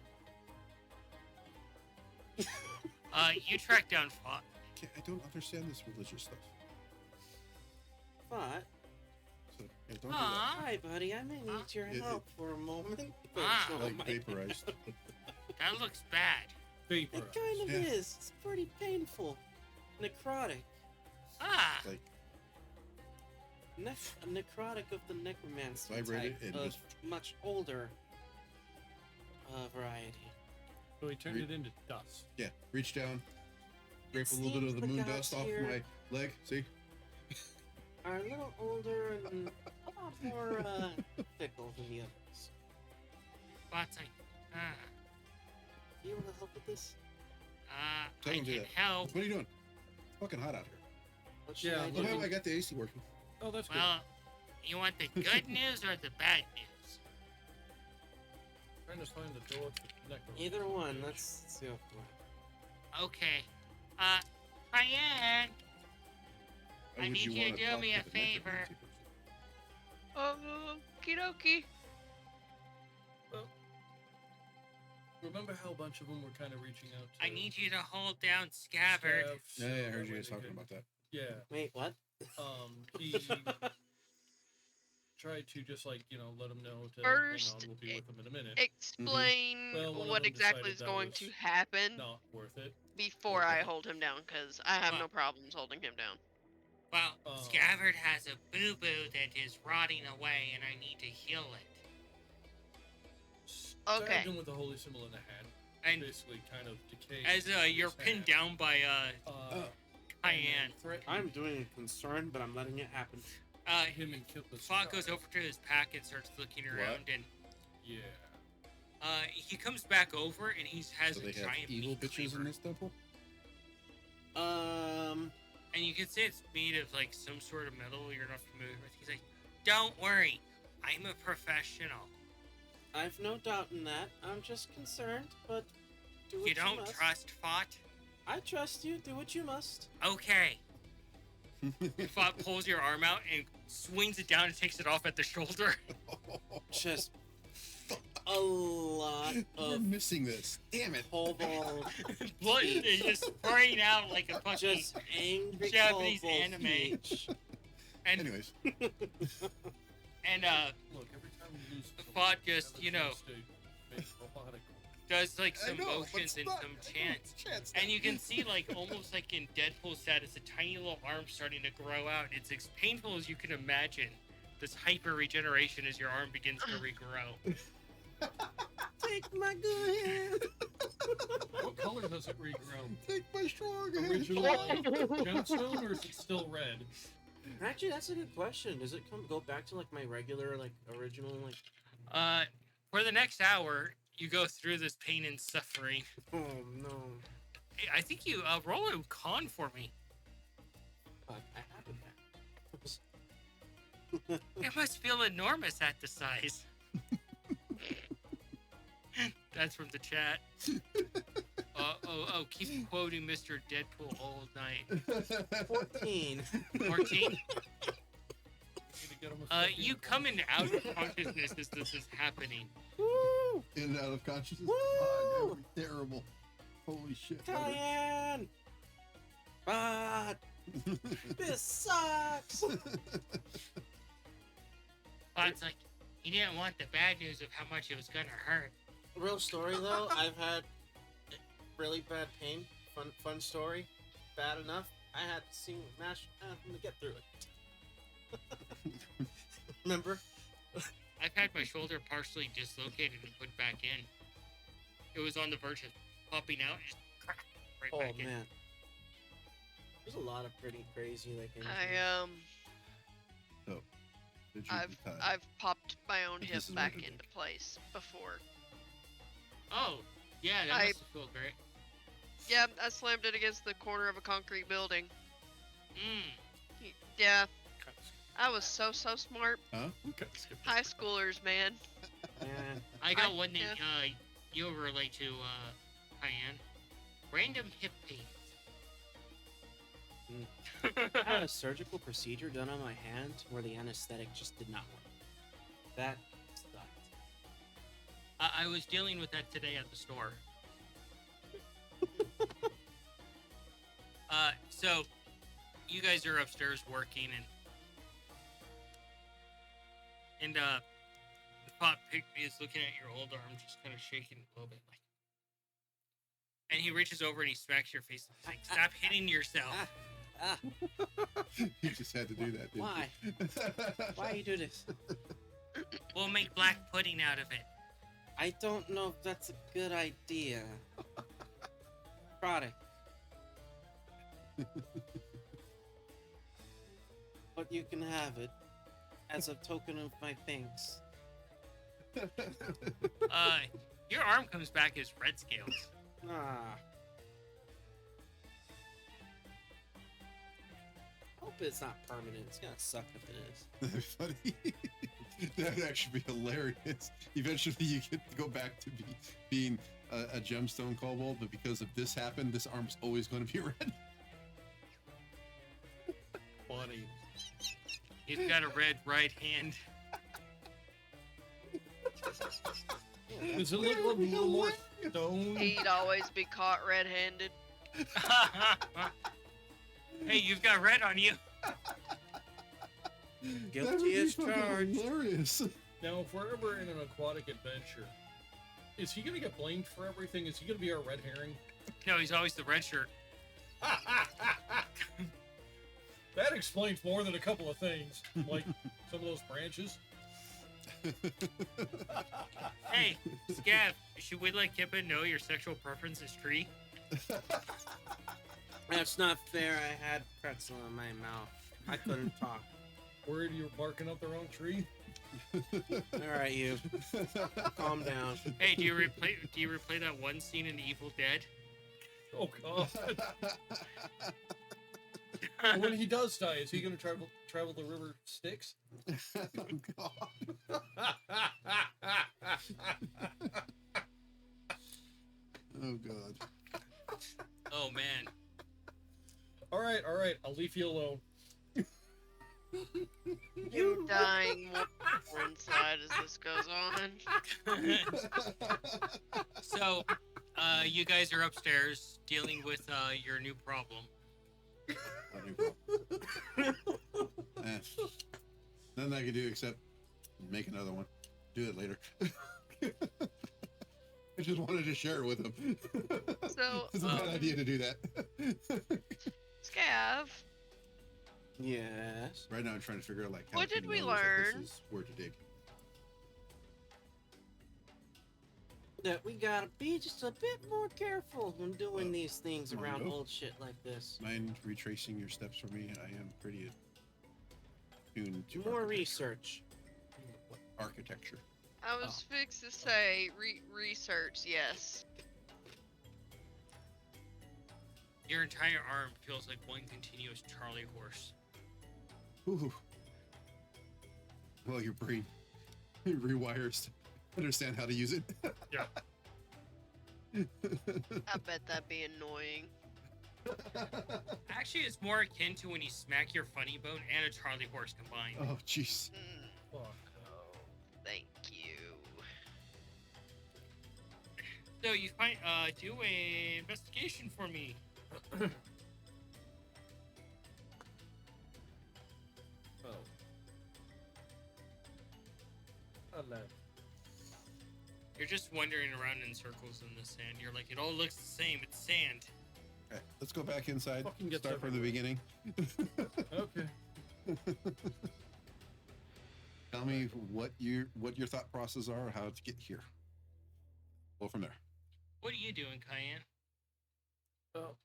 You track down Fought. I don't understand this religious stuff. But So yeah, don't do that. Aw, hi, buddy. I may need your It- help for a moment. Ah. Oh Like my vaporized. that looks bad. Vapor. It kind of Yeah. is. It's pretty painful. Necrotic. Ah, Like Necrotic of the necromancy Vibrated type and of just- much older variety. So he turned it into dust. yeah, reach down, scrape a It little bit of seems the moon the dust gods off here- my leg. See? Are a little older and a lot more fickle than the others. Spot's like, Do you want to help with this? Tell I him to do can that. help. What are you doing? It's fucking hot out here. What should Yeah, I look do? Well, I got the AC working. Oh, that's good. Well, you want the good news or the bad news? Trying to find the door to connect them. Either one. Let's go. for it. Okay. Cayenne, I Or would need you to wanna do talk me to a the favor. necromancy person? Okie dokie. Well, remember how a bunch of them were kind of reaching out to I need you to hold down Scabbard. Scav, Yeah, so I that heard you way guys they talking could- about that. Yeah. Wait, what? He tried to just like, let him know to First, hang on, we'll be with him in a minute. Explain Well, one of what them exactly decided is that going was to happen Not worth it. before I Okay. hold him down, because I have no Well- problems holding him down. Well, Oh. Scabbard has a boo-boo that is rotting away, and I need to heal it. Stabbed Okay. him with a holy symbol in the hand. And Basically, kind of decayed. as you're his pinned hand. down by And Cayenne, threatened I'm doing it concerned, but I'm letting it happen. him and Kippa's Spot goes tribe. over to his pack and starts looking around, and Yeah. he comes back over and he has So a they have giant evil meat bitches cleaver. in this temple? And you can say it's made of like some sort of metal you're not familiar with. He's like, "Don't worry, I'm a professional. I've no doubt in that. I'm just concerned, but do what You don't must. trust Fought? I trust you. Do what you must. Okay." Fought pulls your arm out and swings it down and takes it off at the shoulder. Just a lot You're of missing this. Damn it. cobalt, Blood is just spraying out like a fucking. just angry Japanese cobalt anime. speech. And Anyways, and Look, every time you lose, The thought just, have a you know, chance to make robotic. does like I some know, but motions it's and not- some I know, chants. it's chants And now. you can see, like, almost like in Deadpool status, a tiny little arm starting to grow out. It's as painful as you can imagine. This hyper regeneration as your arm begins to regrow. Take my good hand. What color does it regrow? Take my strong hand. Original gemstone, or is it still red? Actually, that's a good question. Does it go back to like my regular, like original, like? For the next hour, you go through this pain and suffering. Oh no! Hey, I think you roll a con for me. Fuck, I have it back. It must feel enormous at the size. That's from the chat. Keep quoting Mr. Deadpool all night. 14. 14. Need to get 'em a fucking- You come in out of consciousness as this is happening. Woo! In and out of consciousness. Woo! God, that would be terrible. Holy shit. brother. Cayenne! But this sucks! It's like, he didn't want the bad news of how much it was gonna hurt. Real story though, I've had really bad pain. Fun story. Bad enough. I had to sing mash to get through it. Remember? I've had my shoulder partially dislocated and put back in. It was on the verge of popping out and crack, right Oh back in. man. There's a lot of pretty crazy like injuries. Did you retire? I've popped my own This hip is back what it into is. place before. Oh, yeah, that I- must feel great. Yeah, I slammed it against the corner of a concrete building. Mmm. Yeah, I was so smart. Huh? High schoolers, man. Yeah. I got I- one that yeah. you'll relate to, Cayenne. Random hip pains. I had a surgical procedure done on my hand where the anesthetic just did not work. That sucked. I was dealing with that today at the store. So you guys are upstairs working and Pop is looking at your old arm, just kind of shaking a little bit, like. And he reaches over and he smacks your face. He's like, "Stop hitting yourself." Ah, You just had to do that, didn't why? you? Why you do this? We'll make black pudding out of it. I don't know if that's a good idea. Product. But you can have it as a token of my thanks. Your arm comes back as red scales. Ah. Hope it's not permanent. It's gonna suck if it is. That'd be funny. That'd actually be hilarious. Eventually, you get to go back to being a gemstone kobold, but because of this happened, this arm's always going to be red. Funny. He's got a red right hand. Does it look a little more stone? He'd always be caught red-handed. Hey, you've got red on you. Guilty as charged. Hilarious. Now, if we're ever in an aquatic adventure, is he gonna get blamed for everything? Is he gonna be our red herring? No, he's always the red shirt. That explains more than a couple of things, like some of those branches. Hey, Scav, should we let Kippa know your sexual preference is tree? That's not fair. I had pretzel in my mouth. I couldn't talk. Worried you're barking up the wrong tree? All right, you. Calm down. Hey, do you replay that one scene in Evil Dead? Oh god. And when he does die, is he gonna travel the river Styx? Oh, God. Oh, God. Oh man. All right. I'll leave you alone. You're dying more inside as this goes on. So, you guys are upstairs dealing with your new problem. Nothing I can do except make another one. Do it later. I just wanted to share it with him. So, It's a bad idea to do that. Scav, Yes. Right now, I'm trying to figure out like how What he did we knows that learn? this is where to dig. That we gotta be just a bit more careful when doing these things there we around go. old shit like this. Mind retracing your steps for me? I am pretty attuned to More architecture. research. Architecture. I was fixed to say research, yes. Your entire arm feels like one continuous Charlie horse. Ooh. Well, your brain rewires to understand how to use it. Yeah. I bet that'd be annoying. Actually, it's more akin to when you smack your funny bone and a Charlie horse combined. Oh, jeez. Fuck. Thank you. So you find do a investigation for me. Oh. 11. You're just wandering around in circles in the sand. You're like, it all looks the same. It's sand. Okay, let's go back inside. Fucking gets Start from the beginning. Okay. Tell me what your thought process are, how to get here. Go from there. What are you doing, Cayenne? Well,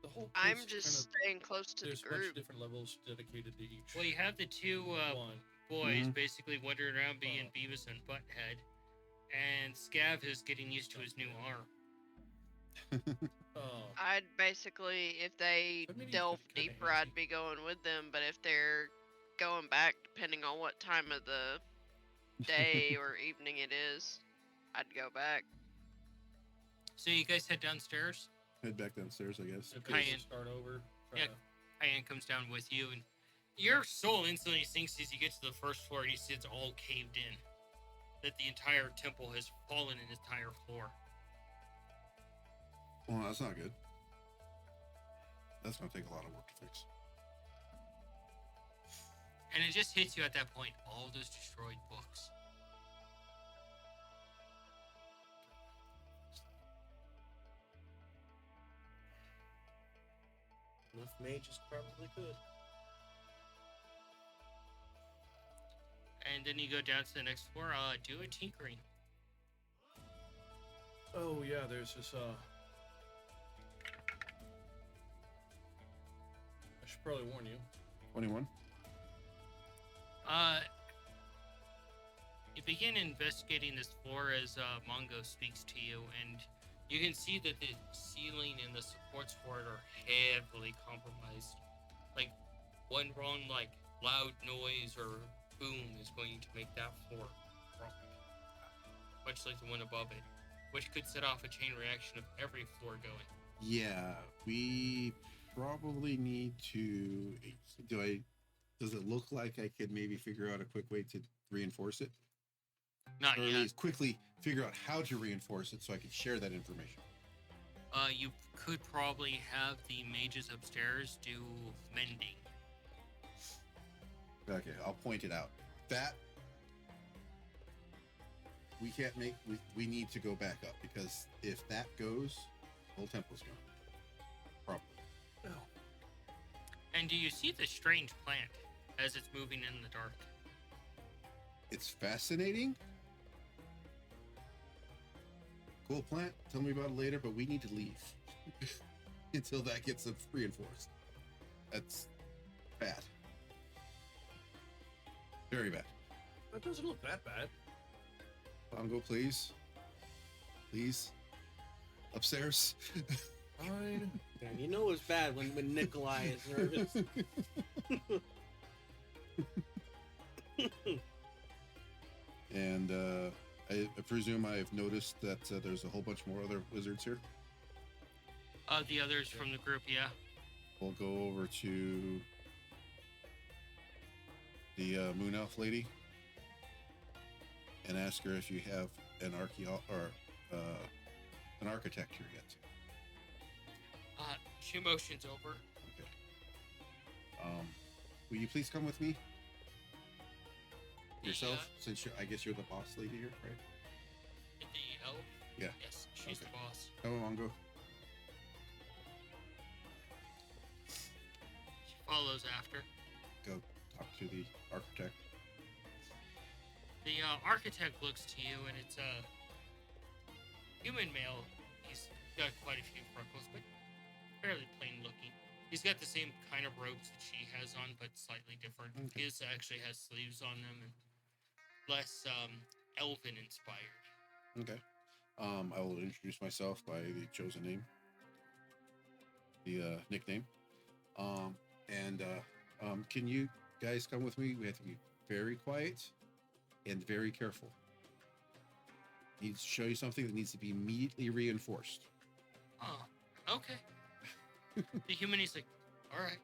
the whole I'm place just staying close to the there's a bunch of group. different levels dedicated to each Well, you have the two one. boys Mhm. basically wandering around being Oh. Beavis and Butthead, and Scav is getting used to his new arm. Oh. I'd basically, if they I mean, he's delve kinda deeper, handsy. I'd be going with them. But if they're going back, depending on what time of the day or evening it is, I'd go back. So you guys head downstairs. Head back downstairs, I guess. If Cayenne. they start over. Yeah. Cayenne comes down with you, and your soul instantly sinks as you get to the first floor, and you see it's all caved in. That the entire temple has fallen an entire floor. Well, that's not good. That's gonna take a lot of work to fix. And it just hits you at that point, all those destroyed books. Enough mages probably could. And then you go down to the next floor, do a tinkering. Oh yeah, there's this I should probably warn you. 21. You begin investigating this floor as Mongo speaks to you, and you can see that the ceiling and the supports for it are heavily compromised. Like, one wrong, loud noise or boom is going to make that floor rock, much like the one above it, which could set off a chain reaction of every floor going. Yeah, we probably need to. Does it look like I could maybe figure out a quick way to reinforce it? Not Or at yet. least quickly figure out how to reinforce it so I can share that information. You could probably have the mages upstairs do mending. Okay, I'll point it out. That we can't make. We need to go back up because if that goes, the whole temple's gone. Probably. And do you see the strange plant as it's moving in the dark? It's fascinating. Cool plant. Tell me about it later, but we need to leave until that gets reinforced. That's bad. Very bad. That doesn't look that bad. Bongo, please. Please. Upstairs. Fine. Man, you know it's bad when Nikolai is nervous. And I presume I've noticed that there's a whole bunch more other wizards here. The others from the group, yeah. We'll go over to the Moon Elf lady and ask her if you have an an architect here yet. She motions over. Okay. Will you please come with me? Yourself, since I guess you're the boss lady here, right? The elf? Yeah. Yes, she's Okay. the boss. Come on, go. She follows after. Go talk to the architect. The architect looks to you, and it's a human male. He's got quite a few freckles, but fairly plain looking. He's got the same kind of robes that she has on, but slightly different. Okay. His actually has sleeves on them and less elven inspired. Okay. I will introduce myself by the chosen name, the nickname. Can you guys come with me? We have to be very quiet and very careful. Need to show you something that needs to be immediately reinforced. Oh, okay. The human is like, all right.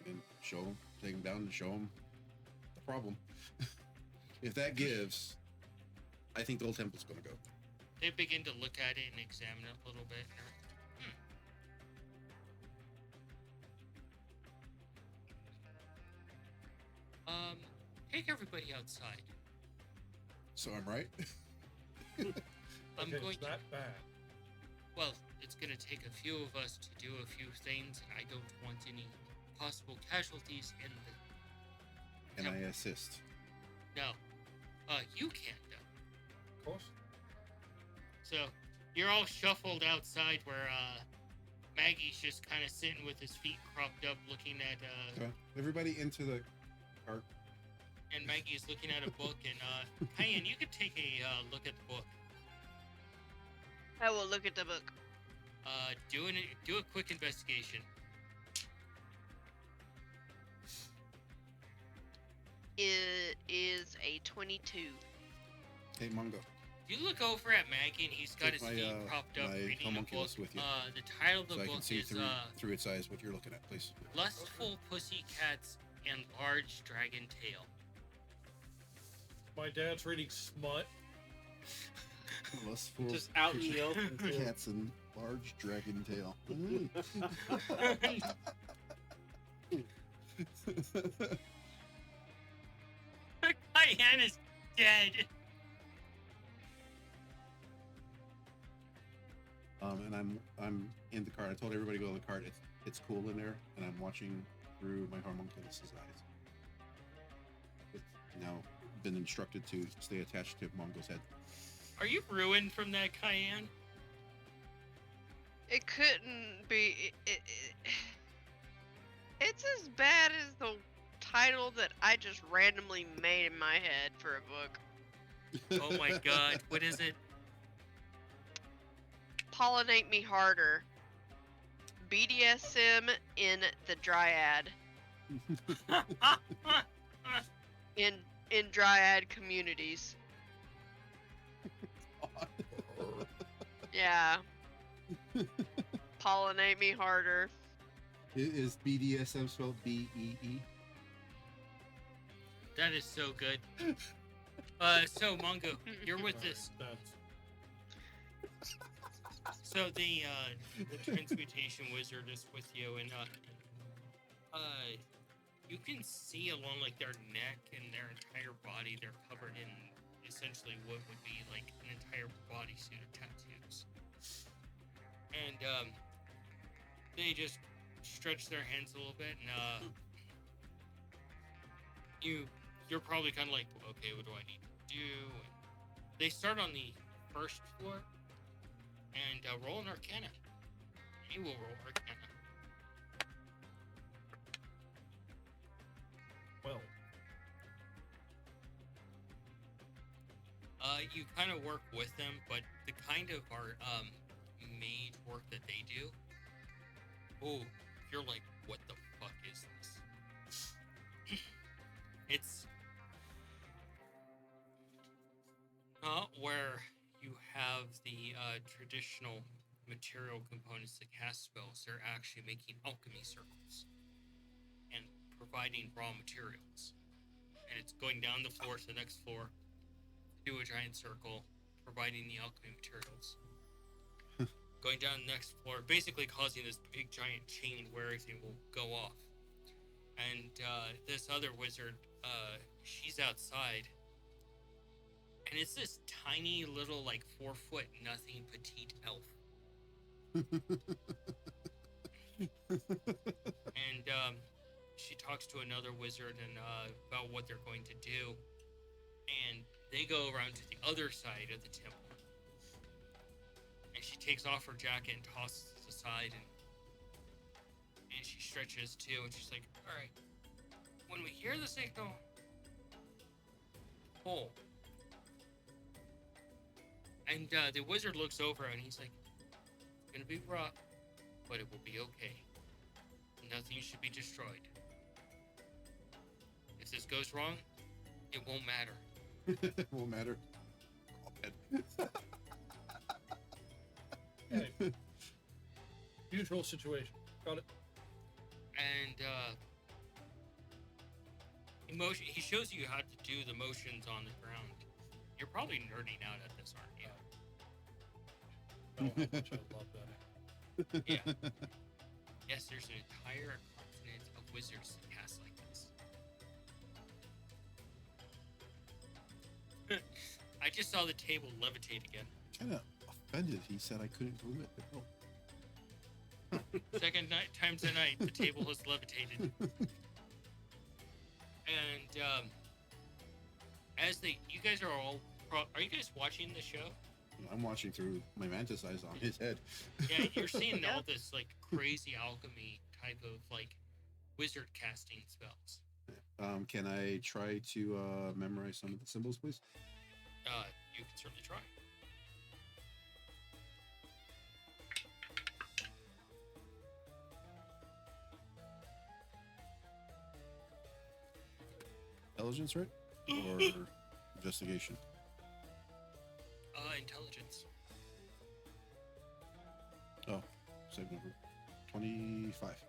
And show him, take him down and show him the problem. If that gives, I think the old temple's gonna go. They begin to look at it and examine it a little bit. And take everybody outside. So I'm right? I'm Okay, going it's to. that bad. Well, it's going to take a few of us to do a few things, and I don't want any possible casualties in the. And I assist. No. You can't, though. Of course. So, you're all shuffled outside where, Maggie's just kind of sitting with his feet propped up looking at, Okay. Everybody into the car. and Maggie's looking at a book, and, Cayenne, you could take a, look at the book. I will look at the book. Do a quick investigation. It is a 22. Hey, Mongo. You look over at Maggie, and he's got Take his my, feet propped up my reading a book. homunculus with you. The title of the So I can book see is, through its eyes what you're looking at, please. Lustful Pussycats and Large Dragon Tail. My dad's reading smut. Lustful Just out in the open. too. cats and large dragon tail. Cayenne is dead. And I'm in the cart. I told everybody to go to the cart. It's cool in there, and I'm watching through my homunculus' eyes. It's now been instructed to stay attached to Mongo's head. Are you ruined from that, Cayenne? It couldn't be. It's as bad as the title that I just randomly made in my head for a book. Oh my god, what is it? Pollinate Me Harder. BDSM in the Dryad. In Dryad communities. Yeah. Pollinate Me Harder. Is BDSM spelled B-E-E? That is so good. So Mongo, you're with this. That's So the transmutation wizard is with you, and you can see along like their neck and their entire body, they're covered in essentially what would be like an entire bodysuit of tattoos. And they just stretch their hands a little bit, and you're probably kind of like, okay, what do I need to do? And they start on the first floor, and roll an Arcana. You will roll Arcana. well. You kind of work with them, but the kind of art, mage work that they do, oh, you're like, what the fuck is this? It's not where you have the traditional material components to cast spells. They're actually making alchemy circles and providing raw materials. And it's going down the floor to the next floor, do a giant circle, providing the alchemy materials. Going down the next floor, basically causing this big giant chain where everything will go off. And this other wizard, she's outside. And it's this tiny little, like, 4-foot nothing petite elf. And she talks to another wizard and about what they're going to do. And they go around to the other side of the temple. And she takes off her jacket and tosses it aside, and she stretches too, and she's like, alright, when we hear the signal, pull. And the wizard looks over and he's like, it's gonna be rough, but it will be okay. Nothing should be destroyed. If this goes wrong, it won't matter. It won't matter. Hey. Usual situation. Got it. And emotion. He shows you how to do the motions on the ground. You're probably nerding out at this, aren't you? Oh, how much I love that. Yeah. Yes, there's an entire continent of wizards that cast like this. I just saw the table levitate again. Kind of offended. He said I couldn't do it. Oh. Second time tonight, the table has levitated. And as you guys are all, are you guys watching the show? I'm watching through my mantis eyes on his head. Yeah, you're seeing all this like crazy alchemy type of like wizard casting spells. Can I try to memorize some of the symbols, please? You can certainly try. Intelligence, right? Or investigation? Intelligence. Oh, save number. 25.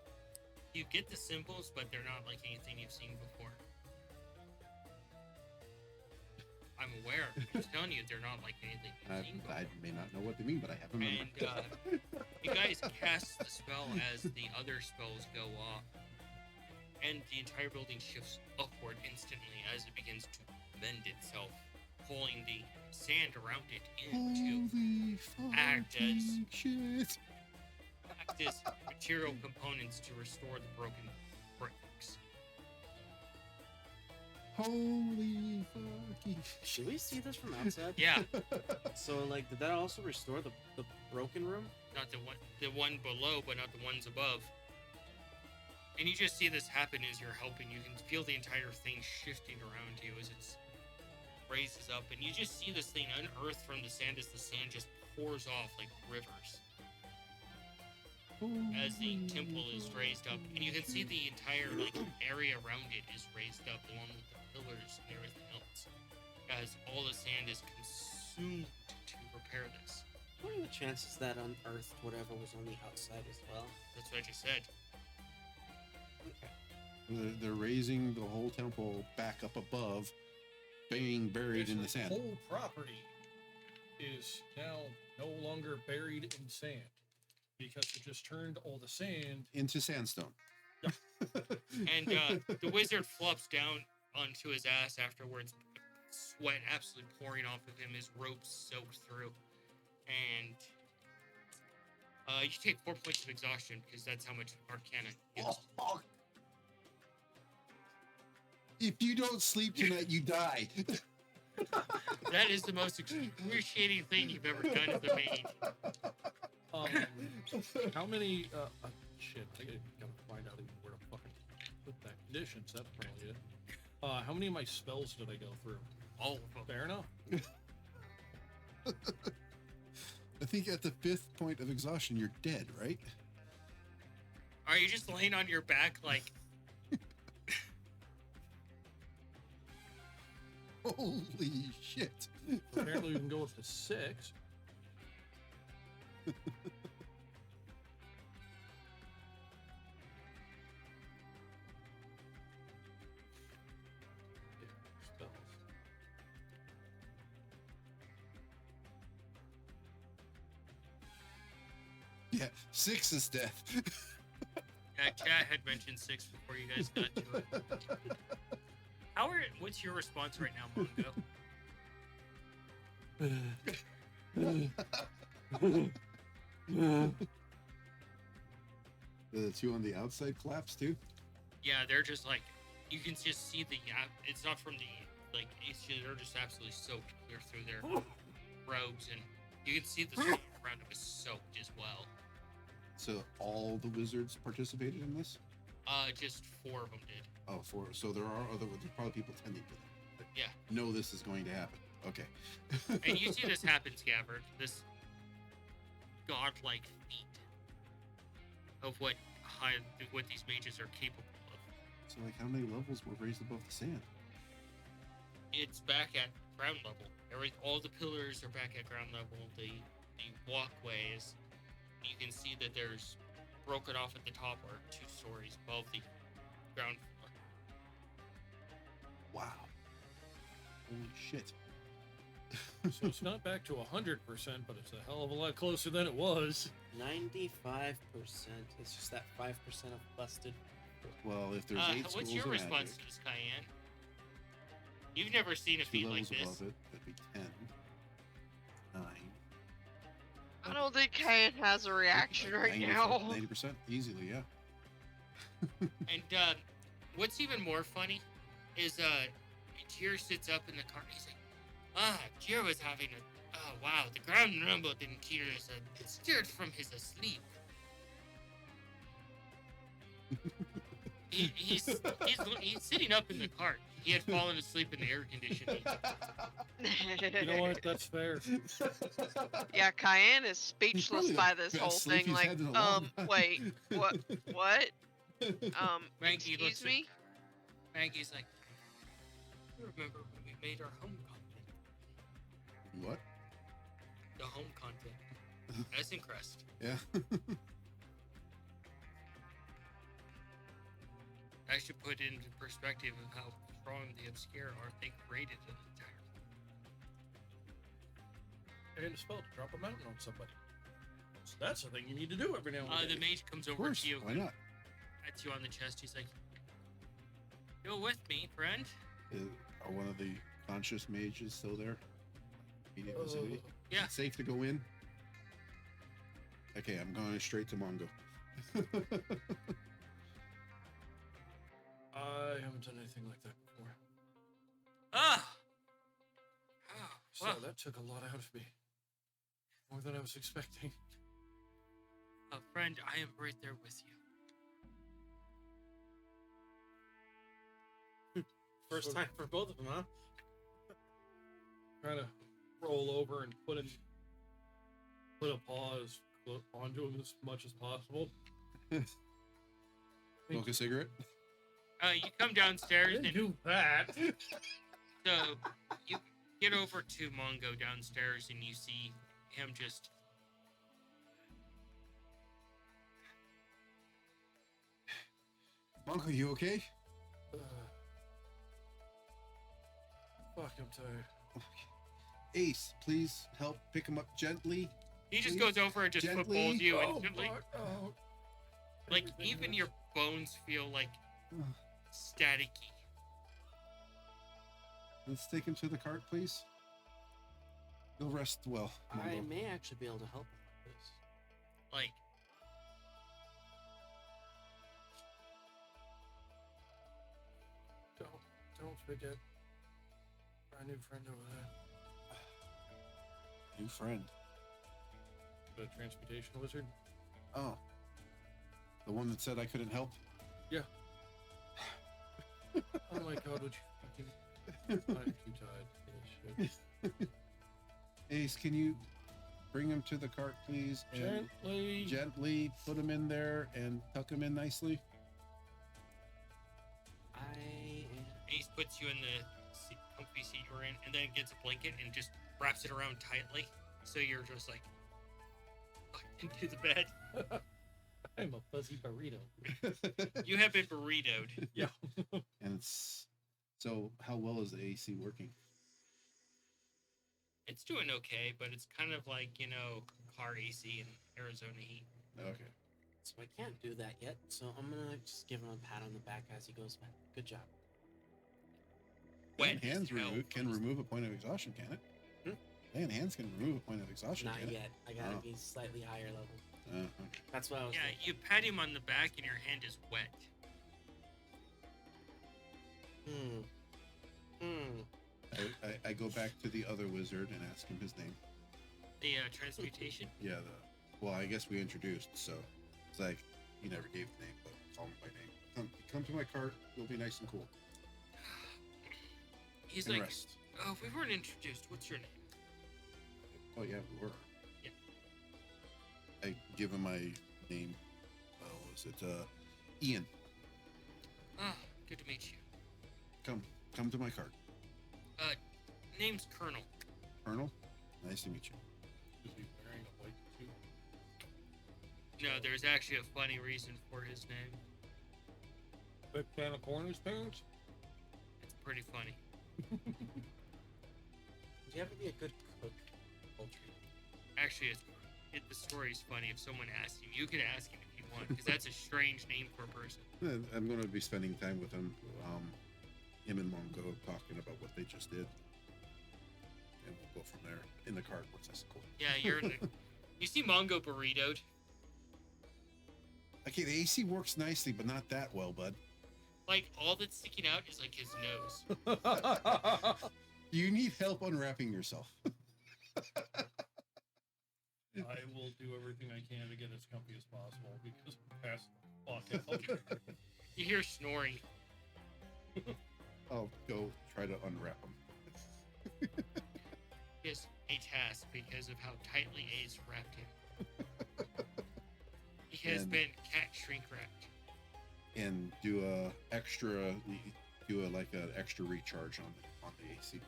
You get the symbols, but they're not like anything you've seen before. I'm aware. I'm just telling you, they're not like anything you've seen before. I may not know what they mean, but I have them in And you guys cast the spell as the other spells go off, and the entire building shifts upward instantly as it begins to bend itself, pulling the sand around it into Holy act as shit. material components to restore the broken bricks. Holy fucking Should we see this from outside? Yeah, So, like, did that also restore the broken room? not the one below, but not the ones above. And you just see this happen as you're helping. You can feel the entire thing shifting around you as it raises up. And you just see this thing unearthed from the sand as the sand just pours off like rivers. As the temple is raised up. And you can see the entire like area around it is raised up along with the pillars and everything else. As all the sand is consumed to repair this. What are the chances that unearthed whatever was on the outside as well? That's what I just said. They're raising the whole temple back up above, being buried in the This sand. whole property is now no longer buried in sand because it just turned all the sand. Into sandstone. And the wizard flops down onto his ass afterwards, sweat absolutely pouring off of him, his robes soaked through. And you take 4 points of exhaustion because that's how much Arcana gives. If you don't sleep tonight, you die. That is the most excruciating thing you've ever done as a mage. How many? Shit, I gotta find out even where to fucking put that conditions. That's probably it. How many of my spells did I go through? All of them. Fair enough. I think at the 5th point of exhaustion, you're dead, right? Are you just laying on your back like... Holy shit. Apparently, we can go up to 6. Spells. Yeah, 6 is death. Chat had mentioned 6 before you guys got to it. What's your response right now, Mongo? The 2 on the outside collapse too? Yeah, they're just like, you can just see the, it's not from the, like, they're just absolutely soaked clear through their robes, and you can see the stone around them is soaked as well. So all the wizards participated in this? Just 4 of them did. Oh, 4. So there are there's probably people tending to them. That Yeah. know this is going to happen. Okay. And you see this happen, Scabbard, this godlike feat of what these mages are capable of. So like how many levels were raised above the sand? It's back at ground level. All the pillars are back at ground level. The walkways, you can see that there's broken off at the top are 2 stories above the ground floor. Wow. Holy shit. So it's not back to 100%, but it's a hell of a lot closer than it was. 95%. It's just that 5% of busted. Well, if there's 8 schools What's your of response magic, to this, Cayenne? You've never seen a 2 feat like levels this. above it, that'd be 10. 9. I don't think Kayan has a reaction right 90%, now. 90% easily, yeah. And what's even more funny is Tyr sits up in the car and he's like, Tyr was having wow, the ground rumbled in Tyr's it stirred from his asleep. He's sitting up in the cart. He had fallen asleep in the air conditioning. You know what? That's fair. Yeah, Cayenne is speechless probably by the this best whole sleep thing. he's Like, had in a long time. wait, what? Maggie looks Excuse me? Maggie's like, you remember when we made our home content? What? The home content. Essen Crest. Yeah. I should put into perspective of how strong the Obscure are. They created an entire. And a spell to drop a mountain on somebody. So that's the thing you need to do every now and The then. mage comes Of over course. to you, Why not? pats you on the chest. He's like, "Go with me, friend." Are one of the conscious mages still there? Immediate vicinity? Is Yeah. it safe to go in? Okay, I'm going straight to Mongo. I haven't done anything like that before. So Well, that took a lot out of me. More than I was expecting. friend, I am right there with you. First time for both of them, huh? Trying to roll over and put a paw onto him as much as possible. Smoke a cigarette? You come downstairs and do that. so you get over to Mongo downstairs and you see him just Mongo, you okay? Fuck, I'm tired. Ace, please help pick him up gently. he just Please, goes over and just gently. footballs you Oh, instantly. fuck. Oh. Like Everything even hurts. your bones feel like staticky. Let's take him to the cart, please. You'll rest well, I Mongo. may actually be able to help with this. Like Don't forget our new friend over there. New friend. The transportation wizard. Oh. The one that said I couldn't help? Oh my god, would you fucking... I'm too tired for this shit. Ace, can you bring him to the cart, please? And Gently. gently put him in there and tuck him in nicely. Ace puts you in the comfy seat you're in, and then gets a blanket and just wraps it around tightly, so you're just like into the bed. I'm a fuzzy burrito. You have been burritoed. Yeah. And it's so how well is the AC working? It's doing okay, but it's kind of like, car AC in Arizona heat. Okay. So I can't do that yet. So I'm gonna just give him a pat on the back as he goes back. Good job. Laying Wet as hands hell can from- remove a point of exhaustion, can it? Hmm? Laying hands can remove a point of exhaustion, Not can it? yet. I gotta Oh. be slightly higher level. Okay. That's what I was Yeah, thinking. you pat him on the back and your hand is wet. I go back to the other wizard and ask him his name. The transmutation. Yeah, well, I guess we introduced, so it's like he never gave the name, but call him by name. Come to my cart. You'll be nice and cool. He's And like, rest. oh, we weren't introduced. What's your name? Oh yeah, we were. Yeah. I give him my name. Was it Ian? Ah, good to meet you. Come to my cart. Name's Colonel. Colonel, nice to meet you. Is he wearing a white suit? No, there's actually a funny reason for his name. Big fan of corn his parents? It's pretty funny. Would you ever be a good cook? Poultry. Actually, the story's funny. If someone asks you, you can ask him if you want, because that's a strange name for a person. I'm going to be spending time with him. Him and Mongo talking about what they just did, and we'll go from there in the cart. What's that cool? Yeah, you're in the, you see Mongo burritoed. Okay, the AC works nicely, but not that well, bud. Like, all that's sticking out is, like, his nose. You need help unwrapping yourself. I will do everything I can to get as comfy as possible because I'm past the fuck out. You hear snoring. I'll go try to unwrap him. He has a task because of how tightly Ace wrapped him. He has And- been cat shrink wrapped. And do an extra recharge on the AC.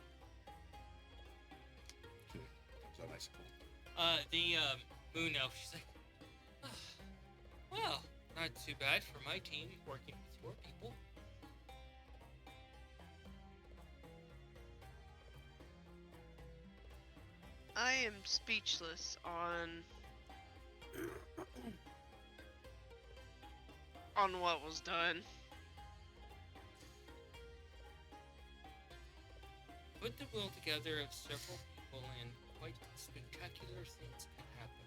So it's all nice and cool. The Moon Elf, she's like, "Ah, well, not too bad for my team working with your people. I am speechless on what was done. Put the will together of several people and quite spectacular things can happen.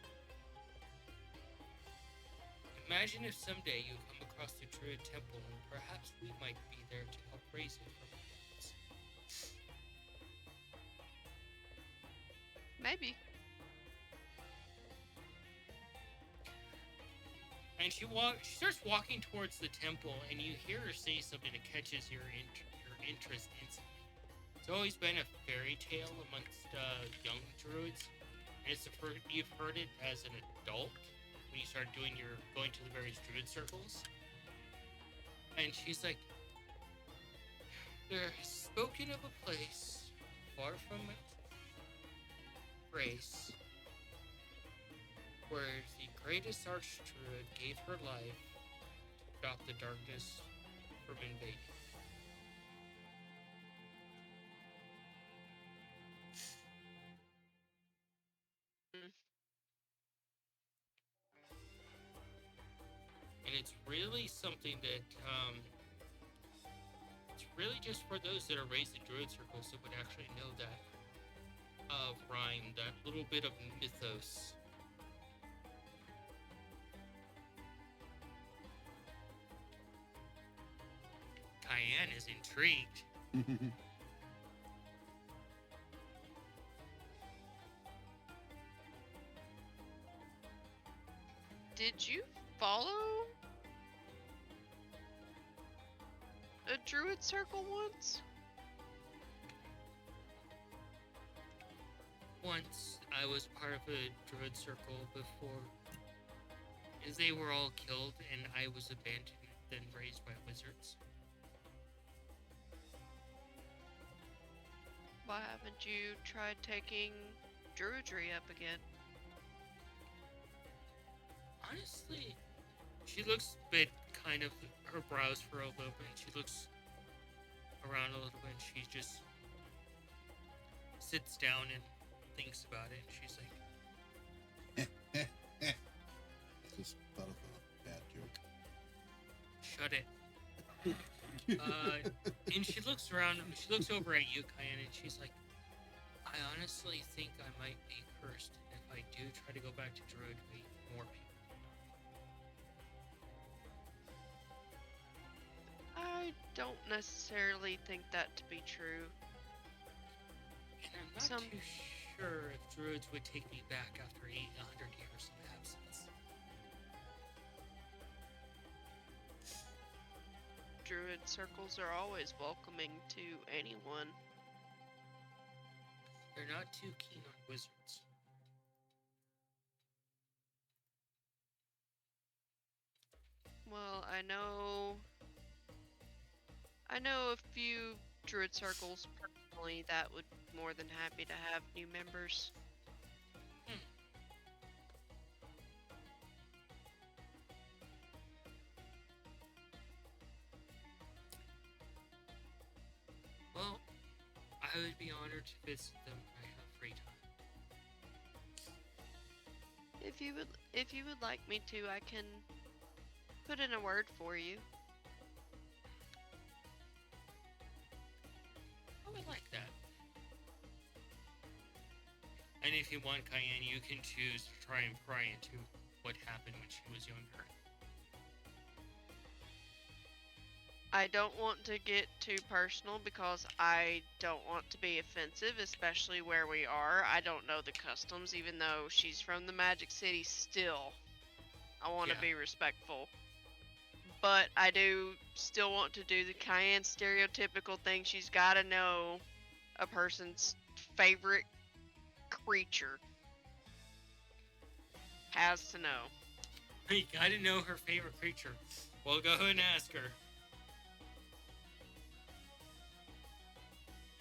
Imagine if someday you come across the Druid Temple and perhaps we might be there to help raise it from the ruins. Maybe. And she starts walking towards the temple, and you hear her say something that catches your interest in. It's always been a fairy tale amongst young druids, and it's the first you've heard it as an adult when you start going to the various druid circles. And she's like, they're spoken of a place far from Grace, where the greatest archdruid gave her life to stop the darkness from invading. Mm. And it's really something that, it's really just for those that are raised in druid circles that would actually know that rhyme, that little bit of mythos. Cayenne is intrigued. Did you follow a druid circle once? Once I was part of a druid circle before, as they were all killed and I was abandoned, then raised by wizards. Why haven't you tried taking druidry up again? Honestly, she looks a bit kind of, her brows furrow a little bit, and she looks around a little bit, and she just sits down and thinks about it, and she's like, Just thought of a bad joke. shut it. And she looks around, she looks over at you, Cayenne, and she's like, I honestly think I might be cursed. If I do try to go back to Druidry, more people. I don't necessarily think that to be true. And I'm not Some- too sure if Druids would take me back after 800 years of absence. Druid circles are always welcoming to anyone. They're not too keen on wizards. Well, I know a few druid circles personally that would be more than happy to have new members. Well, I would be honored to visit them when I have free time. If you would like me to, I can put in a word for you. I would like that. And if you want, Cayenne, you can choose to try and pry into what happened when she was younger. I don't want to get too personal because I don't want to be offensive, especially where we are. I don't know the customs, even though she's from the Magic City still. I want to Yeah. be respectful. But I do still want to do the Cayenne stereotypical thing. She's got to know a person's favorite creature. Has to know. You gotta know her favorite creature. Well, go ahead and ask her.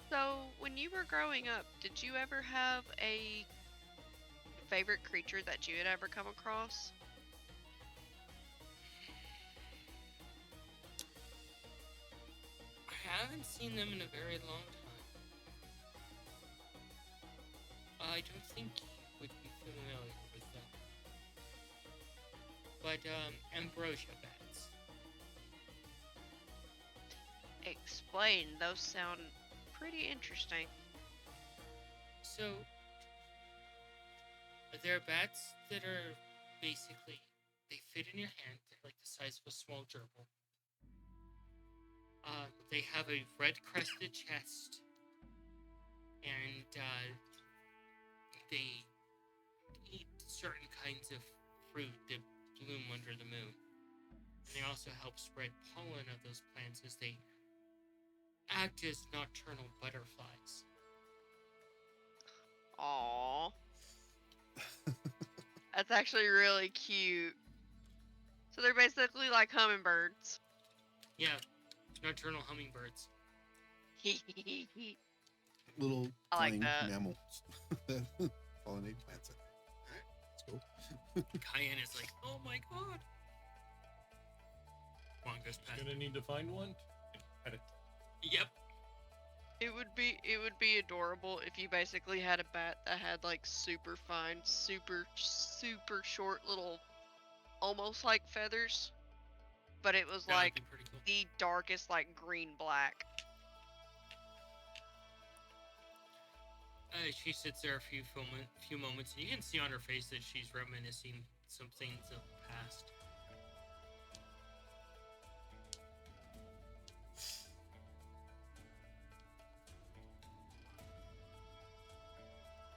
So, when you were growing up, did you ever have a favorite creature that you had ever come across? I haven't seen them in a very long time. I don't think you would be familiar with them. But, ambrosia bats. Explain. Those sound pretty interesting. So, they're bats that are basically, they fit in your hand. They're like the size of a small gerbil. They have a red crested chest. And, they eat certain kinds of fruit that bloom under the moon. And they also help spread pollen of those plants as they act as nocturnal butterflies. Aww. That's actually really cute. So they're basically like hummingbirds. Yeah, nocturnal hummingbirds. Little I like flying that. mammals that pollinate plants. Let's go. Cayenne is like, oh my god. Come on, goes past. Gonna need to find one. Had it. Yep. It would be adorable if you basically had a bat that had like super fine, super short little, almost like feathers, but it was That'd like be pretty cool. the darkest like green black. She sits there a few moments, and you can see on her face that she's reminiscing some things of the past.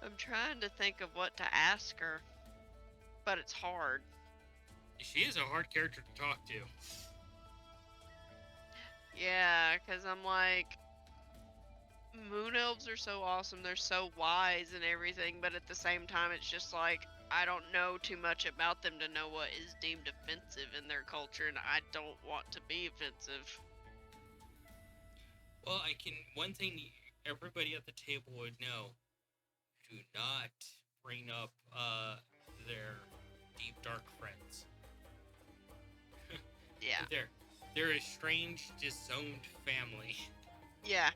I'm trying to think of what to ask her, but it's hard. She is a hard character to talk to. Yeah, because I'm like, moon elves are so awesome. They're so wise and everything, but at the same time, it's just like, I don't know too much about them to know what is deemed offensive in their culture, and I don't want to be offensive. Well, one thing everybody at the table would know: do not bring up their deep dark friends. Yeah. They're a strange, disowned family. Yeah.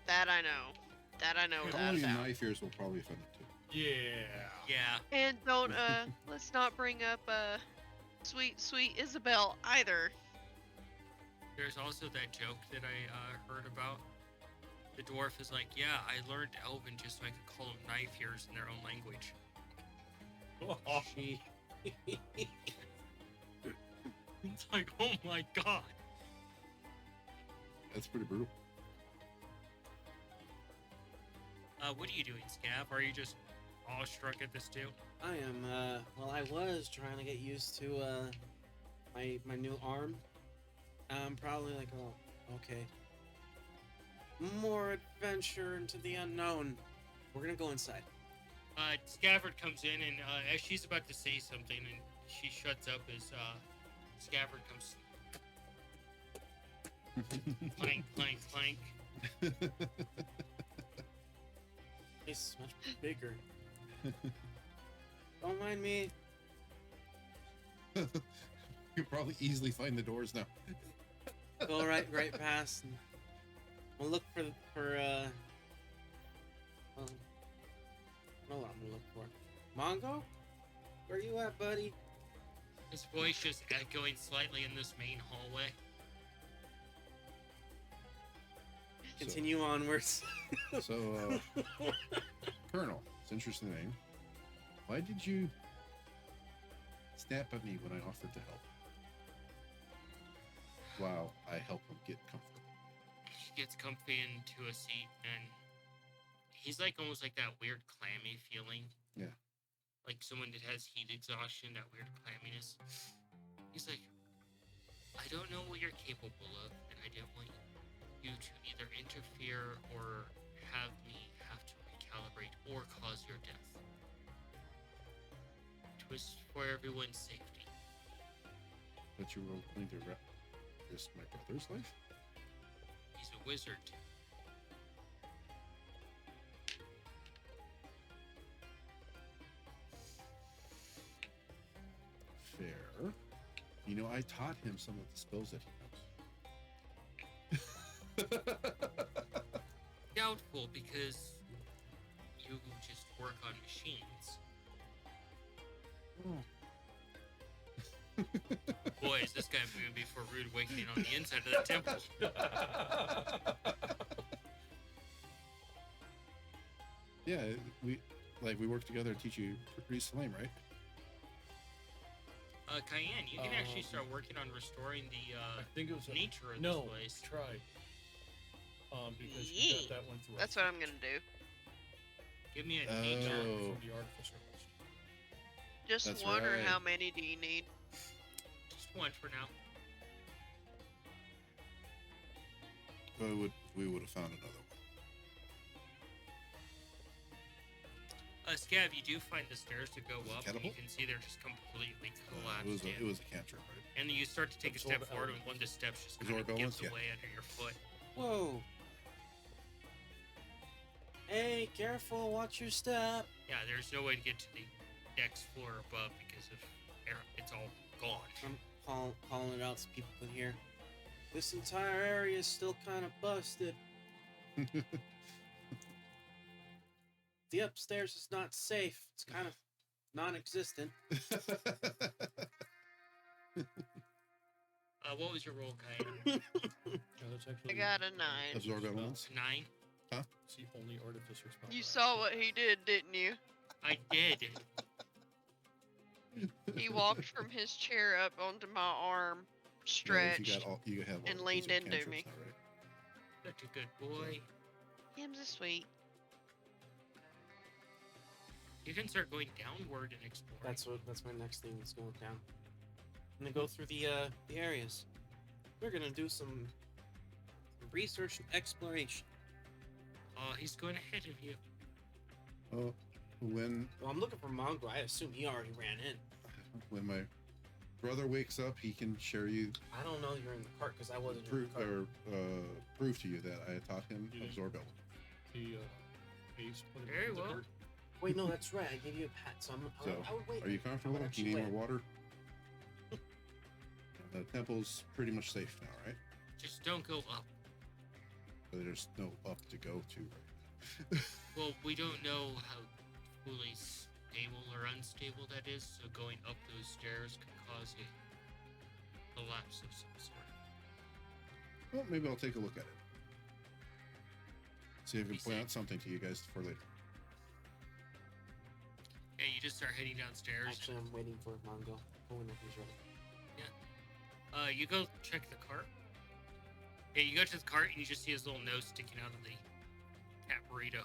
That I know. That I know that Only about. knife ears will probably offend it too. Yeah. Yeah. And don't let's not bring up sweet Isabel either. There's also that joke that I heard about. The dwarf is like, yeah, I learned Elven just so I could call them knife ears in their own language. It's like, oh my god. That's pretty brutal. What are you doing, Scav? Are you just awestruck at this too? I am, well, I was trying to get used to, my new arm. I'm probably like, oh, okay. More adventure into the unknown. We're gonna go inside. Scabbard comes in, and as she's about to say something, and she shuts up as Scabbard comes. Clank, clank, clank. It's much bigger. Don't mind me. You could probably easily find the doors now. Go right past. And we'll look for well, I know what I'm gonna look for. Mongo? Where you at, buddy? His voice just echoing slightly in this main hallway. Continue onwards. So, Colonel, it's an interesting name. Why did you snap at me when I offered to help? Wow, I help him get comfortable. He gets comfy into a seat, and he's like almost like that weird clammy feeling. Yeah. Like someone that has heat exhaustion, that weird clamminess. He's like, I don't know what you're capable of, and I don't want you to either interfere or have me have to recalibrate or cause your death. It was for everyone's safety. But you were going to risk my brother's life? He's a wizard. Fair. You know, I taught him some of the spells that he knows. Doubtful, because you just work on machines. Boy, is this guy going to be for rude awakening on the inside of that temple. Yeah, we work together to teach you Reese Flame, right? Cayenne, you can actually start working on restoring the I think it was nature of no, this place. try. Because you got that one through. That's what I'm gonna do. Give me a nature. Oh, From the artificer list. Just That's one, or right. how many do you need? Just one for now. we would have found another one. Scav, you do find the stairs to go up, and you Catapult? can see they're just completely It collapsed was in. it was a cantrip, right? And then you start to take a Absorb step forward, and elements. one of the steps just kind Absorb of gives elements, yeah. away under your foot. Whoa. Hey, careful, watch your step. Yeah, there's no way to get to the next floor above because of it's all gone. I'm calling it out so people can hear. This entire area is still kind of busted. The upstairs is not safe. It's kind of non-existent. What was your roll, Kyan? Yeah, that's I actually got a 9. Absorb elements. 9? it's the only artificer spell. You saw what he did, didn't you? I did. He walked from his chair up onto my arm, Yeah, stretched. you have all and the leaned wizard into cantrips me. now, right? Such a good boy. Him's a sweet. You can start going downward and exploring. That's my next thing that's going down. I'm gonna go through the areas. We're gonna do some research and exploration. He's going ahead of you. Oh, when Well, I'm looking for Mongo. I assume he already ran in. my brother wakes up, he can share you I don't know you're in the cart because I wasn't in prove the cart. or prove to you that I taught him Yeah. absorb element. The ace put it Very in the well. dirt. Wait, no, that's right. I gave you a pat, so So, I would wait. Are you comfortable? I would Do you actually need more wait. water? The temple's pretty much safe now, right? Just don't go up. So there's no up to go to right now. Well, we don't know how fully stable or unstable that is, so going up those stairs could cause a collapse of some sort. Well, maybe I'll take a look at it. See if I Be can point safe. out something to you guys for later. Yeah, you just start heading downstairs. Actually, I'm waiting for Mongo. Oh, whenever he's ready. You go check the cart. Yeah, you go to the cart and you just see his little nose sticking out of the cat burrito.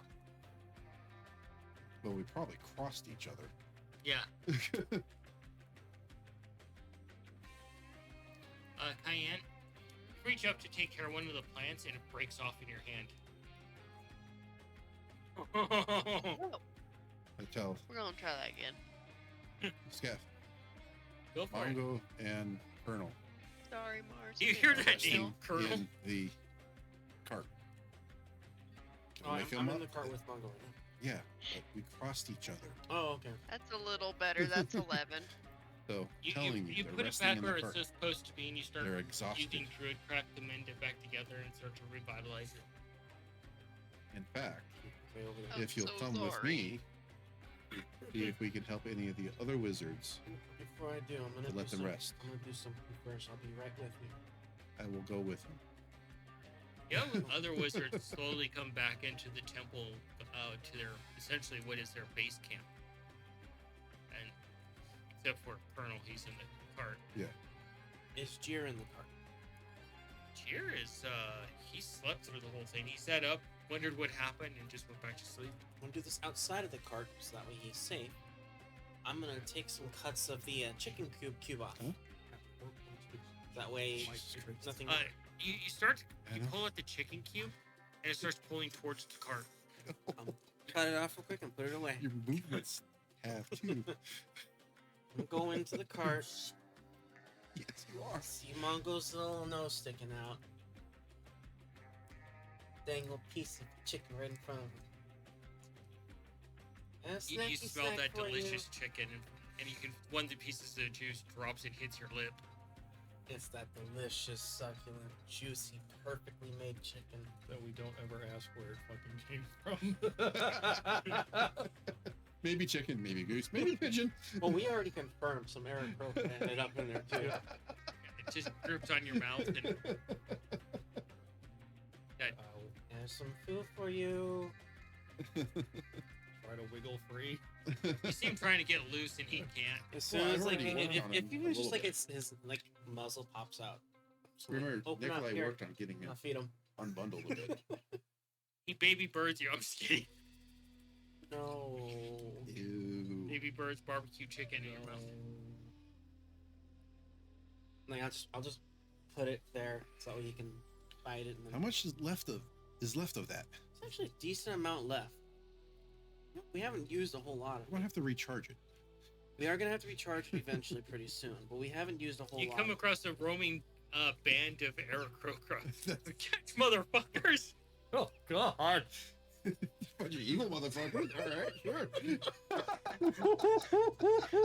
Well, we probably crossed each other. Yeah. Cayenne, reach up to take care of one of the plants and it breaks off in your hand. Oh, I tell we're gonna try that again. Scaff, Go for it. Mongo, and Colonel Sorry, Mars. You I hear didn't that, know Neil? still. Colonel? in the cart. Can Oh, we I'm, make I'm him in the up? cart with Mongo right now. Yeah, but we crossed each other. Oh, okay. That's a little better. That's 11. So You telling me you they're put it resting back in where the it's cart. supposed to be and you start They're exhausted. using druid crack to mend it back together and start to revitalize it. In fact, Way over there. I'm if you'll so come with sorry. me, see if we can help any of the other wizards, Before I do, I'm gonna to let do them some, rest. I'm gonna do something first. I'll be right with you. I will go with them. The other wizards slowly come back into the temple to their essentially what is their base camp. And except for Colonel, he's in the cart. Is Jir in the cart? Cheer is he slept through the whole thing. He sat up, wondered what happened, and just went back to sleep. I'm gonna do this outside of the cart so that way he's safe. I'm gonna take some cuts of the chicken cube off. Huh? That way, Jesus Christ. nothing. You start I you know. pull at the chicken cube, and it starts pulling towards the cart. Cut it off real quick and put it away. Your movements have to. I'm gonna go into the cart. Yes, you are. See Mongo's little nose sticking out. Dangle piece of chicken right in front of him. And a You snacky smell snack that for you. delicious chicken, and you can one of the pieces of the juice drops and hits your lip. It's that delicious, succulent, juicy, perfectly made chicken. That we don't ever ask where it fucking came from. Maybe chicken, maybe goose, maybe pigeon. Well, we already confirmed some Eric Crow ended up in there too. It just droops on your mouth, and There's some food for you. Try to wiggle free. you see him trying to get loose, and he can't. As soon Well, I've as like already worked on if him you a was just little like bit. it's his like muzzle pops out. So, Remember, open up Nikolai here. worked on getting him I'll feed him. unbundled a bit. He baby birds you. I'm just kidding. No. Ew. Baby birds barbecue chicken in your mouth. Like I'll just put it there so that way he can bite it. And then How much is left of that? It's actually a decent amount left. We haven't used a whole lot of I'm gonna have to recharge it. We are gonna have to recharge it eventually pretty soon, but we haven't used a whole You lot. come across a roaming band of Aarakocra. Catch motherfuckers! Oh God! Bunch of evil motherfuckers. All right, sure.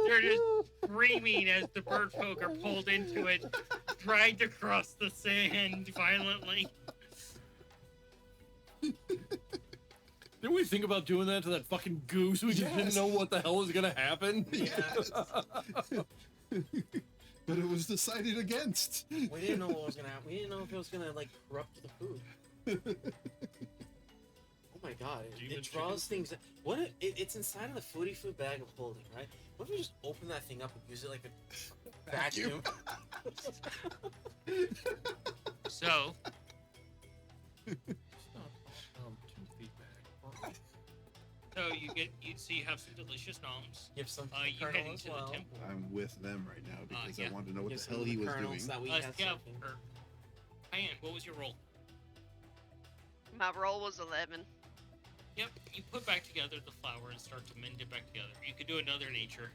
They're just screaming as the bird folk are pulled into it, dragged across the sand violently. Didn't we think about doing that to that fucking goose? We just Yes. didn't know what the hell was gonna happen. But it was decided against. We didn't know what was gonna happen. We didn't know if it was gonna like corrupt the food. Oh my god! Demon It draws chicken? things. What? It's inside of the foodie food bag of holding, right? What if we just open that thing up and use it like a vacuum? So, 2 feet back. so you have some delicious noms. Give some to You the head colonel into as well. the temple. I'm with them right now because yeah. I wanted to know what Give the some hell to he the was colonels doing. That we had Yeah, something. Cayenne, what was your roll? My roll was 11. Yep, you put back together the flour and start to mend it back together. You could do another nature.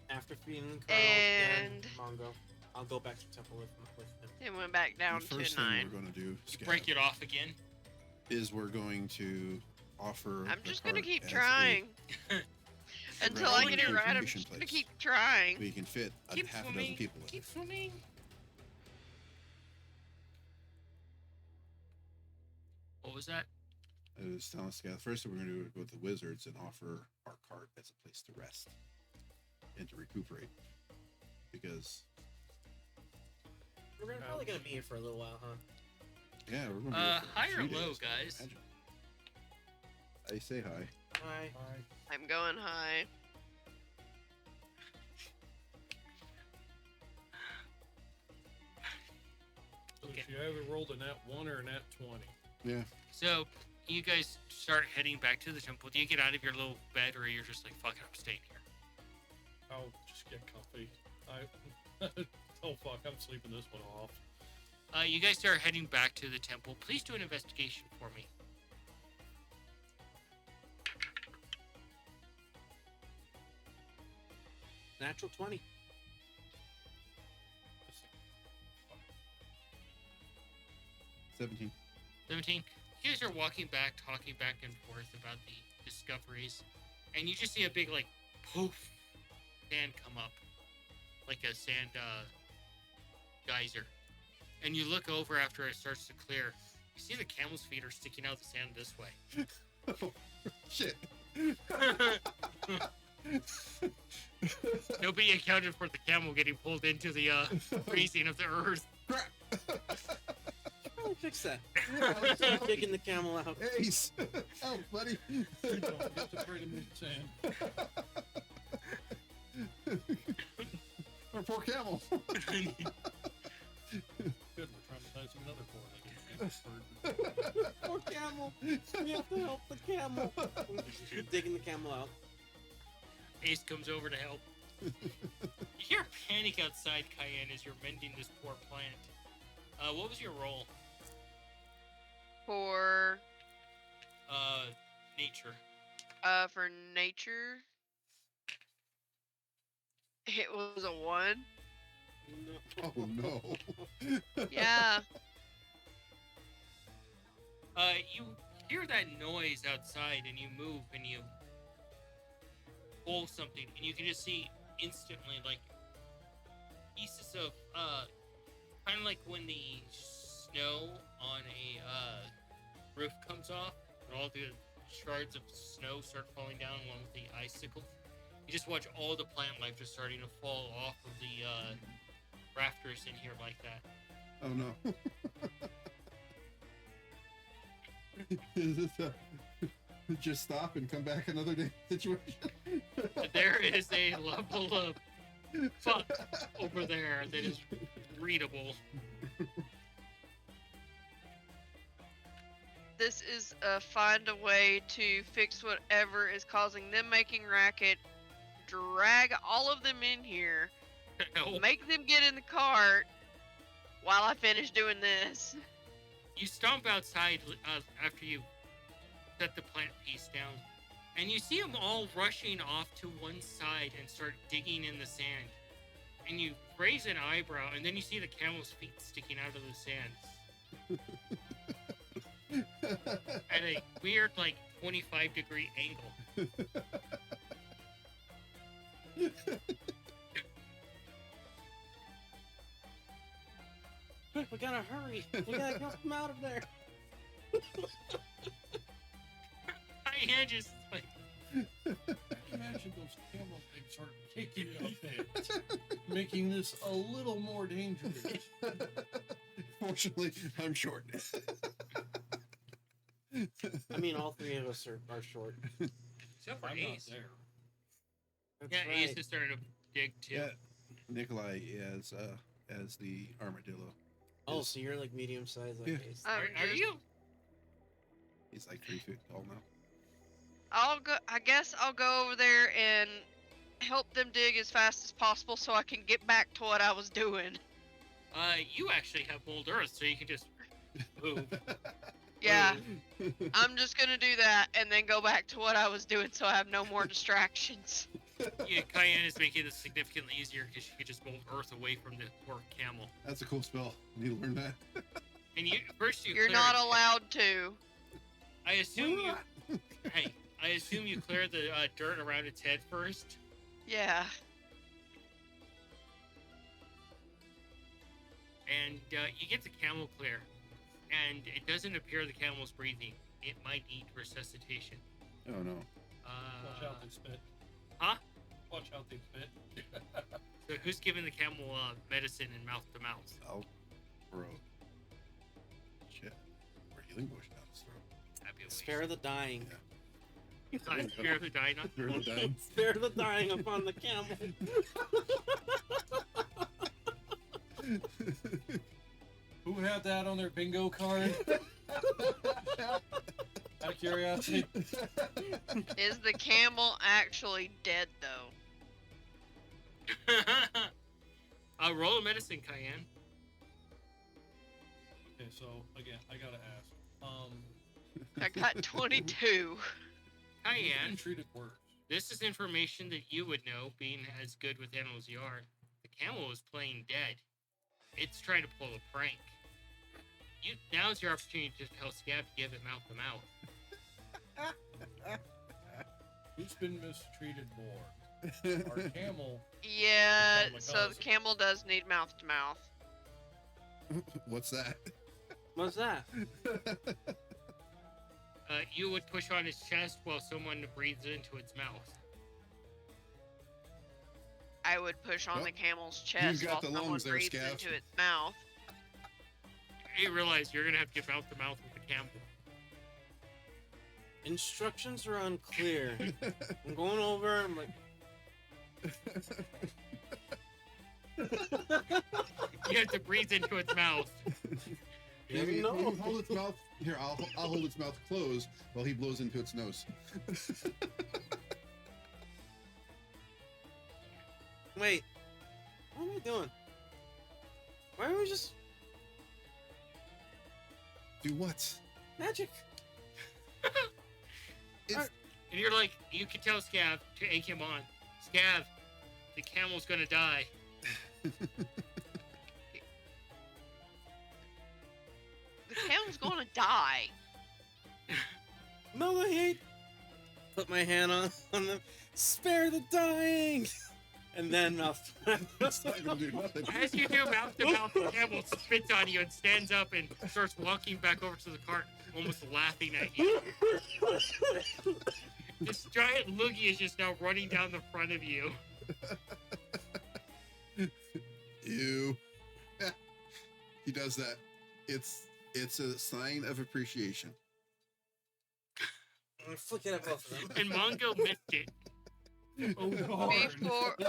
After feeding the colonel again, And- Mongo, I'll go back to the temple with him. It went back down The to first a thing 9. we're going to do, You Scav, break it off again. is we're going to offer. I'm the just gonna cart keep as trying. Until I get it right, I'm recreation just gonna place. keep trying. We can fit Keep half a swimming. dozen people in. Keep swimming. What was that? I was telling Scav, first thing we're going to do is go to the Wizards and offer our cart as a place to rest and to recuperate. Because, We're probably gonna be here for a little while, huh? yeah, we're going to be here for a High or few low, days, I guys? imagine. I say hi. Hi. I'm going high. So Okay. if you ever rolled a nat 1 or a nat 20. Yeah. So you guys start heading back to the temple. Do you get out of your little bed, or you're just like, "Fuck it, I'm staying here"? I'll just get comfy. Oh fuck, I'm sleeping this one off. You guys start heading back to the temple. Please do an investigation for me. Natural 20. 17. 17. You guys are walking back, talking back and forth about the discoveries, and you just see a big, like, poof, sand come up. Like a sand, geyser. And you look over after it starts to clear. You see the camel's feet are sticking out the sand this way. Shit. Nobody accounted for the camel getting pulled into the, freezing of the earth. Probably fix that. Yeah, Start digging the camel out. Ace. Help, buddy. Don't get to pray to me sand. Our poor camel. Good, we're traumatizing another poor lady. Poor camel. We have to help the camel. Digging the camel out. Ace comes over to help. You hear panic outside, Cayenne, as you're mending this poor plant. What was your roll? For Nature. for nature, it was a 1. Oh no. Yeah. You hear that noise outside, and you move, and you pull something, and you can just see instantly, like, pieces of, kind of like when the snow on a roof comes off, and all the shards of snow start falling down along with the icicles. You just watch all the plant life just starting to fall off of the rafters in here like that. Oh no. Is this a just stop and come back another day situation? There is a level of fuck over there that is readable. This is find a way to fix whatever is causing them making racket, drag all of them in here, Help. make them get in the cart, while I finish doing this. You stomp outside after you set the plant piece down, and you see them all rushing off to one side and start digging in the sand. And you raise an eyebrow, and then you see the camel's feet sticking out of the sand at a weird, like, 25-degree angle. Quick, we gotta hurry. We gotta get them out of there. My hand just like, Imagine those camel things start kicking up there, making this a little more dangerous. Fortunately, I'm short. I mean, all three of us are short. except for I'm not Ace. there. That's Yeah, right. Ace is starting to dig too. Yeah, Nikolai as the armadillo. Oh, so you're like medium sized like Yeah. Ace. Are Just- you? He's like 3 feet tall now. I'll go. I guess I'll go over there and help them dig as fast as possible so I can get back to what I was doing. You actually have mold earth, so you can just move. Yeah, I'm just gonna do that and then go back to what I was doing so I have no more distractions. Yeah, Cayenne is making this significantly easier because she could just mold earth away from the poor camel. That's a cool spell. You need to learn that. And you first you You're clear not it. allowed to. I assume you. Hey, I assume you clear the dirt around its head first. Yeah. And you get the camel clear, and it doesn't appear the camel's breathing. It might need resuscitation. Oh no. Watch out, they spit. Huh? Watch out, they spit. So who's giving the camel medicine and mouth to mouth? I'll throw. Shit. Or healing bush down his throat. Fabulous. Spare the dying. Spare the dying. Spare the dying. Spare the dying upon the camel. Who had that on their bingo card? Out of curiosity. Is the camel actually dead though? Roll a medicine, Cayenne. Okay, so again, I gotta ask. I got 22. Been Cayenne, treated worse. this is information that you would know, being as good with animals you are. The camel is playing dead. It's trying to pull a prank. Now's your opportunity to tell Scab to give it mouth to mouth. Who's been mistreated more? Our camel. Yeah, Oh my so God. the camel does need mouth to mouth. What's that? What's that? You would push on its chest while someone breathes into its mouth. I would push on Well, the camel's chest got while the someone lungs there, breathes Scav. into its mouth. You realize you're gonna have to give mouth to mouth with the camel. Instructions are unclear. I'm going over. I'm like, You have to breathe into its mouth. Maybe No. maybe hold its mouth. Here, I'll hold its mouth closed while he blows into its nose. wait. What am I doing? Why don't we just Do what? magic? It's, And you're like, you can tell Scav to egg him on. Scav, the camel's gonna die. The camel's gonna die. No, I hate. Put my hand on them. Spare the dying. And then mouth. it's not gonna do nothing. As you do mouth to mouth, the camel spits on you and stands up and starts walking back over to the cart, almost laughing at you. This giant loogie is just now running down the front of you. Ew. He does that. It's a sign of appreciation. I'm flicking at both of them. And Mongo missed it. Oh God.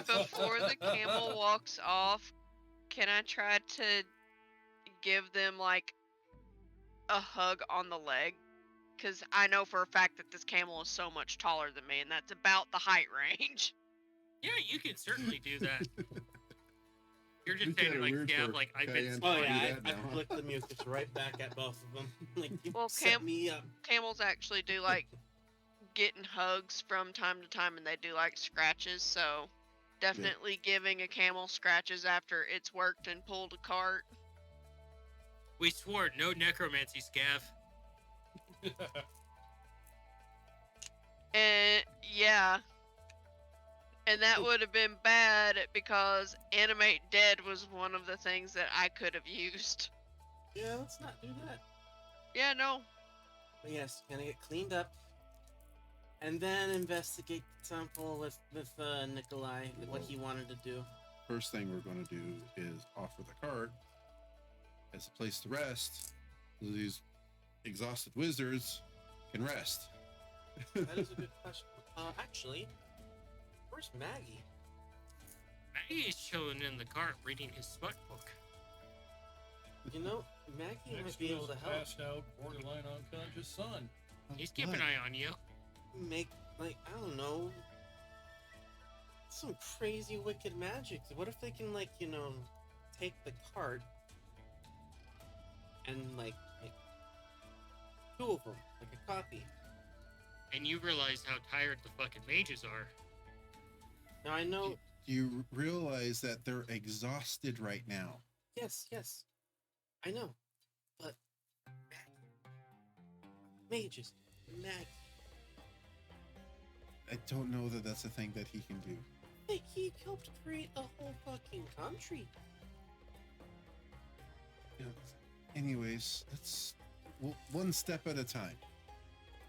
Before the camel walks off, can I try to give them like a hug on the leg? Because I know for a fact that this camel is so much taller than me, and that's about the height range. Yeah, you can certainly do that. You're just We saying kinda like weird Scab, for like I've Cayenne been. to Oh do yeah, that I now, huh? flicked the mucus right back at both of them. Like you Well, set me up. Camels actually do like getting hugs from time to time, and they do like scratches. So definitely giving a camel scratches after it's worked and pulled a cart. We swore no necromancy, Scav. And yeah. And that would have been bad because Animate Dead was one of the things that I could have used. Yeah, let's not do that. Yeah, no. But yes, gonna get cleaned up, and then investigate the temple with Nikolai, what he wanted to do. First thing we're going to do is offer the cart as a place to rest, so these exhausted wizards can rest. That is a good question. Actually, where's Maggie? Maggie's chilling in the cart reading his smut book. You know, Maggie might Next be able was to help. passed out, borderline unconscious son. He's keeping an eye on you. Make, like, I don't know, some crazy wicked magic. What if they can, like, you know, take the card and, like two of them, like a copy. And you realize how tired the fucking mages are. Now I know, You realize that they're exhausted right now. yes, I know, but mages, Maggie, I don't know that that's a thing that he can do. like, he helped create a whole fucking country. You know, anyways, let's one step at a time.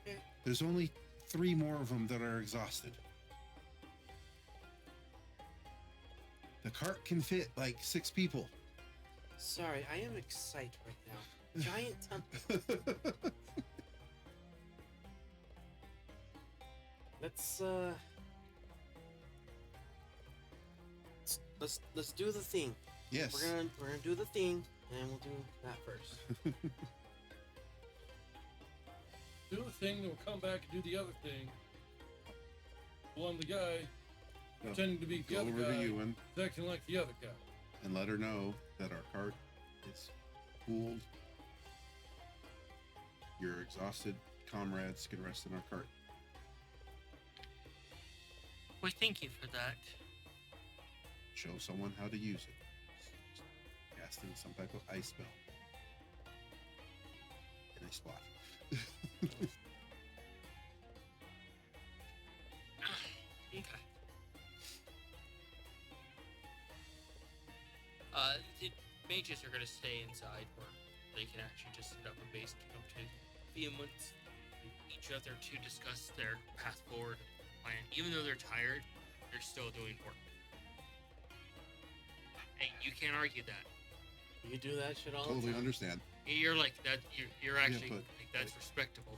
Okay. There's only 3 more of them that are exhausted. The cart can fit like 6 people. Sorry, I am excited right now. Giant temple. Let's do the thing. Yes. We're gonna do the thing, and we'll do that first. Do the thing, then we'll come back and do the other thing. Well, I'm the guy No, pretending to be the Go other over to guy, Ewan acting like the other guy. and let her know that our cart is cooled. Your exhausted comrades can rest in our cart. Well, thank you for that. Show someone how to use it. Casting some type of ice spell in a spot. Okay. The mages are gonna stay inside where they can actually just set up a base camp to be amongst each other to discuss their path forward plan. Even though they're tired, they're still doing work. And you can't argue that. You do that shit all the Totally time. understand. You're like that. You're actually but- like that's respectable.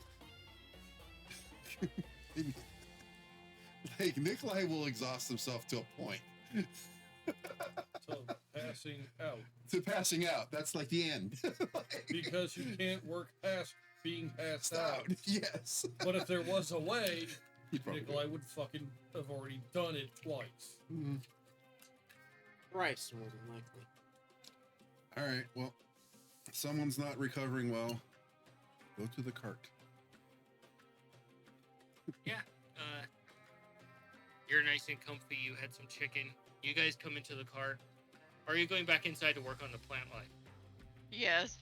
Like, Nikolai will exhaust himself to a point. So passing out. To passing out. That's like the end. Because you can't work past being passed out. Yes. But if there was a way, He probably Nikolai would fucking have already done it twice. would. Thrice, more than likely. All right. Well, if someone's not recovering well, go to the cart. Yeah. You're nice and comfy. You had some chicken. You guys come into the car. Or are you going back inside to work on the plant life? Yes.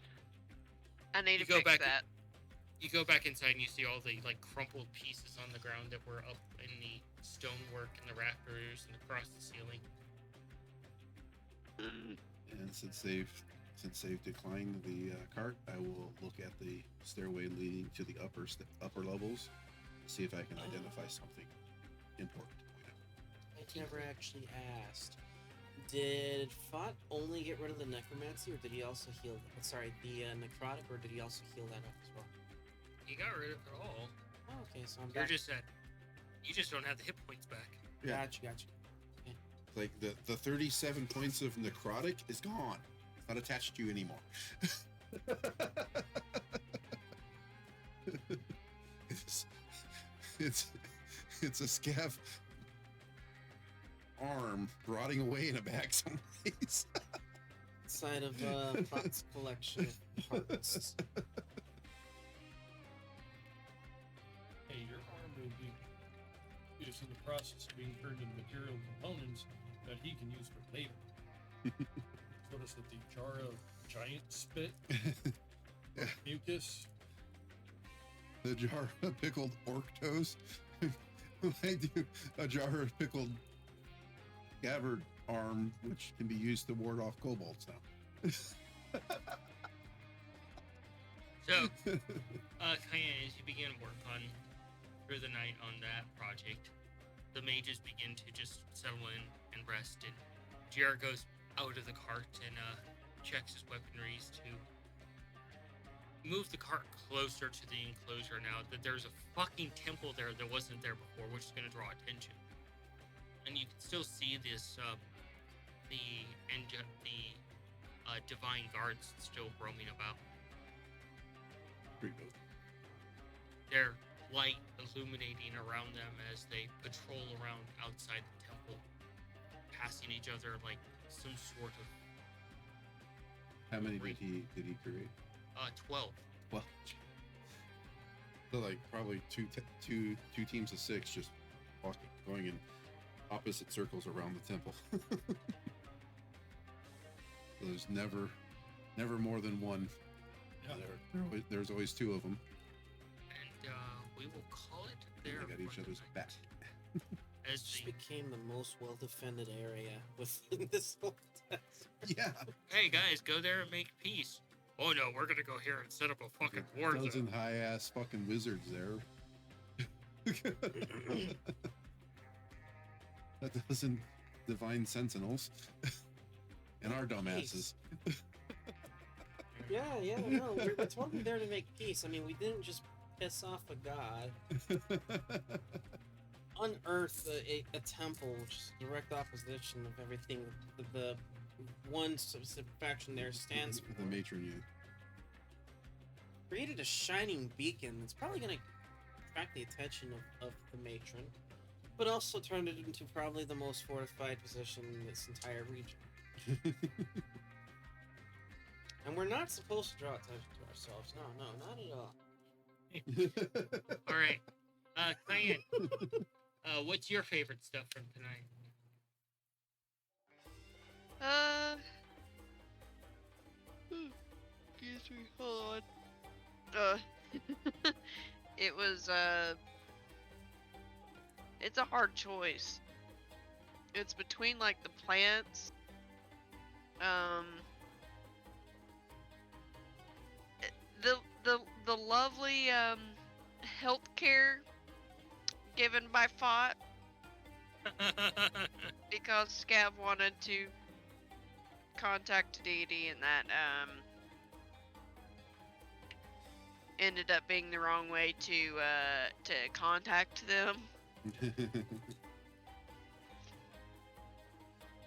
I need You to go fix back- that. You go back inside and you see all the like crumpled pieces on the ground that were up in the stonework and the rafters and across the ceiling. And since they've declined the cart, I will look at the stairway leading to the upper levels, see if I can identify something important to point out. I never actually asked. Did Fott only get rid of the necromancy, or did he also heal? Sorry, the necrotic, or did he also heal that up as well? You got rid of it all. Oh, okay, so I'm You're back. just at. You just don't have the hit points back. Yeah. Gotcha. Like the 37 points of necrotic is gone. It's not attached to you anymore. it's a scav arm rotting away in a bag someplace. inside of Pot's collection of hearts. Hey, your arm will be is in the process of being turned into material components that he can use for later. What is it? The jar of giant spit? Mucus? The jar of pickled orc toes. I do a jar of pickled scabbard arm, which can be used to ward off kobolds now. So, Cayenne, as you begin work on through the night on that project, the mages begin to just settle in and rest, and Jared goes out of the cart and checks his weaponries to move the cart closer to the enclosure now that there's a fucking temple there that wasn't there before, which is going to draw attention. And you can still see this, the divine guards still roaming about. Pretty good. Their light illuminating around them as they patrol around outside the temple, passing each other like some sort of How many did he create? 12. Well, so like probably two teams of 6 just walking, going in opposite circles around the temple. So there's never more than one. Yeah. There's always 2 of them. And we will call it They there. got each for other's tonight. back. As This the, became the most well-defended area within this whole test. Yeah. hey guys, go there and make peace. Oh no, we're gonna go here and set up a fucking war zone. Dozen high ass fucking wizards there. A dozen divine sentinels. And our dumbasses. Yeah, no, we're totally there to make peace. I mean, we didn't just piss off a god. Unearth a temple, which is direct opposition of everything the one specific faction there stands for. The matron, yeah. Created a shining beacon that's probably going to attract the attention of the matron, but also turned it into probably the most fortified position in this entire region. And we're not supposed to draw attention to ourselves. No, not at all. All right, Cayenne. What's your favorite stuff from tonight? Excuse me, hold on. It was, it's a hard choice. It's between, like, the plants, the lovely, healthcare given by Fott, because Scav wanted to contact a deity, and that ended up being the wrong way to contact them.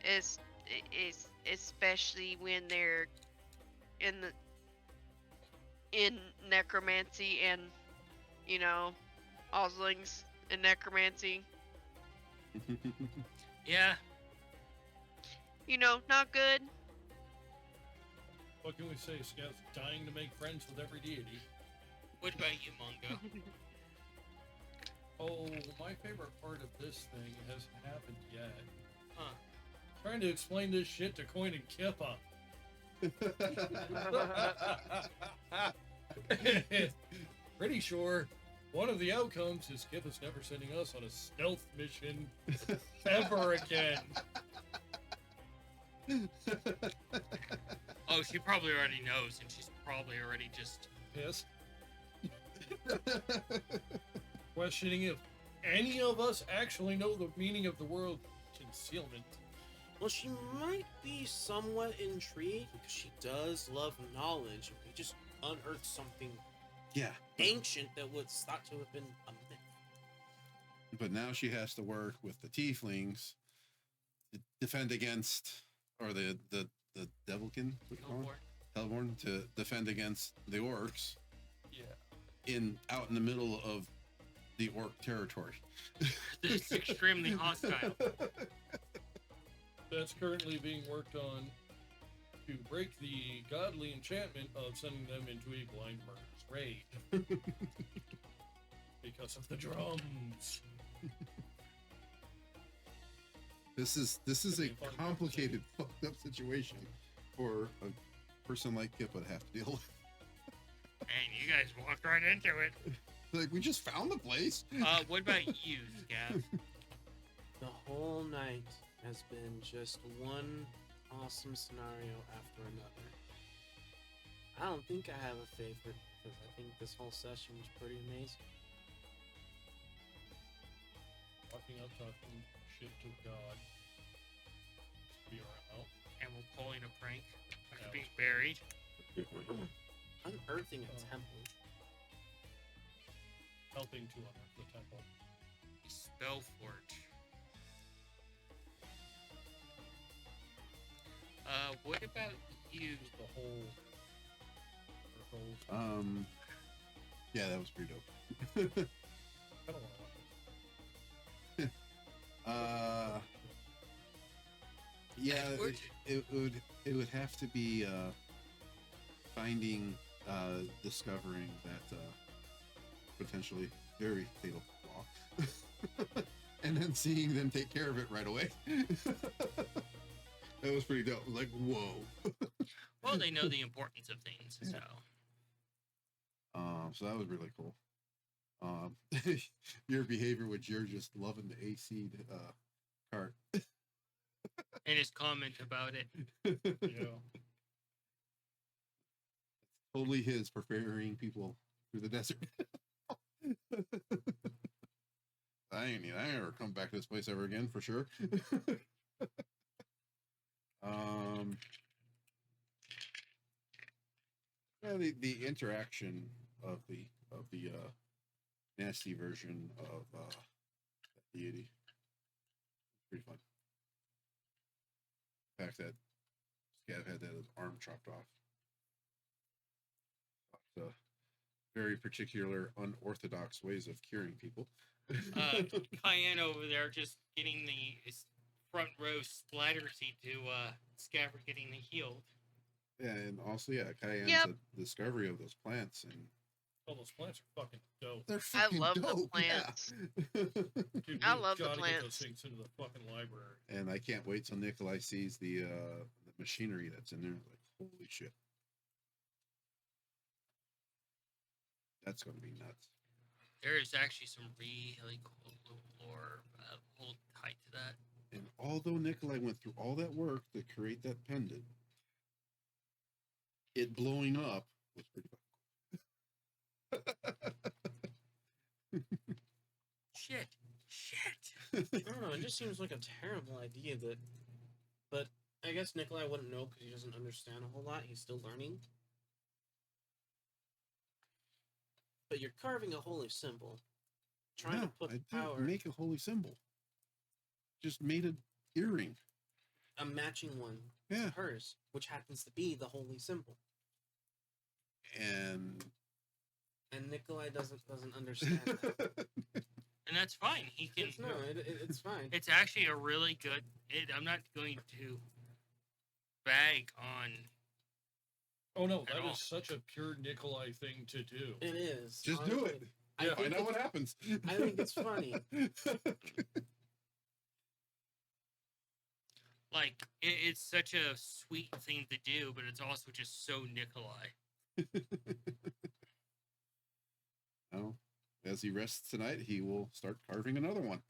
It's especially when they're in necromancy and, you know, Oslings and necromancy. Yeah. You know, not good. What can we say? Scout's dying to make friends with every deity. What about you, Mongo? Oh, my favorite part of this thing hasn't happened yet. Huh. Trying to explain this shit to Coin and Kippa. Pretty sure one of the outcomes is Kippa's never sending us on a stealth mission ever again. Oh, she probably already knows, and she's probably already just. Pissed. Questioning if any of us actually know the meaning of the word concealment. Well, she might be somewhat intrigued because she does love knowledge. If we just unearthed something Yeah. ancient that was thought to have been a myth. But now she has to work with the tieflings to defend against, or the Devilkin, what do you call it? Hellborn, to defend against the orcs Yeah. out in the middle of the orc territory. It's extremely hostile. That's currently being worked on to break the godly enchantment of sending them into a blind murderous rage. Because of the drums. This is Could a be a fun complicated, fucked up situation for a person like Kippa to have to deal with. And you guys walked right into it. Like, we just found the place. What about you, Scav? The whole night has been just one awesome scenario after another. I don't think I have a favorite because I think this whole session was pretty amazing. Walking up, talking shit to God. Be around. And we're pulling a prank. After Yeah. being buried. Unearthing a Oh. temple. Helping to unearth the temple. Spellforge. What about you? Just the whole circles. Yeah, that was pretty dope. I don't want to watch Yeah, Edward? it would have to be finding, discovering that potentially very fatal flaw, and then seeing them take care of it right away. That was pretty dope. Like, whoa. Well, they know the importance of things, so. So that was really cool. Your behavior, which you're just loving the AC cart. And his comment about it. it. Yeah. Totally his for ferrying people through the desert. I ain't ever come back to this place ever again for sure. Yeah, the interaction of the nasty version of that deity, pretty fun. The fact that Scav had that his arm chopped off. Very particular, unorthodox ways of curing people. Cayenne over there just getting the front row splatter seat to Scabbard getting healed. Yeah, and also, yeah, Cayenne's Yep. discovery of those plants, and All those plants are fucking dope. they're I fucking love the dope, plants. yeah. Dude, I we love the gotta get those plants. things into the fucking library. And I can't wait till Nikolai sees the machinery that's in there. Like, holy shit. That's going to be nuts. There is actually some really cool lore. Hold tight to that. And although Nikolai went through all that work to create that pendant, it blowing up was pretty fun. Shit. I don't know. It just seems like a terrible idea but I guess Nikolai wouldn't know because he doesn't understand a whole lot. He's still learning. But you're carving a holy symbol, trying to put I didn't power, make a holy symbol. Just made an earring. a matching one Yeah. to hers, which happens to be the holy symbol. And And Nikolai doesn't understand that. And that's fine. He can. It's fine. It's actually a really good. I'm not going to bag on. Oh no, At that all. is such a pure Nikolai thing to do. It is. just do it. I Yeah, think Find out what happens. I think it's funny. Like, it's such a sweet thing to do, but it's also just so Nikolai. Well, as he rests tonight, he will start carving another one.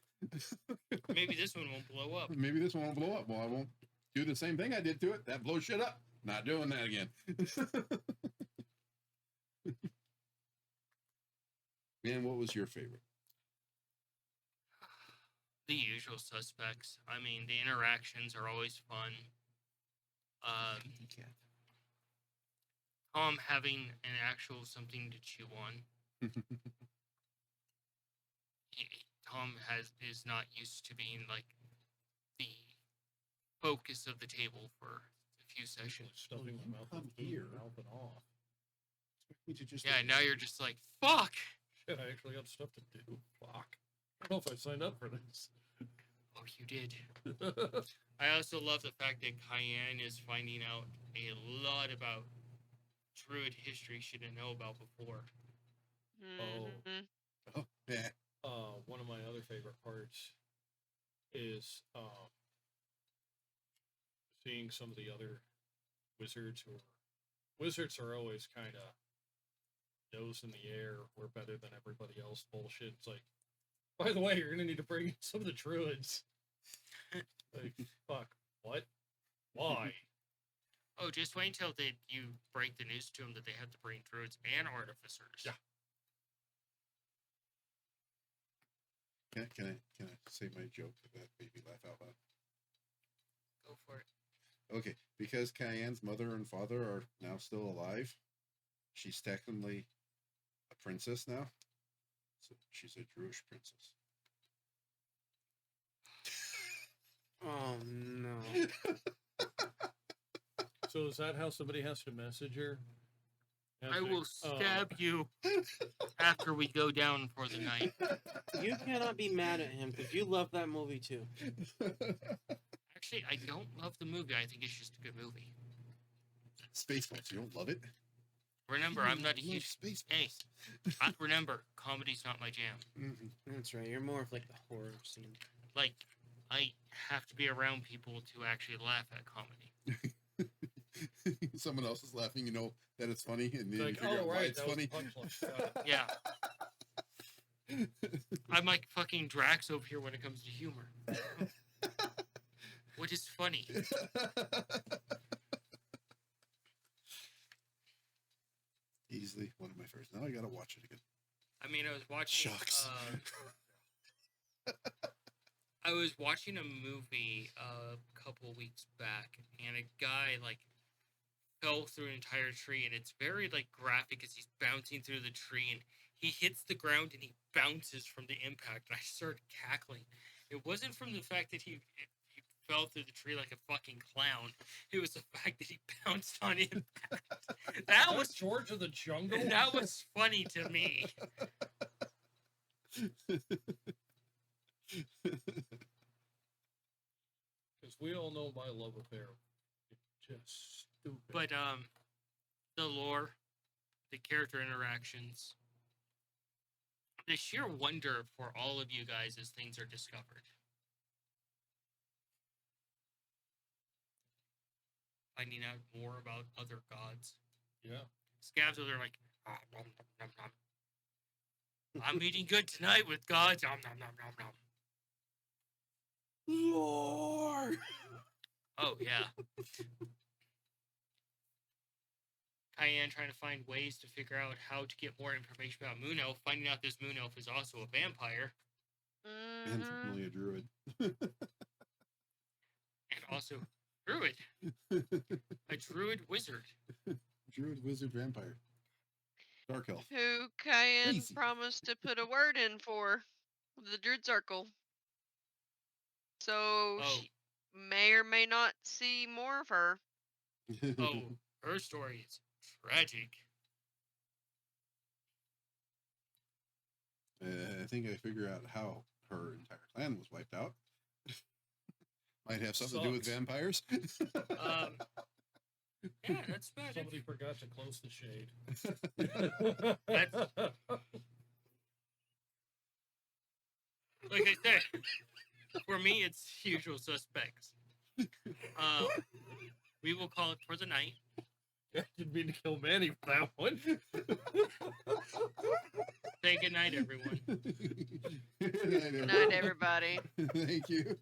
Maybe this one won't blow up. Maybe this one won't blow up. Well, I won't do the same thing I did to it. That blows shit up. Not doing that again. Man, what was your favorite? The usual suspects. I mean, the interactions are always fun. Tom having an actual something to chew on. Tom is not used to being like the focus of the table for a few sessions. Stuffing my mouth Come with here. food, mouth and off. We should just Yeah, now you're just like, fuck! Shit, I actually got stuff to do. Fuck. I don't know if I signed up for this. Oh, you did. I also love the fact that Cayenne is finding out a lot about druid history should I know about before. Mhm. Oh, yeah. One of my other favorite parts is seeing some of the other wizards wizards are always kind of nose in the air. We're better than everybody else. Bullshit. It's like, by the way, you're gonna need to bring in some of the druids. Like, fuck. What? Why? Oh, just wait until you break the news to them that they have to bring druids and artificers. Yeah. Can I say my joke that made me laugh out loud? Go for it. Okay, because Cayenne's mother and father are now still alive, she's technically a princess now. So she's a Druish princess. Oh no. So is that how somebody has to message her? I will stab you after we go down for the night. You cannot be mad at him because you love that movie too. Actually, I don't love the movie. I think it's just a good movie. Spaceballs, you don't love it? Remember, I'm not a You huge... love Spaceballs. Hey, remember, comedy's not my jam. Mhm. That's right. You're more of like the horror scene. Like, I have to be around people to actually laugh at comedy. Someone else is laughing, you know that it's funny, and then It's you like, figure out oh why right, it's that was funny. punchline. Yeah, I'm like fucking Drax over here when it comes to humor. What is funny? Easily one of my favorites. Now I gotta watch it again. I mean, I was watching... Shucks. I was watching a movie a couple weeks back, and a guy like fell through an entire tree, and it's very like graphic as he's bouncing through the tree, and he hits the ground and he bounces from the impact. And I started cackling. It wasn't from the fact that he fell through the tree like a fucking clown. It was the fact that he bounced on impact. That was George of the Jungle. that was funny to me. Because we all know my love affair. It's just stupid. But the lore, the character interactions, the sheer wonder for all of you guys as things are discovered. Finding out more about other gods. Yeah. Scabs are like, "Ah, nom, nom, nom, nom. I'm eating good tonight with gods. Nom, nom, nom, nom, nom." Lord. Oh, yeah. Cayenne trying to find ways to figure out how to get more information about Moon Elf, finding out this Moon Elf is also a vampire, And Mhm. formerly a druid. and also druid. A druid wizard. Druid, wizard, vampire. Dark elf. Who Cayenne Crazy. promised to put a word in for the Druid Circle. So Oh. she may or may not see more of her. Oh, her story is tragic. I think I figured out how her entire clan was wiped out. Might have something to do with Sucks. vampires. Yeah, that's about it. Somebody forgot to close the shade. Like I said, for me, it's usual suspects. We will call it for the night. I didn't mean to kill Manny for that one. Say goodnight, everyone. Good night, everybody. Thank you.